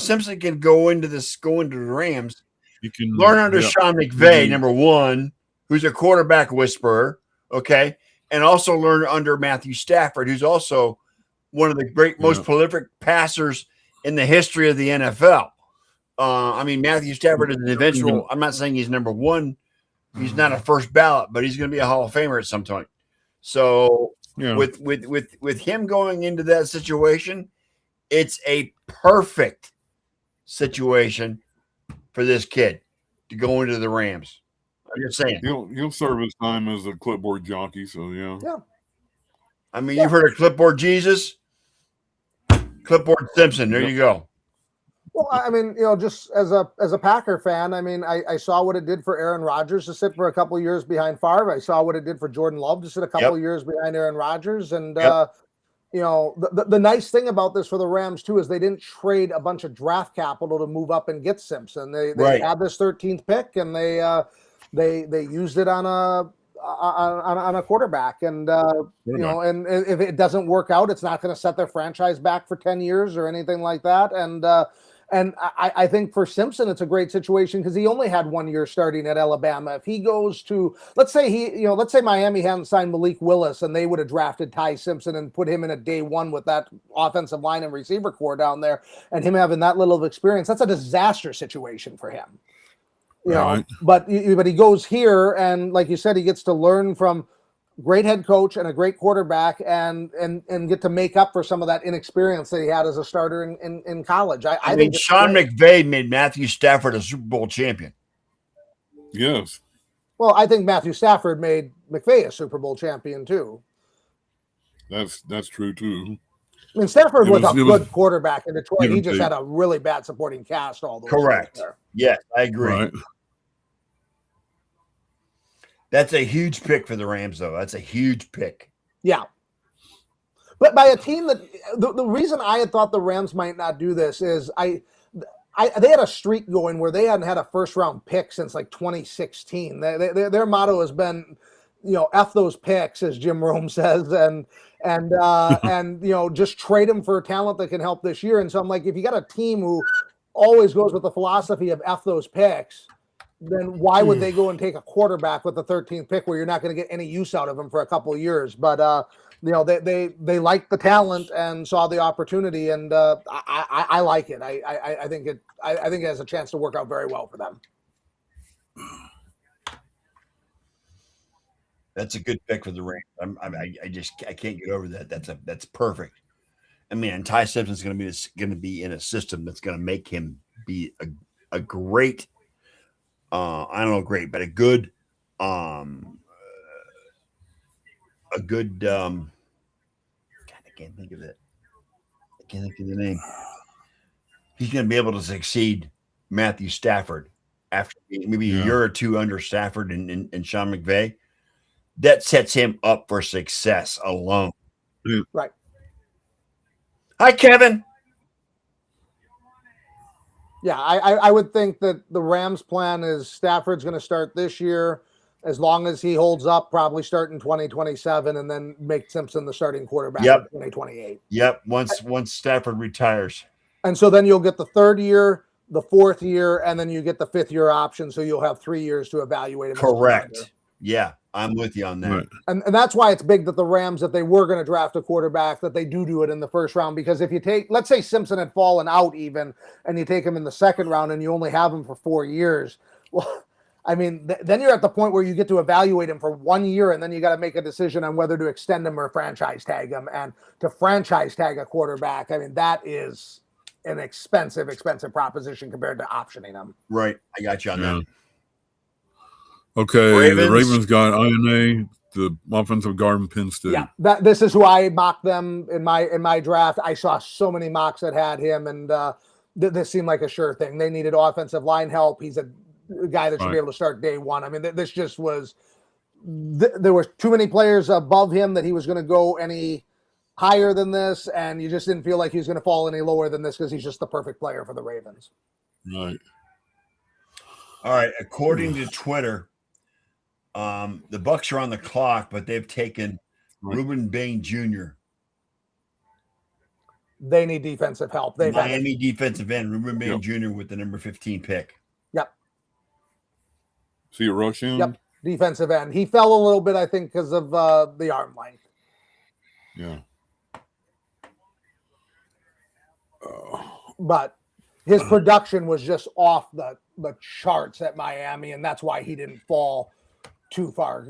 Simpson can go into the Rams. You can learn under Sean McVay, number one, who's a quarterback whisperer, okay, and also learn under Matthew Stafford, who's also one of the most prolific passers in the history of the NFL. I mean, Matthew Stafford is an eventual. I'm not saying he's number one. He's not a first ballot, but he's going to be a Hall of Famer at some point. So with him going into that situation, it's a perfect situation for this kid to go into the Rams. I'm just saying. He'll serve his time as a clipboard jockey, so yeah. I mean, you've heard of Clipboard Jesus? Clipboard Simpson. There you go. Well, I mean, just as a Packer fan, I mean, I saw what it did for Aaron Rodgers to sit for a couple of years behind Favre. I saw what it did for Jordan Love to sit a couple of years behind Aaron Rodgers. And, the nice thing about this for the Rams, too, is they didn't trade a bunch of draft capital to move up and get Simpson. They had this 13th pick, and they used it on a quarterback. And, and if it doesn't work out, it's not going to set their franchise back for 10 years or anything like that. And I think for Simpson, it's a great situation because he only had 1 year starting at Alabama. If he goes to, let's say Miami hadn't signed Malik Willis and they would have drafted Ty Simpson and put him in a day one with that offensive line and receiver core down there and him having that little of experience, that's a disaster situation for him. But he goes here and like you said, he gets to learn from great head coach and a great quarterback and get to make up for some of that inexperience that he had as a starter in college. I think Sean McVay made Matthew Stafford a Super Bowl champion. Well, I think Matthew Stafford made McVay a Super Bowl champion too. That's true too. I mean, Stafford was a it was good quarterback in Detroit. give He and just take. had a really bad supporting cast all those Correct. years there. Yes, I agree. Right. That's a huge pick for the Rams, though. That's a huge pick. Yeah. But by a team that the reason I had thought the Rams might not do this is they had a streak going where they hadn't had a first round pick since like 2016. Their motto has been, F those picks, as Jim Rome says, and just trade them for talent that can help this year. And so I'm like, if you got a team who always goes with the philosophy of F those picks, then why would they go and take a quarterback with the 13th pick where you're not going to get any use out of him for a couple of years? But they liked the talent and saw the opportunity, and I like it. I think it has a chance to work out very well for them. That's a good pick for the Rams. I can't get over that. That's perfect. I mean, and Ty Simpson's going to be in a system that's going to make him be a great. I don't know, great, but a good. God, I can't think of it. I can't think of the name. He's going to be able to succeed Matthew Stafford after maybe a year or two under Stafford and Sean McVay. That sets him up for success alone. Right. Hi, Kevin. Yeah, I would think that the Rams' plan is Stafford's going to start this year. As long as he holds up, probably start in 2027 and then make Simpson the starting quarterback in 2028. Yep, once Stafford retires. And so then you'll get the third year, the fourth year, and then you get the fifth year option. So you'll have 3 years to evaluate him. Correct. Yeah, I'm with you on that. Right. And that's why it's big that the Rams, if they were going to draft a quarterback, that they do it in the first round. Because if you take, let's say Simpson had fallen out even, and you take him in the second round and you only have him for 4 years, well, I mean, then you're at the point where you get to evaluate him for 1 year, and then you got to make a decision on whether to extend him or franchise tag him. And to franchise tag a quarterback, I mean, that is an expensive proposition compared to optioning him. Right. I got you on that. Okay. The Ravens got INA, the offensive guard in Penn State. Yeah, this is who I mocked them in my draft. I saw so many mocks that had him, and this seemed like a sure thing. They needed offensive line help. He's a guy that should be able to start day one. I mean, this just was there were too many players above him that he was going to go any higher than this, and you just didn't feel like he was going to fall any lower than this because he's just the perfect player for the Ravens. Right. All right. According to Twitter, the Bucks are on the clock, but they've taken Reuben Bain Jr. They need defensive help. Miami defensive end Reuben Bain Jr. with the number 15 pick. Yep. See a rush in? Yep. Defensive end. He fell a little bit, I think, because of the arm length. Yeah. But his production was just off the charts at Miami, and that's why he didn't fall too far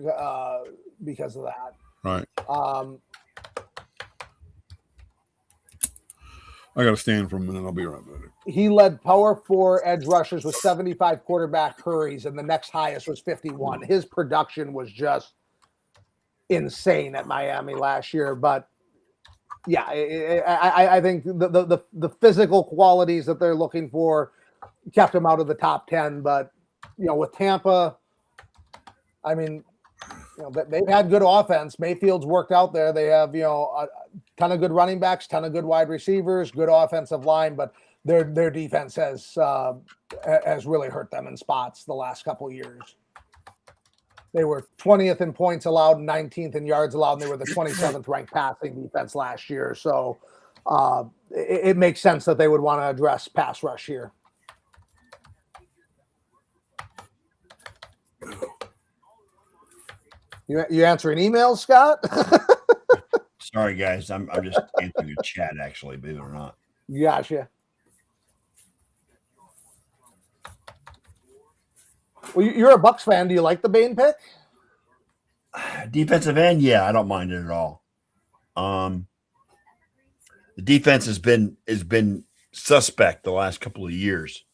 because of that. Right. I got to stand for a minute. I'll be right back. He led power 4 edge rushers with 75 quarterback hurries, and the next highest was 51. His production was just insane at Miami last year. But yeah, I think the physical qualities that they're looking for kept him out of the top 10. But with Tampa, I mean, they've had good offense. Mayfield's worked out there. They have a ton of good running backs, ton of good wide receivers, good offensive line, but their defense has really hurt them in spots the last couple of years. They were 20th in points allowed, 19th in yards allowed, and they were the 27th ranked passing defense last year. So it makes sense that they would want to address pass rush here. You answering emails, Scott? Sorry, guys. I'm just answering a chat, actually, believe it or not. Gotcha. Well, you're a Bucks fan. Do you like the Bain pick? Defensive end, yeah, I don't mind it at all. The defense has been suspect the last couple of years.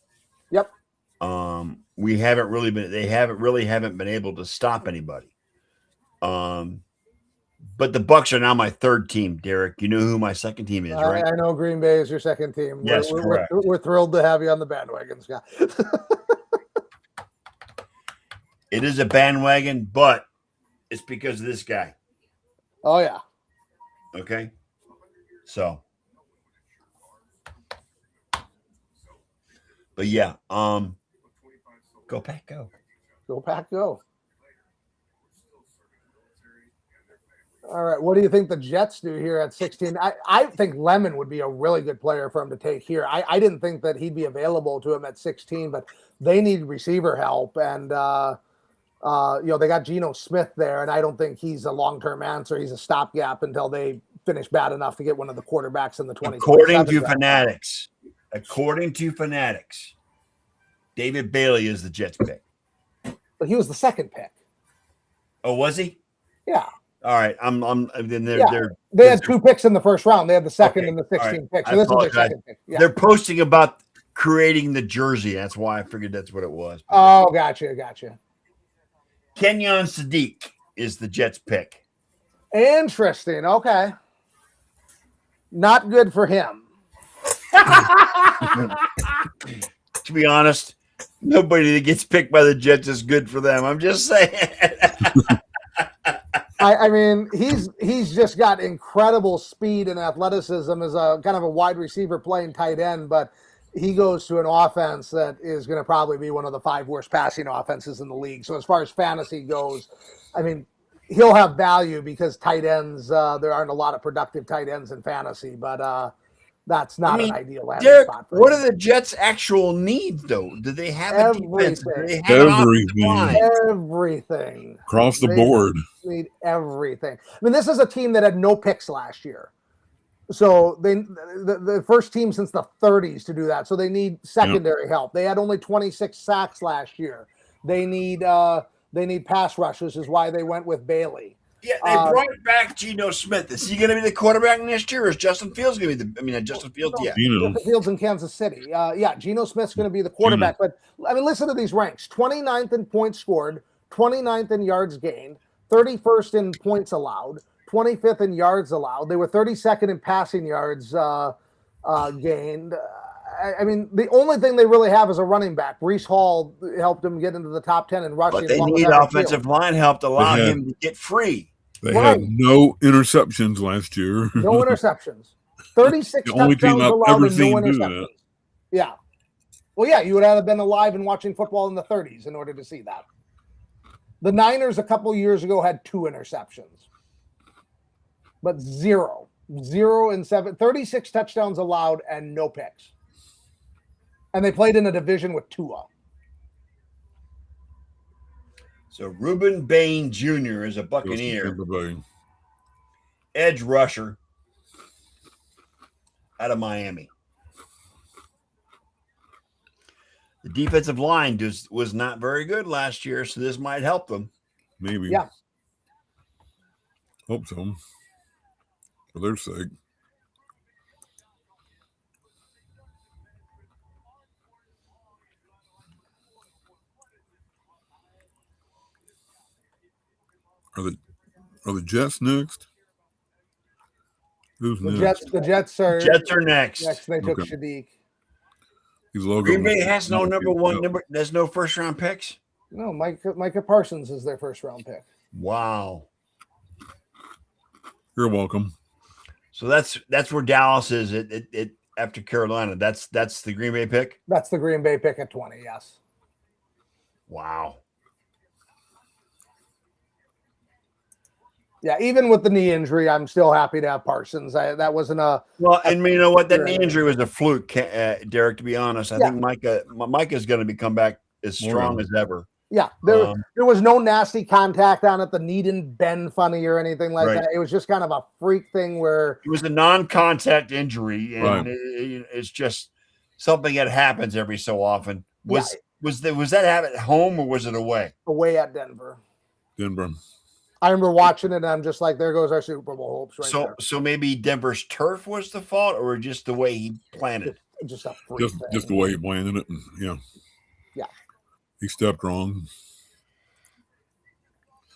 Yep. They haven't really been able to stop anybody. But the Bucks are now my third team, Derek. You know who my second team is, right? I know Green Bay is your second team. Yes, correct. We're thrilled to have you on the bandwagon, Scott. It is a bandwagon, but it's because of this guy. Oh yeah. Okay. So, but yeah, go Pack, go. Go Pack, go. All right. What do you think the Jets do here at 16? I think Lemon would be a really good player for him to take here. I didn't think that he'd be available to him at 16, but they need receiver help. And, they got Geno Smith there, and I don't think he's a long-term answer. He's a stopgap until they finish bad enough to get one of the quarterbacks in the 20. According to Fanatics, David Bailey is the Jets pick. But he was the second pick. Oh, was he? Yeah. All right. They had 2 picks in the first round. They had the second and the 16th right. pick. So I this is their apologize. second pick. Yeah. They're posting about creating the jersey. That's why I figured that's what it was. Oh, gotcha. Kenyon Sadiq is the Jets pick. Interesting. Okay. Not good for him. To be honest, nobody that gets picked by the Jets is good for them. I'm just saying. I mean, he's just got incredible speed and athleticism as a kind of a wide receiver playing tight end, but he goes to an offense that is going to probably be one of the 5 worst passing offenses in the league. So as far as fantasy goes, I mean, he'll have value because tight ends, there aren't a lot of productive tight ends in fantasy, but that's not an ideal landing Derek, spot for what him. are the Jets' actual needs, though? Do they have a defense? Do they have Everything. Across the board. Need everything. I mean, this is a team that had no picks last year. So the first team since the 30s to do that. So they need secondary help. They had only 26 sacks last year. They need pass rush, which is why they went with Bailey. Yeah, they brought back Geno Smith. Is he going to be the quarterback next year, or is Justin Fields going to be Justin Fields? Yeah. Justin Fields in Kansas City. Geno Smith's going to be the quarterback. But, I mean, listen to these ranks. 29th in points scored, 29th in yards gained, 31st in points allowed, 25th in yards allowed. They were 32nd in passing yards gained. I mean, the only thing they really have is a running back. Breece Hall helped them get into the top 10 in rushing. But they need offensive line help to allow him to get free. They had no interceptions last year. No interceptions. 36 the only team touchdowns I've allowed ever and no seen do interceptions. that. Yeah. Well, yeah, you would have been alive and watching football in the 30s in order to see that. The Niners a couple years ago had 2 interceptions. But 0 and 7, 36 touchdowns allowed and no picks. And they played in a division with Tua. So Reuben Bain Jr. is a Buccaneer, edge rusher out of Miami. The defensive line was not very good last year, so this might help them. Maybe. Yeah. Hope so. For their sake. Are the Jets next? Who's next? The Jets are next. They took Okay. Sadiq. He's logo. Green Bay has no there's no first round picks. No, Micah Parsons is their first round pick. Wow. You're welcome. So that's where Dallas is. It after Carolina. That's the Green Bay pick. That's the Green Bay pick at 20. Yes. Wow. Yeah, even with the knee injury, I'm still happy to have Parsons. That wasn't a well, and you know what? That knee injury was a fluke, Derek. To be honest, I think Micah's going to become back as strong as ever. Yeah, there was no nasty contact on it. The knee didn't bend funny or anything like that. It was just kind of a freak thing where it was a non-contact injury, and it's just something that happens every so often. Was that at home or was it away? Away at Denver. Denver. I remember watching it, and I'm just like, there goes our Super Bowl hopes there. So maybe Denver's turf was the fault, or just the way he planted? Just a freak thing. Just the way he planted it. Yeah. Yeah. He stepped wrong.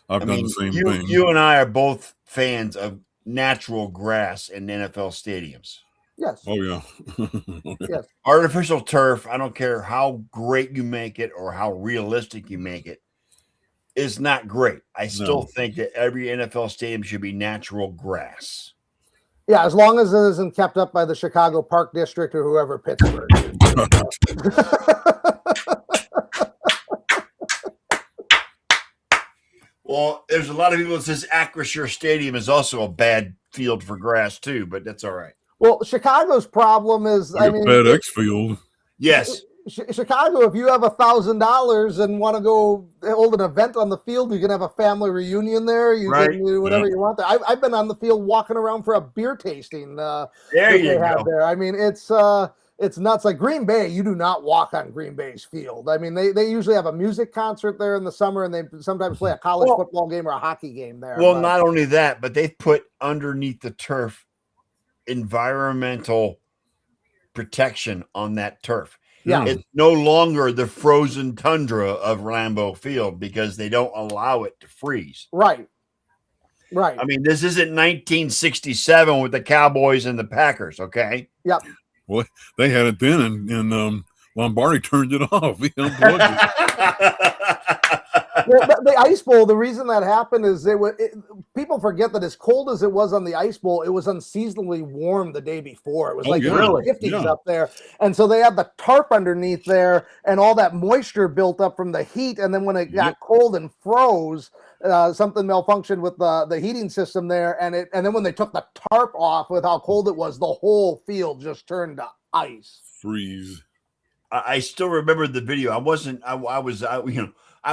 I've I done mean, the same you thing. you and I are both fans of natural grass in NFL stadiums. Yes. Oh yeah. Yes. Artificial turf, I don't care how great you make it or how realistic you make it, is not great. I still No. think that every NFL stadium should be natural grass. Yeah, as long as it isn't kept up by the Chicago Park District or whoever Pittsburgh is. Well, there's a lot of people that says Acrisure Stadium is also a bad field for grass too, but that's all right. Well, Chicago's problem is, I Like a mean, FedEx field. Yes. Chicago, if you have $1,000 and want to go hold an event on the field, you can have a family reunion there. You Right. can do whatever you want there. I've been on the field walking around for a beer tasting. There that you they have go. there. I mean, it's nuts. Like Green Bay, you do not walk on Green Bay's field. I mean, they usually have a music concert there in the summer, and they sometimes play a college Well- football game or a hockey game there. Well, but- not only that, but they've put underneath the turf environmental protection on that turf. yeah, It's no longer the frozen tundra of Lambeau Field because they don't allow it to freeze. right. I mean, this isn't 1967 with the Cowboys and the Packers, okay? They had it then, and Lombardi turned it off. He unplugged it. Well, the Ice Bowl, the reason that happened is people forget that as cold as it was on the Ice Bowl, it was unseasonably warm the day before. It was like yeah. in the 50s Yeah. up there. And so they had the tarp underneath there, and all that moisture built up from the heat. And then when it got cold and froze, something malfunctioned with the heating system there. And then when they took the tarp off with how cold it was, the whole field just turned to ice. Freeze. I still remember the video. I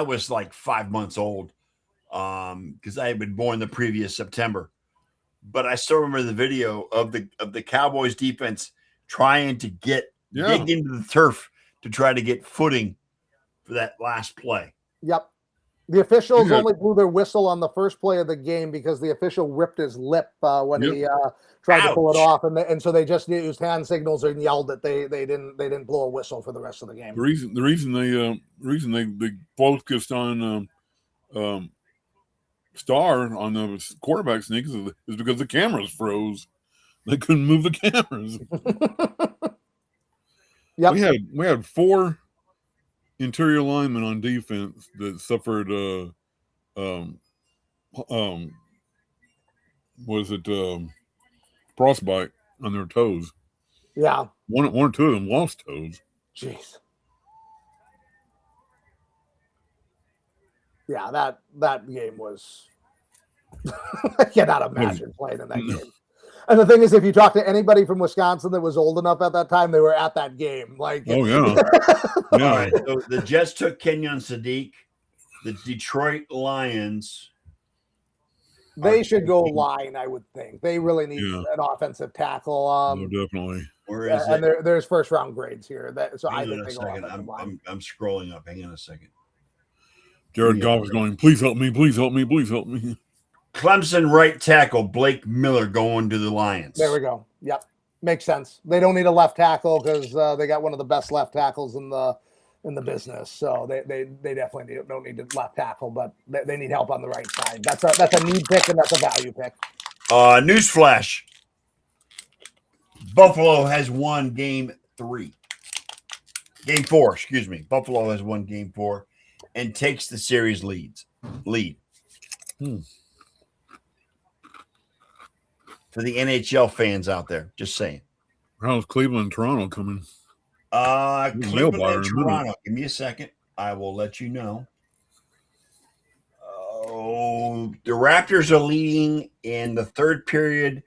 was like 5 months old because I had been born the previous September. But I still remember the video of the Cowboys defense trying to dig into the turf to try to get footing for that last play. Yep. The officials Yeah. only blew their whistle on the first play of the game because the official ripped his lip when he tried to pull it Ouch. off, and so they just used hand signals and yelled that they didn't blow a whistle for the rest of the game. The reason they focused on Star on the quarterback sneak is because the cameras froze. They couldn't move the cameras. Yep. We had 4 interior linemen on defense that suffered frostbite on their toes. Yeah. One or two of them lost toes. Jeez. Yeah, that game was. I cannot imagine playing in that game. And the thing is, if you talk to anybody from Wisconsin that was old enough at that time, they were at that game. Like, Oh yeah, All yeah. right. So the Jets took Kenyon Sadiq. The Detroit Lions. they should go line. I would think they really need Yeah. an offensive tackle. Oh, definitely. Where is And it? there's first round grades here. So I Hang on think a they go second. offensive line. I'm scrolling up. Hang on a second. Jared Yeah. Goff is going, please help me, please help me, please help me. Clemson right tackle Blake Miller going to the Lions. There we go. Yep, makes sense. They don't need a left tackle because they got one of the best left tackles in the business. So they definitely don't need a left tackle, but they need help on the right side. That's a need pick and that's a value pick. Newsflash. Buffalo has won game 3. Game 4, excuse me. Buffalo has won game 4 and takes the series lead. For the NHL fans out there, just saying. How's Cleveland and Toronto coming? Cleveland nail and biter in a minute. Toronto. Give me a second. I will let you know. Oh, the Raptors are leading in the third period,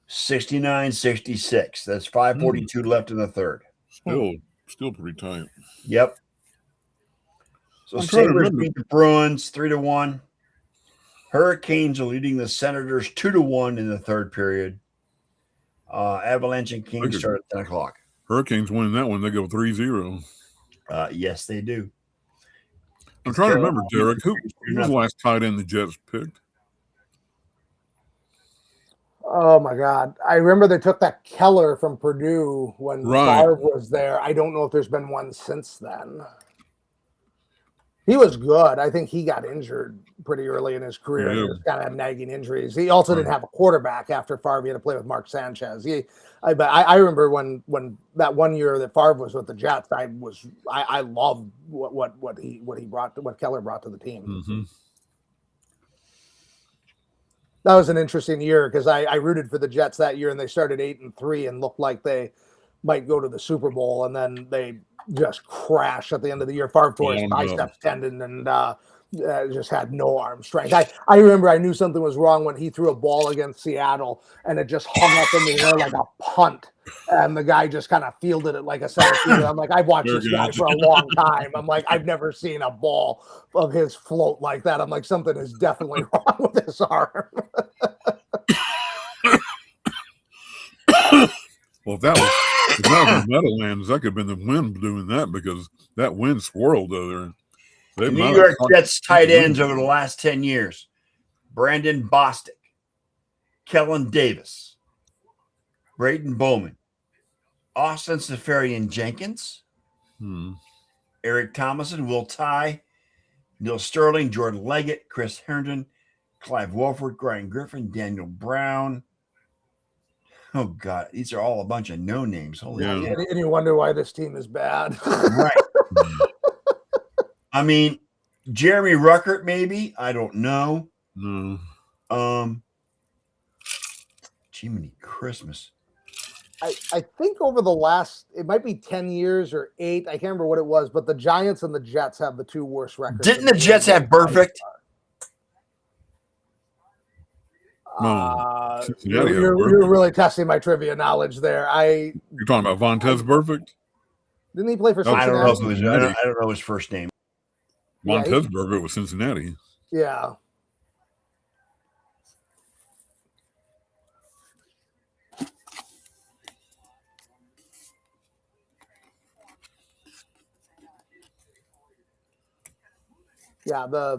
69-66. That's 5:42 left in the third. Still pretty tight. Yep. So I'm trying to Sabres remember. beat the Bruins 3-1. Hurricanes are leading the Senators 2-1 in the third period. Avalanche and Kings Figured. start at 10 o'clock. Hurricanes winning that one, they go 3-0. Yes, they do. I'm trying to remember, Carolina- Derek. Who was the last tight end the Jets picked? Oh my God! I remember they took that Keller from Purdue when Right. Favre was there. I don't know if there's been one since then. He was good. I think he got injured pretty early in his career. Yeah. He was kind of had nagging injuries. He also didn't have a quarterback after Favre. He had to play with Mark Sanchez. But I remember when that one year that Favre was with the Jets, I loved what Keller brought to the team. Mm-hmm. That was an interesting year because I rooted for the Jets that year, and they started 8-3 and looked like they might go to the Super Bowl, and then they just crashed at the end of the year. Favre tore his biceps tendon and just had no arm strength. I remember I knew something was wrong when he threw a ball against Seattle and it just hung up in the air like a punt, and the guy just kind of fielded it like a center fielder. I'm like, I've watched this guy for a long time. I'm like, I've never seen a ball of his float like that. I'm like, something is definitely wrong with his arm. Well, if that was the Meadowlands, that could have been the wind doing that, because that wind swirled over there. The New York Jets tight ends over the last 10 years: Brandon Bostic, Kellen Davis, Braden Bowman, Austin Seferian-Jenkins, Eric Thomason, Will Tye, Neil Sterling, Jordan Leggett, Chris Herndon, Clive Wolford, Brian Griffin, Daniel Brown. Oh, God. These are all a bunch of no names. Holy shit. And you wonder why this team is bad. Right. I mean, Jeremy Ruckert, maybe. I don't know. No. Jiminy Christmas. I think over the last, it might be 10 years or 8. I can't remember what it was, but the Giants and the Jets have the 2 worst records. Didn't the Jets have Perfect? No. You're really testing my trivia knowledge there. You're talking about Vontez Burfict? Didn't he play for Cincinnati? I don't know his first name. Vontez Burfict was Cincinnati. Yeah. Yeah,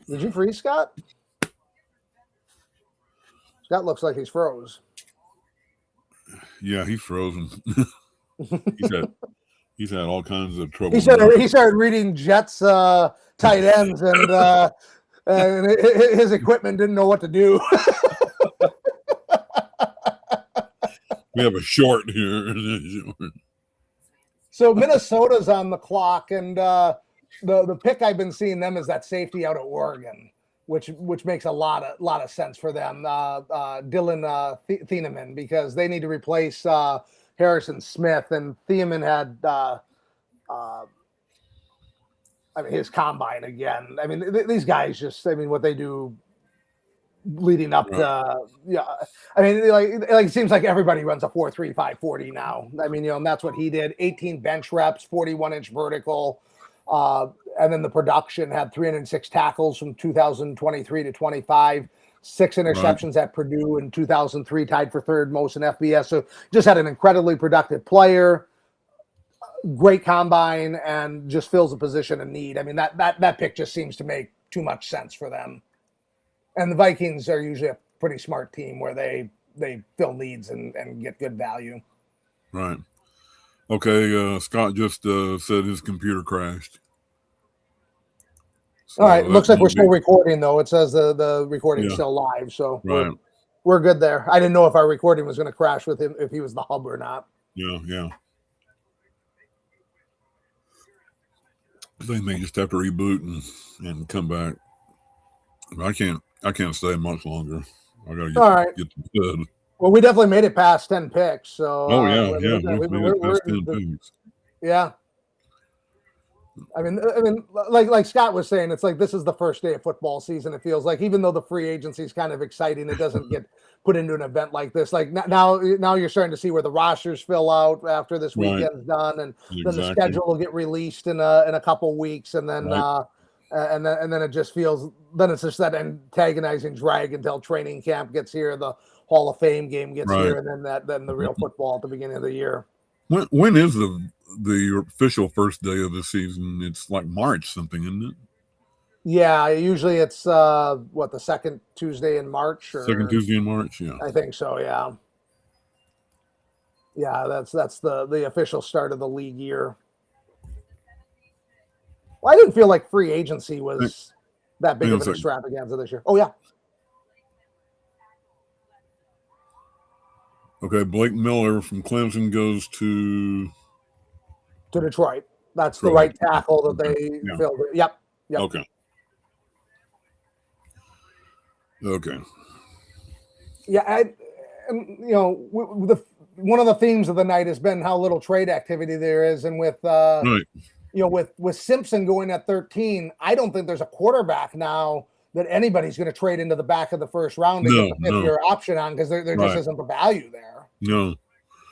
did you freeze, Scott? Scott looks like he's froze. Yeah, he's frozen. he's had all kinds of trouble. He started reading Jets tight ends, and his equipment didn't know what to do. We have a short here. So Minnesota's on the clock, and the pick I've been seeing them is that safety out at Oregon, which makes a lot of sense for them. Dylan Thieneman, because they need to replace Harrison Smith, and Thieneman had his combine again. I mean, these guys just, what they do leading up to, it seems like everybody runs a 4.35 40 now. And that's what he did. 18 bench reps, 41-inch vertical. And then the production had 306 tackles from 2023 to 25, 6 interceptions at Purdue in 2003, tied for third most in FBS. So just had an incredibly productive player, great combine, and just fills a position of need. That pick just seems to make too much sense for them. And the Vikings are usually a pretty smart team where they fill needs and get good value. Right. Okay, Scott just said his computer crashed. So all right, looks like we're still recording, though. It says the recording's still live, so we're good there. I didn't know if our recording was going to crash with him, if he was the hub or not. Yeah. They may just have to reboot and come back. I can't stay much longer. I gotta get to bed. Well, we definitely made it past 10 picks. So we're past 10 picks. Yeah. Like Scott was saying, it's like this is the first day of football season. It feels like, even though the free agency is kind of exciting, it doesn't get put into an event like this. Like now you're starting to see where the rosters fill out after this weekend's done, and then the schedule will get released in a couple weeks, and then and then it just feels, then it's just that antagonizing drag until training camp gets here, the Hall of Fame game gets here, and then the real football at the beginning of the year. When is the official first day of the season? It's like March something, isn't it? Yeah, usually it's the second Tuesday in March, or second Tuesday in March. Yeah, I think so. Yeah, that's the official start of the league year. Well, I didn't feel like free agency was that big Hang of on an a second. extravaganza this year. Oh yeah, Okay, Blake Miller from Clemson goes to to Detroit. That's the Detroit. right tackle that they Yeah. filled. Yep. Yep. Okay. Okay. Yeah, and one of the themes of the night has been how little trade activity there is, and with Right. with Simpson going at 13, I don't think there's a quarterback now that anybody's going to trade into the back of the first round to No, get the fifth no. year option on because there just Right. isn't the value there. No, not in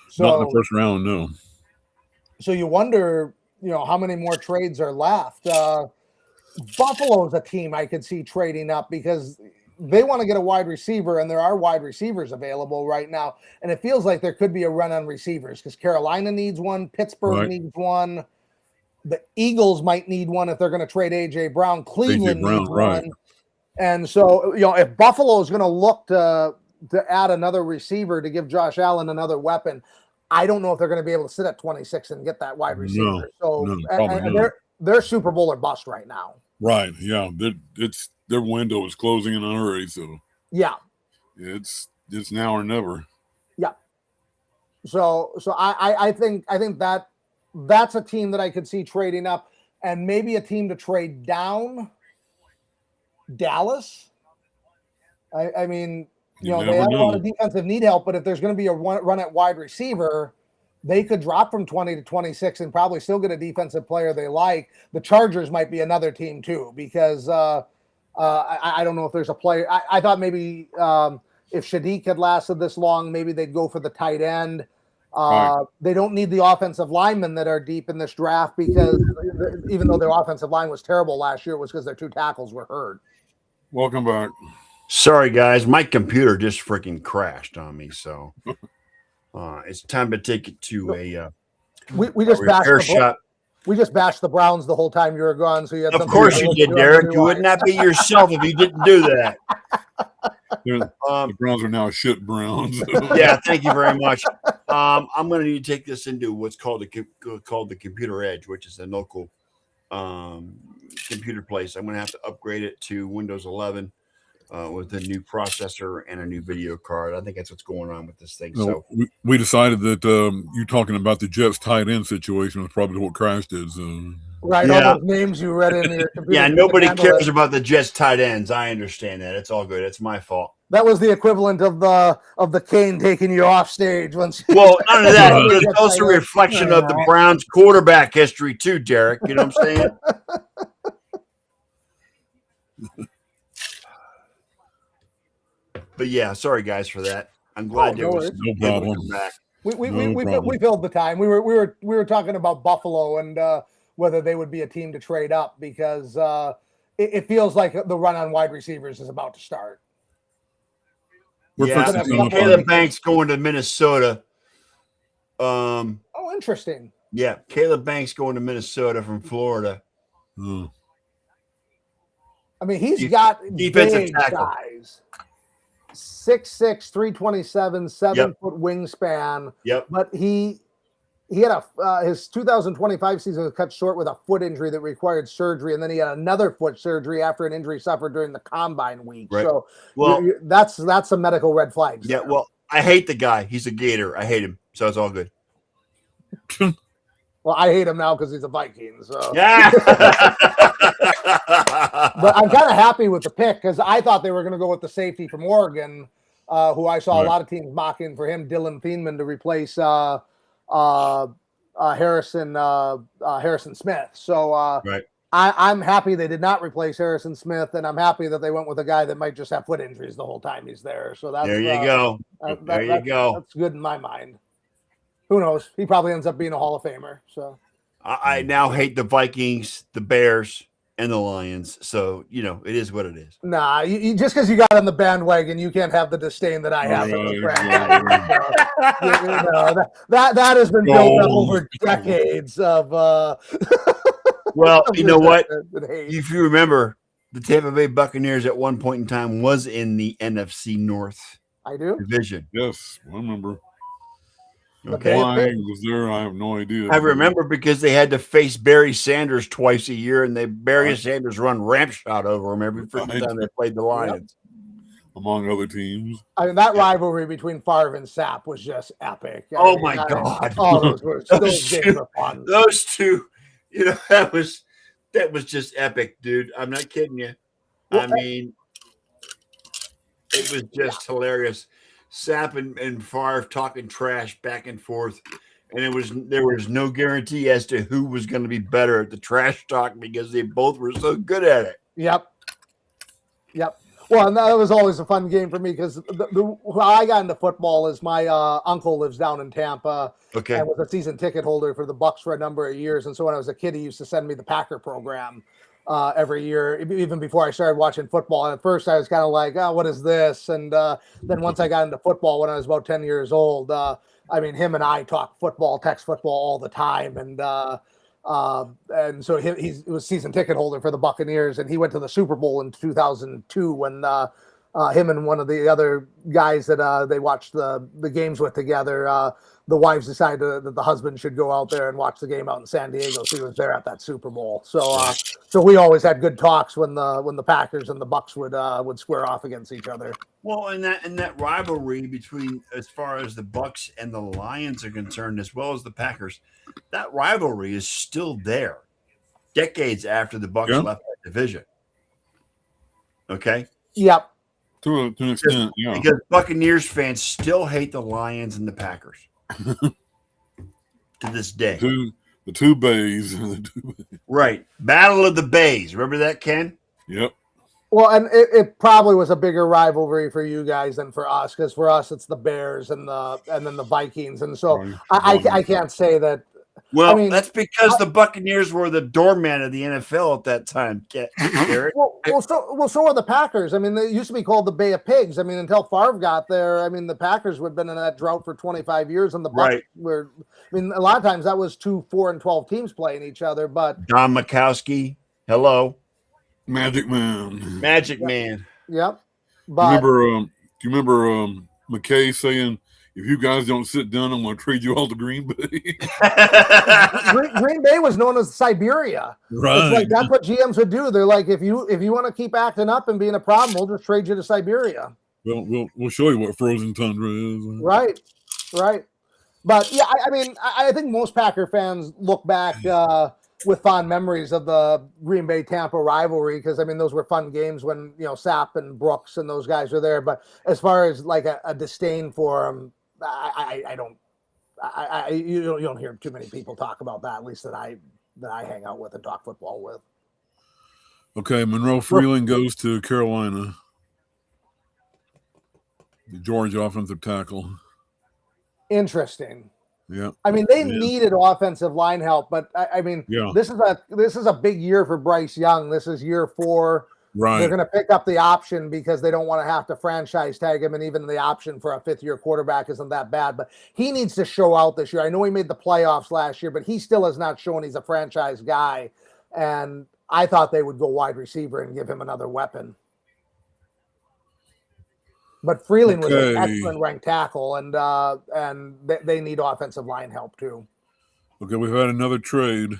So the first round. No. so you wonder, how many more trades are left. Buffalo's a team I could see trading up because they want to get a wide receiver, and there are wide receivers available right now. And it feels like there could be a run on receivers because Carolina needs one, Pittsburgh Right. needs one, the Eagles might need one if they're going to trade AJ Brown. Cleveland Brown, needs right. one. And so, if Buffalo is going to look to add another receiver to give Josh Allen another weapon, I don't know if they're going to be able to sit at 26 and get that wide receiver. no, probably and not. they're Super Bowl or bust right now. Right. Yeah. Their window is closing in a hurry, so Yeah. it's now or never. Yeah. So I think that's a team that I could see trading up, and maybe a team to trade down. Dallas. I mean, they You have never a lot know. of defensive need help, but if there's going to be a run at wide receiver, they could drop from 20 to 26 and probably still get a defensive player they like. The Chargers might be another team too, because I don't know if there's a player. I thought maybe if Shadik had lasted this long, maybe they'd go for the tight end. Right. They don't need the offensive linemen that are deep in this draft because even though their offensive line was terrible last year, it was because their two tackles were hurt. Welcome back. Sorry, guys. My computer just freaking crashed on me. So it's time to take it to a We just bashed repair the, shop. we just bashed the Browns the whole time you were gone. So you had Of something course to you look did, through Derek. on You would not be yourself if you didn't do that. The Browns are now shit Browns. Yeah, thank you very much. I'm going to need to take this into what's called the Computer Edge, which is a local computer place. I'm going to have to upgrade it to Windows 11 with a new processor and a new video card. I think that's what's going on with this thing. So we decided that you talking about the Jets tight end situation was probably what crashed it. So. Right, Yeah. all those names you read in your computer. yeah, you nobody couldn't handle cares it. about the Jets tight ends. I understand that. It's all good. It's my fault. That was the equivalent of the cane taking you off stage once. Well, none of that. Right. It's also a reflection of the Browns quarterback history too, Derek. You know what I'm saying? But yeah, sorry guys for that. I'm glad no worries. No problem. back. We filled the time. We were talking about Buffalo and whether they would be a team to trade up because it feels like the run on wide receivers is about to start. We're Yeah, fixing something up. Caleb Banks going to Minnesota. Oh, interesting. Yeah, Caleb Banks going to Minnesota from Florida. Oh. I mean, he's got Defensive big tackle. size. 6'6", 327, 7-foot wingspan. Yep. But he had his 2025 season was cut short with a foot injury that required surgery, and then he had another foot surgery after an injury suffered during the combine week. Right. So, Well, that's some medical red flags. yeah. there. Well, I hate the guy. He's a Gator. I hate him. So it's all good. Well, I hate him now because he's a Viking. So, Yeah. but I'm kind of happy with the pick because I thought they were going to go with the safety from Oregon, who I saw a Right. lot of teams mocking for him, Dylan Thieneman, to replace Harrison Smith. So Right. I'm happy they did not replace Harrison Smith, and I'm happy that they went with a guy that might just have foot injuries the whole time he's there. So that's There you go. There you go. That's good in my mind. Who knows? He probably ends up being a Hall of Famer. So I now hate the Vikings, the Bears, and the Lions. So, it is what it is. nah, you just because you got on the bandwagon, you can't have the disdain that I have. for the franchise. That has been built up over decades of. Well, you know what? with hate. If you remember, the Tampa Bay Buccaneers at one point in time was in the NFC North I do. division. Yes, I remember. Okay. Why he was there, I have no idea. I remember because they had to face Barry Sanders twice a year, and Barry Sanders run ramp shot over him every freaking time they played the Lions. Among other teams. I mean, that rivalry between Favre and Sapp was just epic. Oh my God! Oh, those games were fun. Those two, that was just epic, dude. I'm not kidding you. I mean, it was just hilarious. Sapp and Favre talking trash back and forth, and there was no guarantee as to who was going to be better at the trash talk because they both were so good at it. Yep. Well, and that was always a fun game for me because how I got into football is my uncle lives down in Tampa. Okay. And was a season ticket holder for the Bucks for a number of years. And so when I was a kid, he used to send me the Packer program every year, even before I started watching football. And at first I was kind of like, oh, what is this? And then once I got into football when I was about 10 years old, him and I talk football, text football all the time. And so he was season ticket holder for the Buccaneers, and he went to the Super Bowl in 2002 when him and one of the other guys that they watched the games with together, the wives decided that the husband should go out there and watch the game out in San Diego. So he was there at that Super Bowl. So we always had good talks when the Packers and the Bucks would square off against each other. Well, and that rivalry between, as far as the Bucks and the Lions are concerned, as well as the Packers, that rivalry is still there, decades after the Bucks left that division. Okay. Yep. To an extent, yeah. Because Buccaneers fans still hate the Lions and the Packers to this day. The two bays. Right. Battle of the Bays. Remember that, Ken? Yep. Well, and it probably was a bigger rivalry for you guys than for us, because for us it's the Bears and then the Vikings, and so I can't say that. Well, that's because the Buccaneers were the doorman of the NFL at that time, Eric. So are the Packers. I mean, they used to be called the Bay of Pigs. I mean, until Favre got there, I mean, the Packers would have been in that drought for 25 years, and the Bucs were. I mean, a lot of times that was 2, 4, and 12 teams playing each other. But Don Majkowski, hello, Magic Man. Yep. But Do you remember McKay saying, "If you guys don't sit down, I'm going to trade you all to Green Bay"? Green Bay was known as Siberia. Right. It's like that's what GMs would do. They're like, if you want to keep acting up and being a problem, we'll just trade you to Siberia. We'll show you what frozen tundra is. Right. But yeah, I think most Packer fans look back with fond memories of the Green Bay Tampa rivalry, because I mean those were fun games when Sapp and Brooks and those guys were there. But as far as like a disdain for them, I don't. You don't hear too many people talk about that, at least that I hang out with and talk football with. Okay, Monroe Freeling goes to Carolina. The Georgia offensive tackle. Interesting. Yeah. I mean, they needed offensive line help, but I mean, this is a big year for Bryce Young. This is year 4. Right. They're going to pick up the option because they don't want to have to franchise tag him, and even the option for a 5th-year quarterback isn't that bad. But he needs to show out this year. I know he made the playoffs last year, but he still has not shown he's a franchise guy. And I thought they would go wide receiver and give him another weapon. But Freeling was an excellent ranked tackle, and they need offensive line help too. Okay, we've had another trade.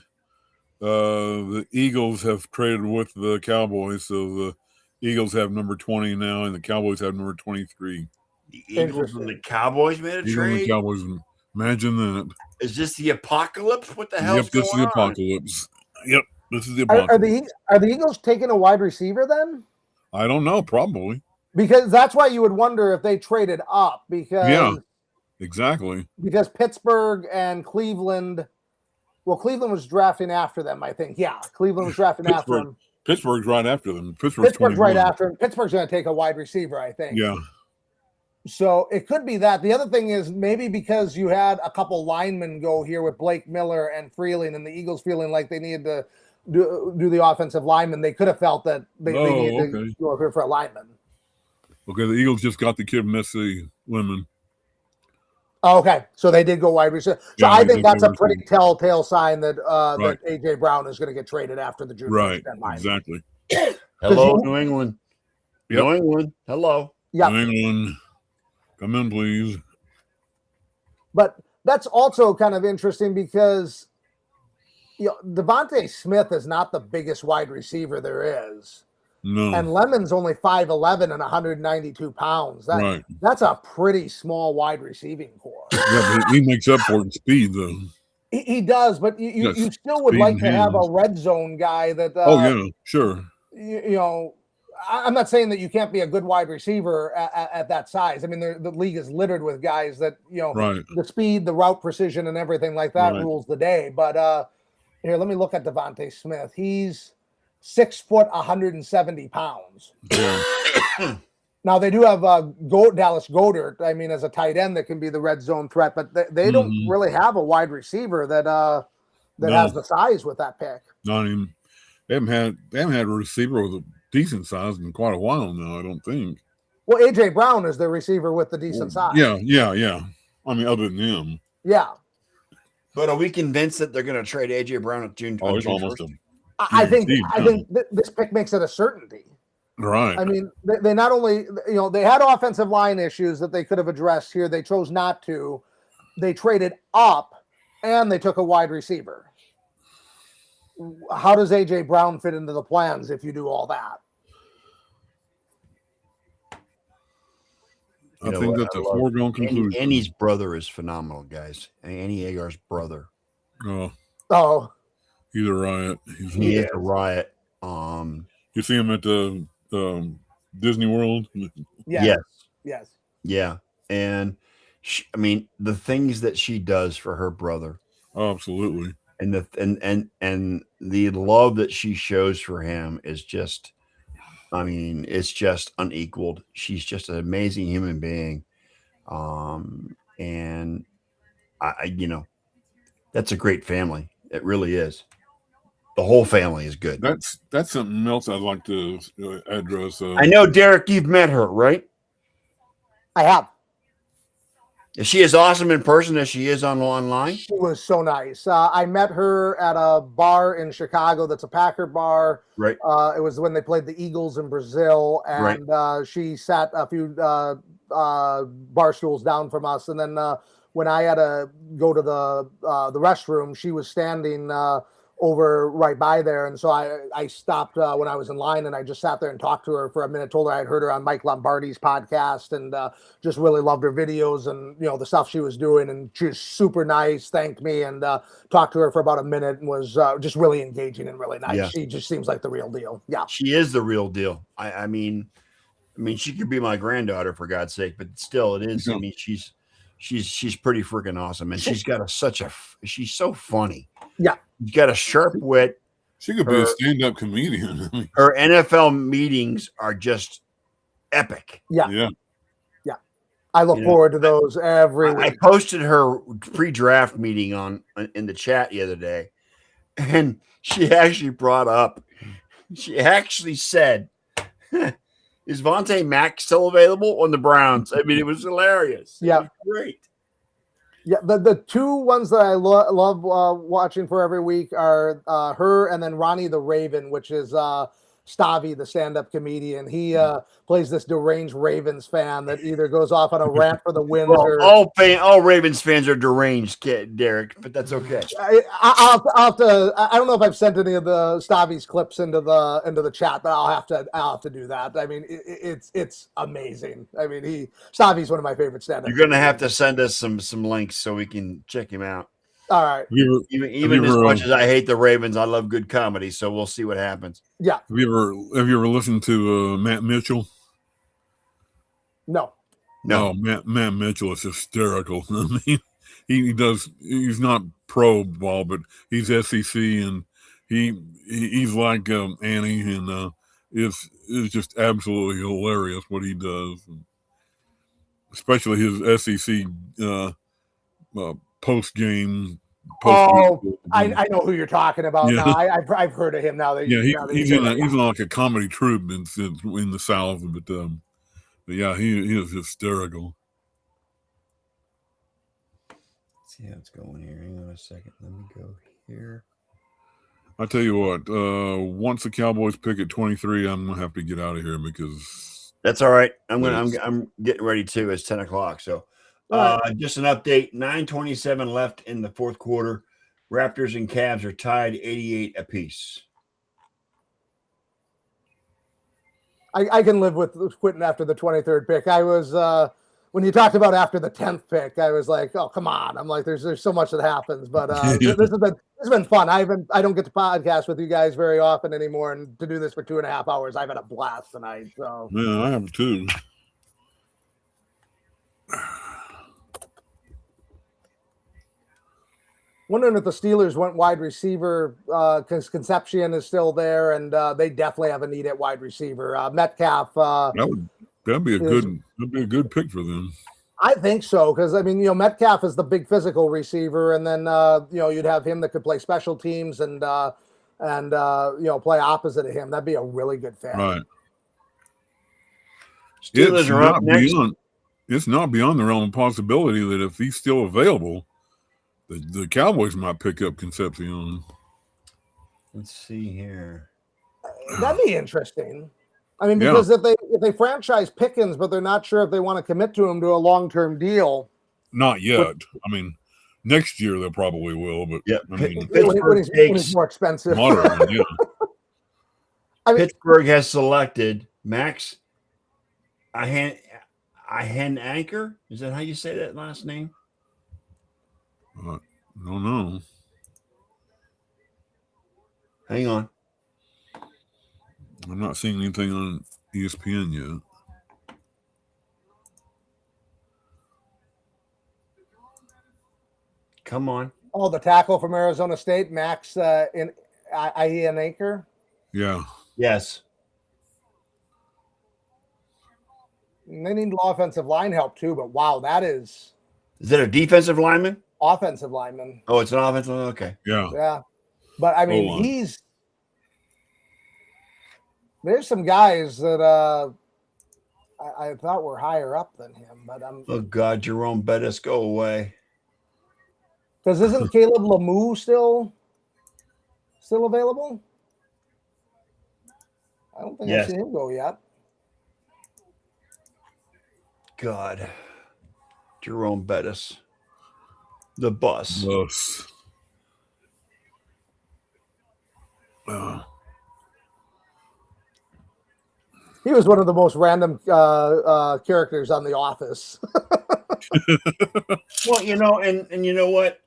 The Eagles have traded with the Cowboys, so the Eagles have number 20 now, and the Cowboys have number 23. The Eagles and the Cowboys made a trade? And Cowboys, imagine that. Is this the apocalypse? What the hell? Yep, this is the apocalypse. Yep, this is the apocalypse. Are the Eagles taking a wide receiver then? I don't know, probably. Because that's why you would wonder if they traded up. Because exactly. Because Pittsburgh and Cleveland. Well, Cleveland was drafting after them, I think. Yeah, Cleveland was drafting after them. Pittsburgh's right after them. Pittsburgh's right after him. Pittsburgh's going to take a wide receiver, I think. Yeah. So it could be that. The other thing is maybe because you had a couple linemen go here with Blake Miller and Freeling, and the Eagles feeling like they needed to do the offensive lineman, they could have felt that they needed to go here for a lineman. Okay, the Eagles just got the kid Messi Lemon. Okay, so they did go wide receiver. So I think that's a pretty telltale sign that that A.J. Brown is going to get traded after the junior deadline. Exactly. Hello, New England. Yep. New England. Hello. Yeah. New England. Come in, please. But that's also kind of interesting because Devontae Smith is not the biggest wide receiver there is. No. And Lemon's only 5'11 and 192 pounds. Right. That's a pretty small wide receiving core. Yeah, but he makes up for it in speed, though. He does, but you Yes, still would speed like and to have a hands. red zone guy that. Oh, yeah, sure. I'm not saying that you can't be a good wide receiver at that size. I mean, the league is littered with guys that, Right. the speed, the route precision, and everything like that Right. rules the day. But here, let me look at Devontae Smith. He's 6 foot, 170 pounds. Yeah. Now they do have Dallas Goedert. I mean, as a tight end that can be the red zone threat, but they don't Mhm. really have a wide receiver that No. has the size with that pick. Not even. They haven't had a receiver with a decent size in quite a while now, I don't think. Well, AJ Brown is the receiver with the decent size. Yeah. I mean, other than him. Yeah. But are we convinced that they're going to trade AJ Brown at June? Oh, on it's June almost 1st? I think Guaranteed, this pick makes it a certainty. right. I mean, they not only, they had offensive line issues that they could have addressed here. They chose not to. They traded up and they took a wide receiver. How does AJ Brown fit into the plans if you do all that? I think that's a foregone conclusion. Annie's brother is phenomenal, guys. Annie Agar's brother. Oh, He's a riot. He is a riot. You see him at the Disney World? yes. Yeah. And I mean, the things that she does for her brother, Oh, absolutely. and the love that she shows for him is just, I mean, it's just unequaled. She's just an amazing human being. And I that's a great family. It really is. The whole family is good. That's something else I'd like to address. I know, Derek, you've met her, right? I have. Is she as awesome in person as she is online? She was so nice. I met her at a bar in Chicago that's a Packer bar. Right. It was when they played the Eagles in Brazil, and she sat a few bar stools down from us. And then when I had to go to the restroom, she was standing over right by there. And so I stopped when I was in line, and I just sat there and talked to her for a minute, told her I'd heard her on Mike Lombardi's podcast, and just really loved her videos and, the stuff she was doing. And she was super nice, thanked me, and talked to her for about a minute, and was just really engaging and really nice. Yeah. She just seems like the real deal. Yeah. She is the real deal. I mean, she could be my granddaughter, for God's sake, but still it is. I mean, she's pretty freaking awesome. And she's got she's so funny. Yeah. She's got a sharp wit. She could be a stand-up comedian. Her NFL meetings are just epic. Yeah. I look forward to those every week. I posted her pre-draft meeting in the chat the other day, and she actually said, "Is Vontae Mack still available on the Browns?" I mean, it was hilarious. Yeah. It was great. Yeah, the two ones that I love watching for every week are her and then Ronnie the Raven, which is Stavi, the stand-up comedian. He plays this deranged Ravens fan that either goes off on a rant for the wins or All Ravens fans are deranged, Derek, but that's okay. I'll have to. I don't know if I've sent any of the Stavi's clips into the chat, but I'll have to do that. I mean, it's amazing. I mean, Stavi's one of my favorite stand-up. You're gonna have to send us some links so we can check him out. All right. Even as much as I hate the Ravens, I love good comedy, so we'll see what happens. Yeah. Have you ever listened to Matt Mitchell? No. No, Matt Mitchell is hysterical. I mean, he's not pro ball, but he's SEC, and he's like Annie, and it's just absolutely hilarious what he does, especially his SEC post game. I know who you're talking about now. I've heard of him now. He's in like a comedy troupe in the South, but yeah, he is hysterical. Let's see how it's going here. Hang on a second. Let me go here. I tell you what, once the Cowboys pick at 23, I'm gonna have to get out of here because that's all right. I'm getting ready too. It's 10:00, so Just an update: 9:27 left in the fourth quarter. Raptors and Cavs are tied 88 apiece. I can live with quitting after the 23rd pick. I was when you talked about after the 10th pick, I was like, oh come on. I'm like, there's so much that happens. But this has been fun. I don't get to podcast with you guys very often anymore, and to do this for 2.5 hours, I've had a blast tonight. So Yeah, I have too. wondering if the Steelers went wide receiver because Concepcion is still there, and they definitely have a need at wide receiver. Metcalf. That'd be a good pick for them. I think so because I mean, Metcalf is the big physical receiver, and then you'd have him that could play special teams and play opposite of him. That'd be a really good fit. Right. Steelers are up next. It's not beyond the realm of possibility that if he's still available, the Cowboys might pick up Concepcion. Let's see here. That'd be interesting. I mean, because if they franchise Pickens, but they're not sure if they want to commit to him to a long-term deal. Not yet. I mean, next year they probably will, but yeah, I mean, when he's more expensive. Moderate, yeah. Pittsburgh has selected Max Iheanacher. Is that how you say that last name? I don't know. Hang on. I'm not seeing anything on ESPN yet. Come on. Oh, the tackle from Arizona State, Max Iheanacher. Yeah. Yes. And they need offensive line help too, but wow, Is that a defensive lineman? Offensive lineman. Oh, it's an offensive. Okay. Yeah. But I mean, there's some guys that I thought were higher up than him, but oh God, Jerome Bettis, go away. Because isn't Caleb Lemieux still available? I don't think I've seen him go yet. God, Jerome Bettis, the bus. He was one of the most random characters on The Office. Well, and you know what?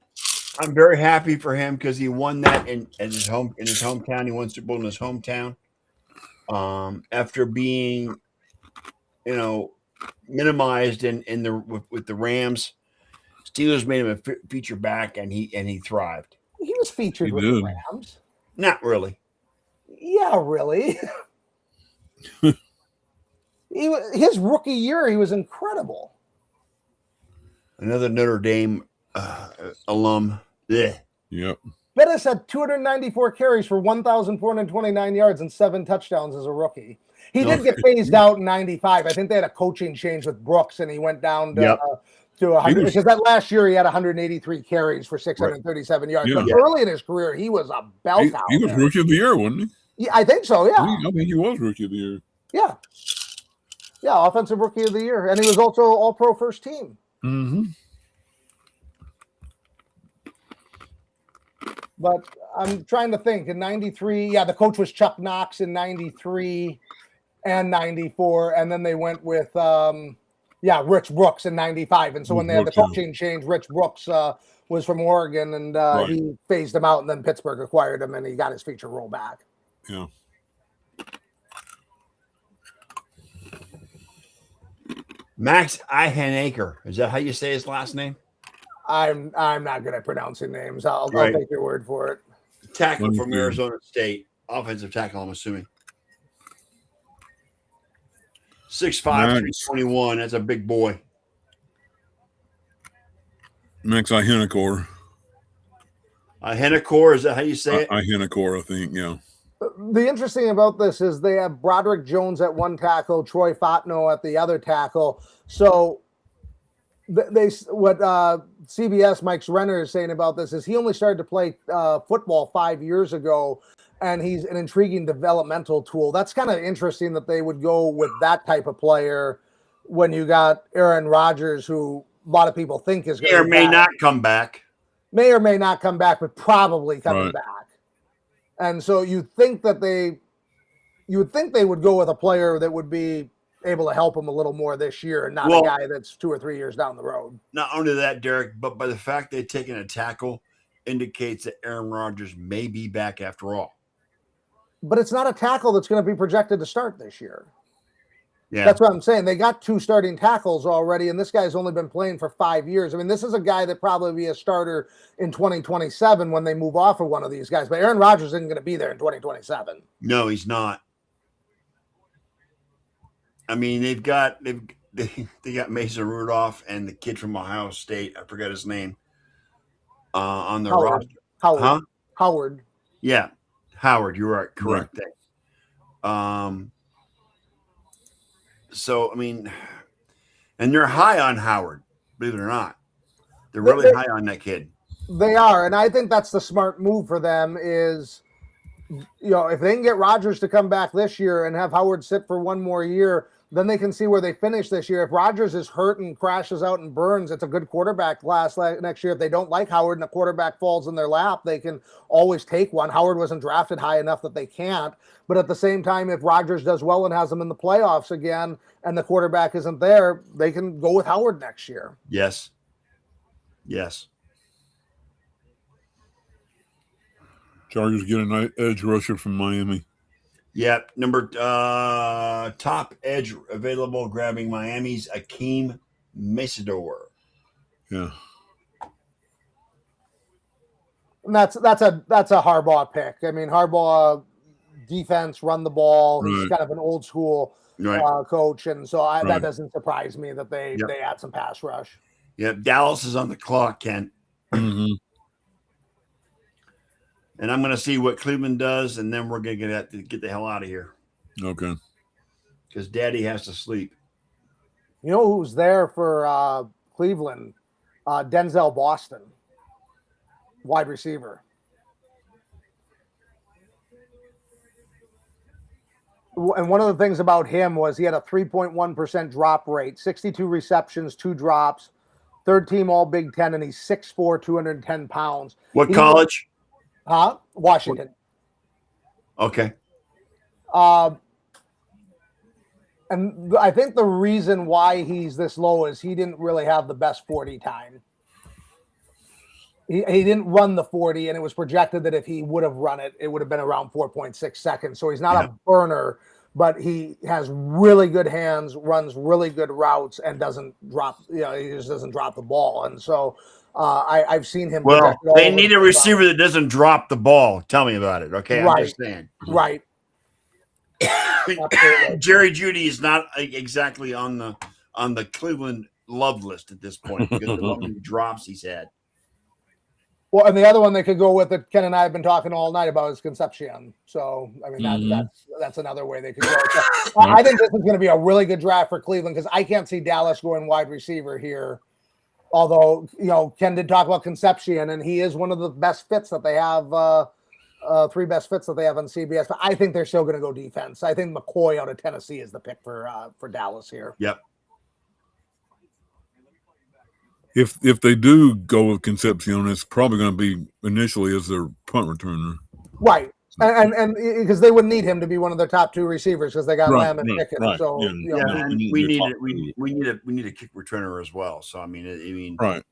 I'm very happy for him because he won that in his hometown. He won Super Bowl in his hometown. After being, minimized with the Rams, Steelers made him a feature back, and he thrived. He was featured with the Rams. Not really. Yeah, really. His rookie year, he was incredible. Another Notre Dame alum. Blech. Yep. Bettis had 294 carries for 1,429 yards and 7 touchdowns as a rookie. He did get phased out in 95. I think they had a coaching change with Brooks, and he went down to 100 because that last year he had 183 carries for 637 yards. Yeah. But early in his career, he was a belt out. He was rookie of the year, wasn't he? Yeah, I think so. Yeah, I think he was rookie of the year. Yeah, offensive rookie of the year, and he was also All-Pro first team. Mm-hmm. But I'm trying to think. In 93, the coach was Chuck Knox in 93 and 94. And then they went with, Rich Brooks in 95. And so when they had the coaching change, Rich Brooks was from Oregon, and he phased him out, and then Pittsburgh acquired him, and he got his feature role back. Yeah. Max Iheanacher. Is that how you say his last name? I'm not good at pronouncing names. I'll take your word for it. Tackle from Arizona State. Offensive tackle, I'm assuming. 6'5", 321. That's a big boy. Max Iheanacher. Iheanacher, is that how you say it? Iheanacher, I think, yeah. The interesting about this is they have Broderick Jones at one tackle, Troy Fatno at the other tackle. So what CBS Mike's Renner is saying about this is he only started to play football 5 years ago, and he's an intriguing developmental tool. That's kind of interesting that they would go with that type of player when you got Aaron Rodgers, who lot of people think is May going or to may not come back. may or may not come back, but probably coming Right. back. And so you think that you would think they would go with a player that would be able to help them a little more this year and not Well- a guy that's 2 or 3 years down the road. Not only that, Derek, but by the fact they've taken a tackle indicates that Aaron Rodgers may be back after all. But it's not a tackle that's going to be projected to start this year. Yeah. That's what I'm saying. They got 2 starting tackles already, and this guy's only been playing for 5 years. I mean, this is a guy that probably be a starter in 2027 when they move off of one of these guys. But Aaron Rodgers isn't going to be there in 2027. No, he's not. I mean, they got Mason Rudolph and the kid from Ohio State. I forgot his name. On the Howard. roster. Howard. Huh? Howard. Yeah. Howard, you're right. Correct. So I mean, and they're high on Howard, believe it or not. They're really high on that kid. They are, and I think that's the smart move for them is, if they can get Rodgers to come back this year and have Howard sit for one more year, then they can see where they finish this year. If Rodgers is hurt and crashes out and burns, it's a good quarterback class next year. If they don't like Howard and a quarterback falls in their lap, they can always take one. Howard wasn't drafted high enough that they can't. But at the same time, if Rodgers does well and has them in the playoffs again and the quarterback isn't there, they can go with Howard next year. Yes. Yes. Chargers get a nice edge rusher from Miami. Yep. Top edge available, grabbing Miami's Akeem Masador. Yeah. And that's a Harbaugh pick. I mean, Harbaugh defense, run the ball. He's Right. kind of an old school Right. coach, and so Right. that doesn't surprise me that they Yep. add some pass rush. Yep. Dallas is on the clock, Ken. Mm-hmm. And I'm going to see what Cleveland does, and then we're going to get the hell out of here Okay. because Daddy has to sleep. You know who's there for Cleveland? Denzel Boston, wide receiver. And one of the things about him was he had a 3.1% drop rate, 62 receptions, 2 drops, third team All Big Ten, and he's 6'4", 210 pounds. What He- college? Washington. Okay. And I think the reason why he's this low is he didn't really have the best 40 time. He didn't run the 40, and it was projected that if he would have run it, it would have been around 4.6 seconds. So he's not a burner, but he has really good hands, runs really good routes, and doesn't drop. He just doesn't drop the ball. And so I've seen him. Well, projected all they over need the a place. receiver that doesn't drop the ball. Tell me about it. Okay. I'm Right. just saying. Right. Absolutely. Jerry Jeudy is not exactly on the Cleveland love list at this point because of how many drops he's had. Well, and the other one they could go with that Ken and I have been talking all night about is Concepcion. So, I mean, that's another way they could go. So, I think this is going to be a really good draft for Cleveland because I can't see Dallas going wide receiver here. Although, Ken did talk about Concepcion, and he is one of the best fits that they have, 3 best fits that they have on CBS. But I think they're still going to go defense. I think McCoy out of Tennessee is the pick for Dallas here. Yep. If they do go with Concepcion, it's probably going to be initially as their punt returner. Right. And because they wouldn't need him to be one of their top 2 receivers because they got Lamb and Pickett. right. So Yeah. And we we need need a kick returner as well. So I mean, Right.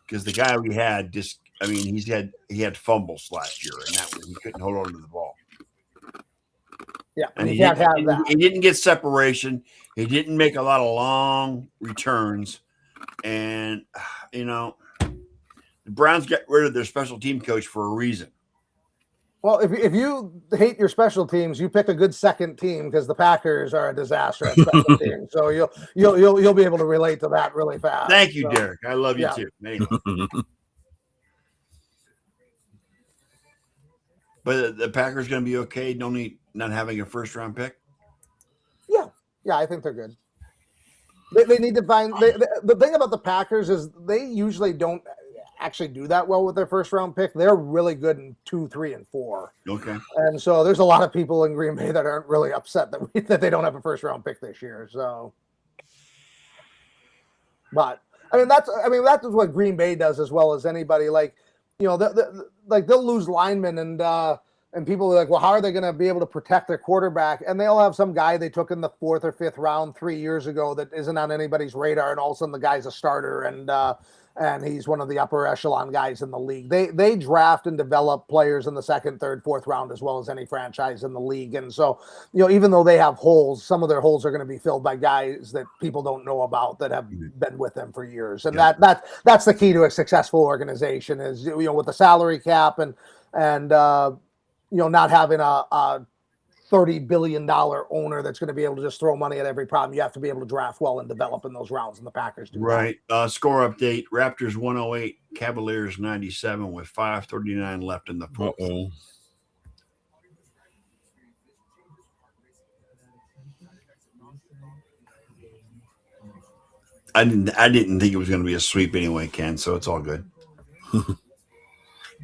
because the guy we had he had fumbles last year, and that was he couldn't hold on to the ball. Yeah, And you can't have that. he didn't get separation. He didn't make a lot of long returns, and the Browns got rid of their special team coach for a reason. Well, if you hate your special teams, you pick a good second team because the Packers are a disaster at special teams. So you'll be able to relate to that really fast. Thank you, So, Derek. I love you yeah. too. Anyway. But the Packers going to be okay, not having a first round pick. Yeah, I think they're good. They need to find the thing about the Packers is they usually don't actually do that well with their first round pick. They're really good in 2, 3, and 4. Okay. And so there's a lot of people in Green Bay that aren't really upset that they don't have a first round pick this year. So, but I mean, that's what Green Bay does as well as anybody. Like, you know, like they'll lose linemen and people are like, well, how are they going to be able to protect their quarterback? And they'll have some guy they took in the 4th or 5th round 3 years ago that isn't on anybody's radar, and all of a sudden the guy's a starter and he's one of the upper echelon guys in the league. They draft and develop players in the 2nd, 3rd, 4th round as well as any franchise in the league. And so, you know, even though they have holes, some of their holes are going to be filled by guys that people don't know about that have been with them for years. And that's the key to a successful organization is, you know, with the salary cap and you know, not having a $30 billion owner that's going to be able to just throw money at every problem. You have to be able to draft well and develop in those rounds, and the Packers do. Right. Score update: Raptors 108, Cavaliers 97 with 5:39 left in the 4th. Uh-oh. I didn't think it was going to be a sweep anyway, Ken. So it's all good.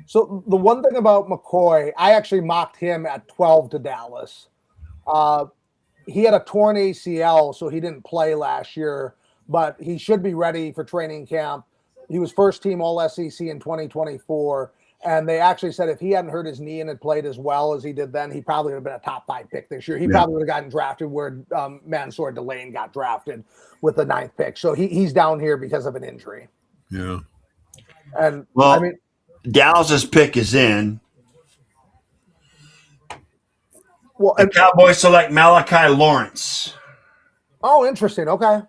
So the one thing about McCoy, I actually mocked him at 12 to Dallas. He had a torn ACL, so he didn't play last year, but he should be ready for training camp. He was first team All SEC in 2024. And they actually said if he hadn't hurt his knee and had played as well as he did then, he probably would have been a top 5 pick this year. He probably would have gotten drafted where Mansour Delane got drafted with the 9th pick. So he's down here because of an injury. Yeah. And well, I mean, Dallas's pick is in. Well, the Cowboys select Malachi Lawrence. Oh, interesting. Okay.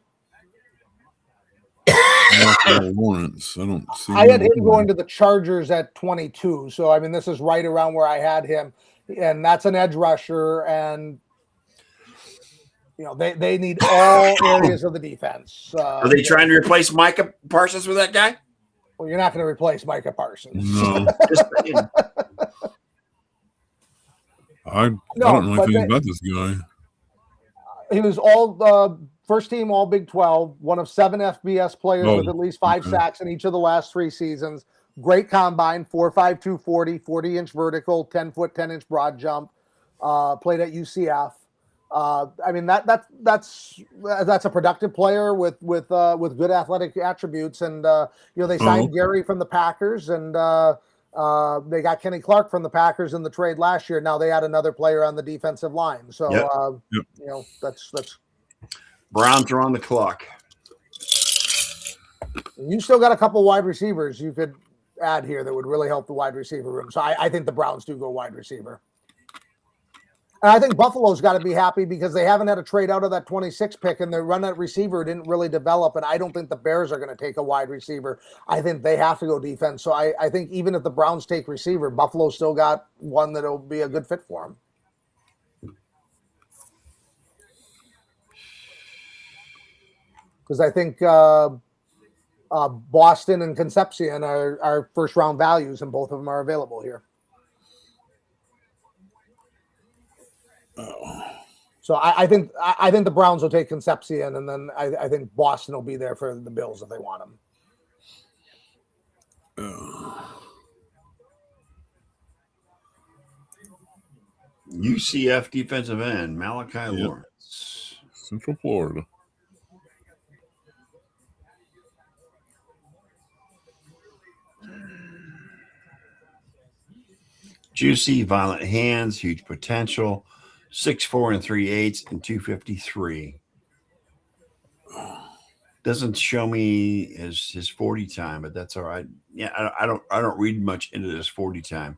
Lawrence. I don't see. I had him going to the Chargers at 22. So, I mean, this is right around where I had him. And that's an edge rusher. And, you know, they need all areas of the defense. Are they trying to replace Micah Parsons with that guy? Well, you're not going to replace Micah Parsons. No. I don't know anything about this guy. He was all first team All Big 12, one of 7 FBS players with at least 5 sacks in each of the last 3 seasons. Great combine, 4.5, 240, 40-inch vertical, 10-foot, 10-inch broad jump. Played at UCF. I mean that's a productive player with good athletic attributes, and you know, they signed Gary from the Packers, and they got Kenny Clark from the Packers in the trade last year. Now they had another player on the defensive line, so you know, that's Browns are on the clock. You still got a couple wide receivers you could add here that would really help the wide receiver room. So I think the Browns do go wide receiver. And I think Buffalo's got to be happy because they haven't had a trade out of that 26 pick, and their run at receiver didn't really develop. And I don't think the Bears are going to take a wide receiver. I think they have to go defense. So I think even if the Browns take receiver, Buffalo still got one that'll be a good fit for them. Because I think Boston and Concepcion are first round values, and both of them are available here. So I think the Browns will take Concepcion, and then I think Boston will be there for the Bills if they want them. UCF defensive end Malachi Lawrence, Central Florida. Juicy, violent hands, huge potential. 6'4" 3/8 and 253. Doesn't show me his 40 time, but that's all right. Yeah, I don't read much into this 40 time.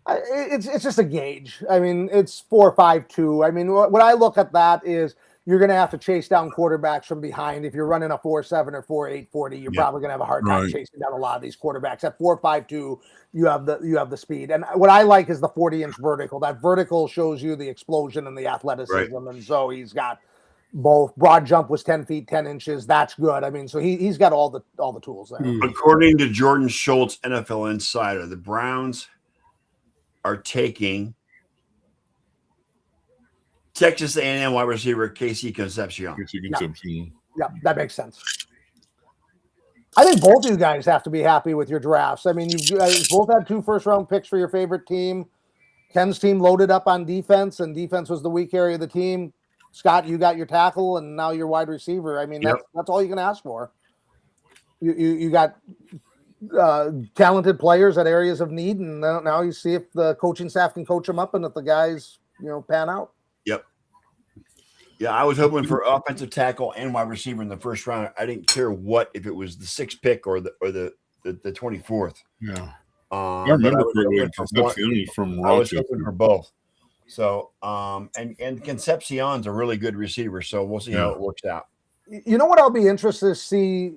It's just a gauge. I mean, it's 4.52. I mean, what I look at that is you're going to have to chase down quarterbacks from behind. If you're running a 4.7 or 4.8 40, you're probably going to have a hard time chasing down a lot of these quarterbacks. At 4.52, you have the speed. And what I like is the 40-inch vertical. That vertical shows you the explosion and the athleticism. Right. And so he's got both. Broad jump was 10 feet 10 inches. That's good. I mean, so he's got all the tools there. According to Jordan Schultz, NFL Insider, the Browns are taking Texas A&M wide receiver Casey Concepcion. Yeah, that makes sense. I think both of you guys have to be happy with your drafts. I mean, you both had 2 first-round picks for your favorite team. Ken's team loaded up on defense, and defense was the weak area of the team. Scott, you got your tackle, and now your wide receiver. I mean, that's all you can ask for. You got talented players at areas of need, and now you see if the coaching staff can coach them up, and if the guys pan out. Yep. Yeah, I was hoping for offensive tackle and wide receiver in the first round. I didn't care if it was the 6th pick or the 24th. Yeah. I remember from Rochester. I was hoping for both. So, and Concepcion's a really good receiver, so we'll see how it works out. You know what I'll be interested to see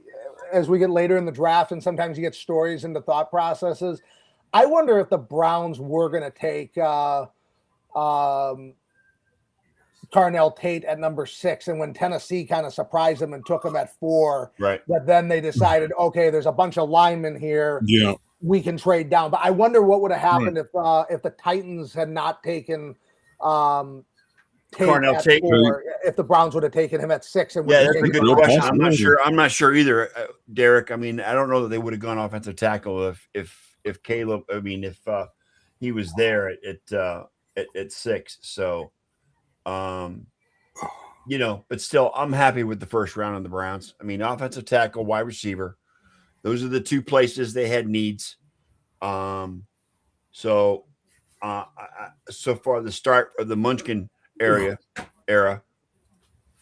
as we get later in the draft, and sometimes you get stories into thought processes. I wonder if the Browns were going to take Carnell Tate at number 6, and when Tennessee kind of surprised them and took him at 4, right? But then they decided, okay, there's a bunch of linemen here. Yeah, we can trade down. But I wonder what would have happened if the Titans had not taken Carnell Tate, 4, if the Browns would have taken him at 6. And that's a good question. I'm not sure either, Derek. I mean, I don't know that they would have gone offensive tackle if Caleb. I mean, if he was there at 6. So, but still, I'm happy with the first round of the Browns. I mean, offensive tackle, wide receiver. Those are the 2 places they had needs. So far, the start of the Munkin era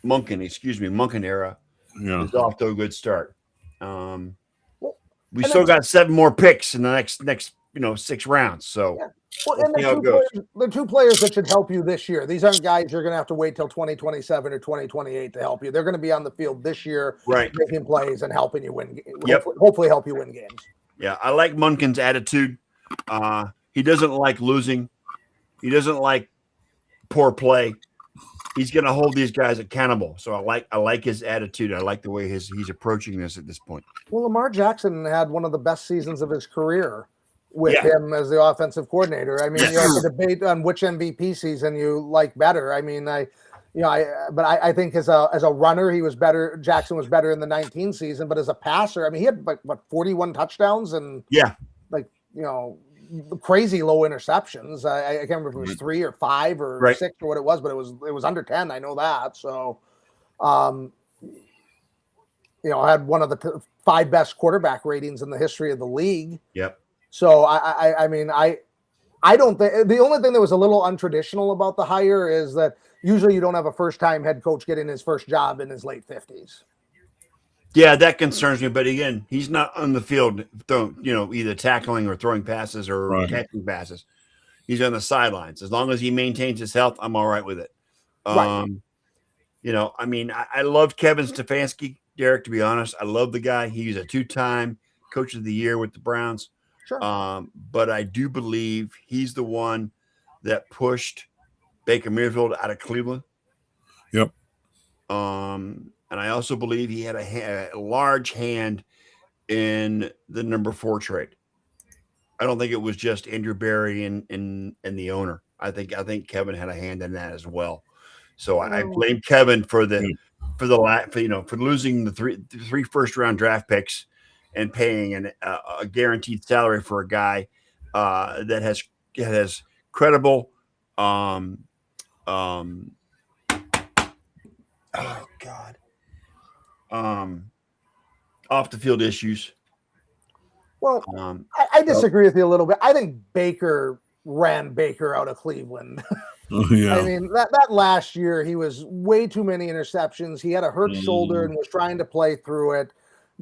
is off to a good start. We still got 7 more picks in the next 6 rounds. So and the 2 players that should help you this year. These aren't guys you're going to have to wait till 2027 or 2028 to help you. They're going to be on the field this year, making plays and helping you win. Hopefully help you win games. Yeah, I like Munkin's attitude. He doesn't like losing. He doesn't like poor play. He's going to hold these guys accountable. So I like his attitude. I like the way he's approaching this at this point. Well, Lamar Jackson had one of the best seasons of his career with him as the offensive coordinator. I mean, you have to debate on which MVP season you like better. I mean, I think as a runner, he was better. Jackson was better in the 19 season, but as a passer, I mean, he had 41 touchdowns and crazy low interceptions. I can't remember if it was 3 or 5 or 6 or what it was, but it was under 10. I know that. So, I had one of the 5 best quarterback ratings in the history of the league. Yep. So I mean, I don't think the only thing that was a little untraditional about the hire is that usually you don't have a first-time head coach getting his first job in his late 50s. Yeah, that concerns me. But again, he's not on the field, either tackling or throwing passes or catching passes. He's on the sidelines. As long as he maintains his health, I'm all right with it. I mean, I loved Kevin Stefanski, Derek, to be honest. I love the guy. He's a 2-time coach of the year with the Browns. Sure. But I do believe he's the one that pushed Baker Mayfield out of Cleveland. Yep. And I also believe he had a large hand in the number 4 trade. I don't think it was just Andrew Berry and the owner. I think Kevin had a hand in that as well. So I blame Kevin for losing the three first-round draft picks and paying a guaranteed salary for a guy that has credible oh God off the field issues. Well, I disagree with you a little bit. I think Baker ran Baker out of Cleveland. Yeah. I mean, that last year he was way too many interceptions. He had a hurt shoulder and was trying to play through it.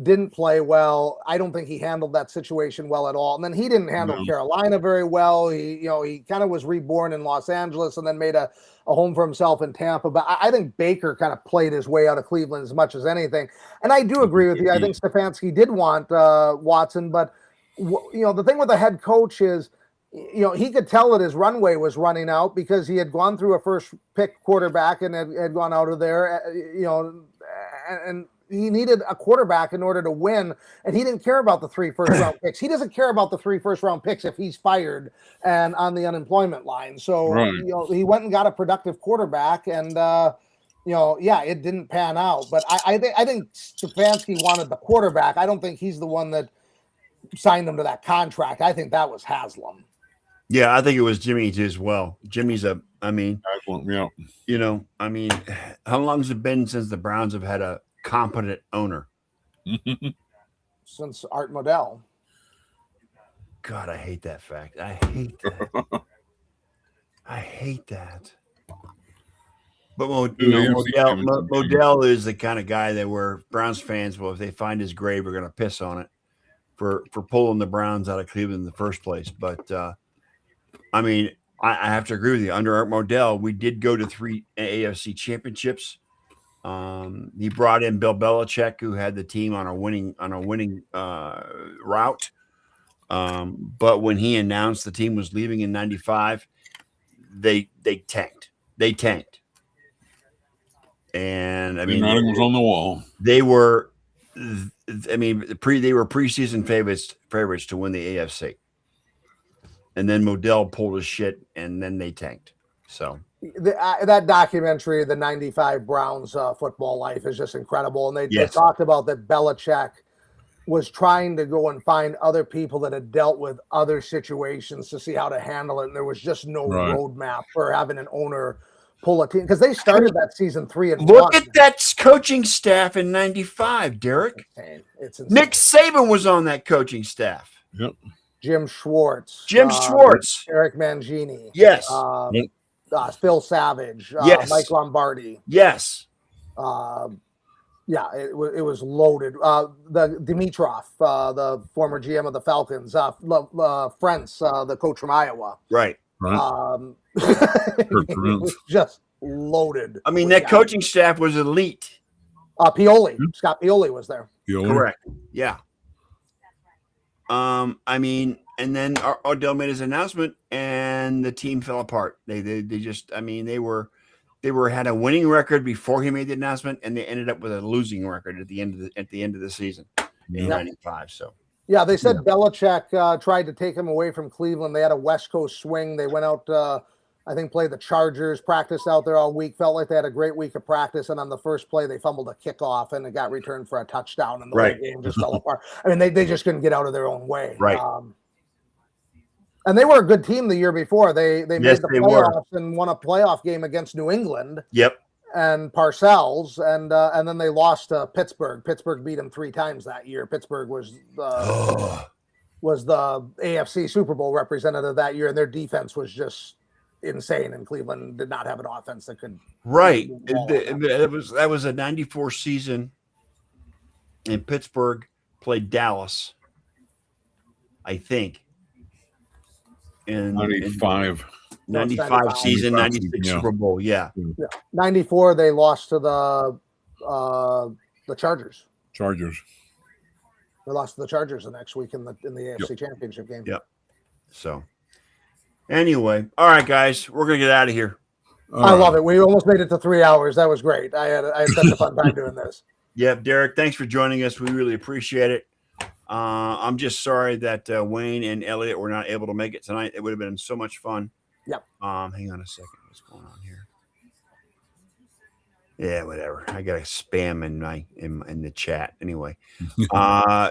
Didn't play well. I don't think he handled that situation well at all. And then he didn't handle Carolina very well. He kind of was reborn in Los Angeles and then made a home for himself in Tampa. But I think Baker kind of played his way out of Cleveland as much as anything. And I do agree with you. I think Stefanski did want Watson, but the thing with the head coach is, he could tell that his runway was running out because he had gone through a first pick quarterback and had gone out of there, and he needed a quarterback in order to win, and he didn't care about the 3 first-round picks. He doesn't care about the 3 first-round picks if he's fired and on the unemployment line. So, he went and got a productive quarterback, and, it didn't pan out. But I think Stefanski wanted the quarterback. I don't think he's the one that signed him to that contract. I think that was Haslam. Yeah, I think it was Jimmy as well. Jimmy's how long has it been since the Browns have had a competent owner? since Art Modell. God, I hate that fact. I hate that. I hate that. But Modell is the kind of guy that where Browns fans, well, if they find his grave, are going to piss on it for pulling the Browns out of Cleveland in the first place. But I mean, I have to agree with you. Under Art Modell, we did go to 3 AFC championships. He brought in Bill Belichick, who had the team on a winning route. But when he announced the team was leaving in '95, they tanked. They tanked. And I mean, writing was on the wall. They were, I mean, they were preseason favorites to win the AFC. And then Modell pulled his shit, and then they tanked. So that documentary, the '95 Browns football life, is just incredible. And they talked about that Belichick was trying to go and find other people that had dealt with other situations to see how to handle it. And there was just no roadmap for having an owner pull a team, because they started that season 3-1. Look at that coaching staff in '95, Derek. It's insane. Nick Saban was on that coaching staff. Yep. Jim Schwartz. Eric Mangini. Yes. Phil Savage. Yes. Mike Lombardi. Yes. Yeah, it was loaded. The Dimitrov, the former GM of the Falcons. Frentz, the coach from Iowa. Right. It was just loaded. I mean, that coaching staff was elite. Pioli. Scott Pioli was there. Correct. Yeah. I mean, and then Odell made his announcement, and the team fell apart. They just, I mean, they had a winning record before he made the announcement, and they ended up with a losing record at the end of the season in '95. So yeah, they said Belichick tried to take him away from Cleveland. They had a West Coast swing. They went out, I think, played the Chargers, practiced out there all week. Felt like they had a great week of practice, and on the first play, they fumbled a kickoff, and it got returned for a touchdown, and the whole game just fell apart. I mean, they just couldn't get out of their own way. Right. And they were a good team the year before. They made the playoffs and won a playoff game against New England. Yep. And Parcells, and then they lost to Pittsburgh. Pittsburgh beat them 3 times that year. Pittsburgh was the AFC Super Bowl representative that year, and their defense was just insane. And Cleveland did not have an offense that could. Right. That was a '94 season, and Pittsburgh played Dallas, I think. In 95 season, 96 Super Bowl. Yeah. 94, they lost to the Chargers. They lost to the Chargers the next week in the AFC Championship game. Yep. So anyway, all right, guys, we're gonna get out of here. I love it. We almost made it to 3 hours. That was great. I had such a fun time doing this. Yep, Derek, thanks for joining us. We really appreciate it. I'm just sorry that Wayne and Elliot were not able to make it tonight. It would have been so much fun. Yep. Hang on a second. What's going on here? Yeah, whatever. I got a spam in the chat. Anyway,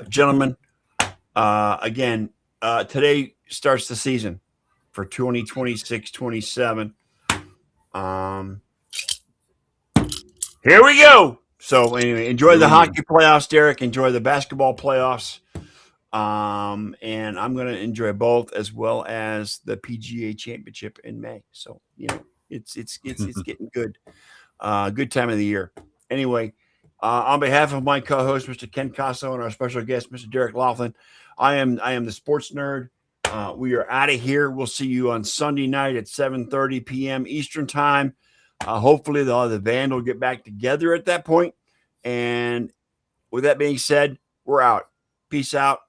gentlemen, again, today starts the season for 2026-27. Here we go. So anyway, enjoy the hockey playoffs, Derek. Enjoy the basketball playoffs. And I'm going to enjoy both, as well as the PGA Championship in May. So, it's getting good. Good time of the year. Anyway, on behalf of my co-host, Mr. Ken Casso, and our special guest, Mr. Derek Laughlin, I am the sports nerd. We are out of here. We'll see you on Sunday night at 7:30 p.m. Eastern time. Hopefully the band will get back together at that point. And with that being said, we're out. Peace out.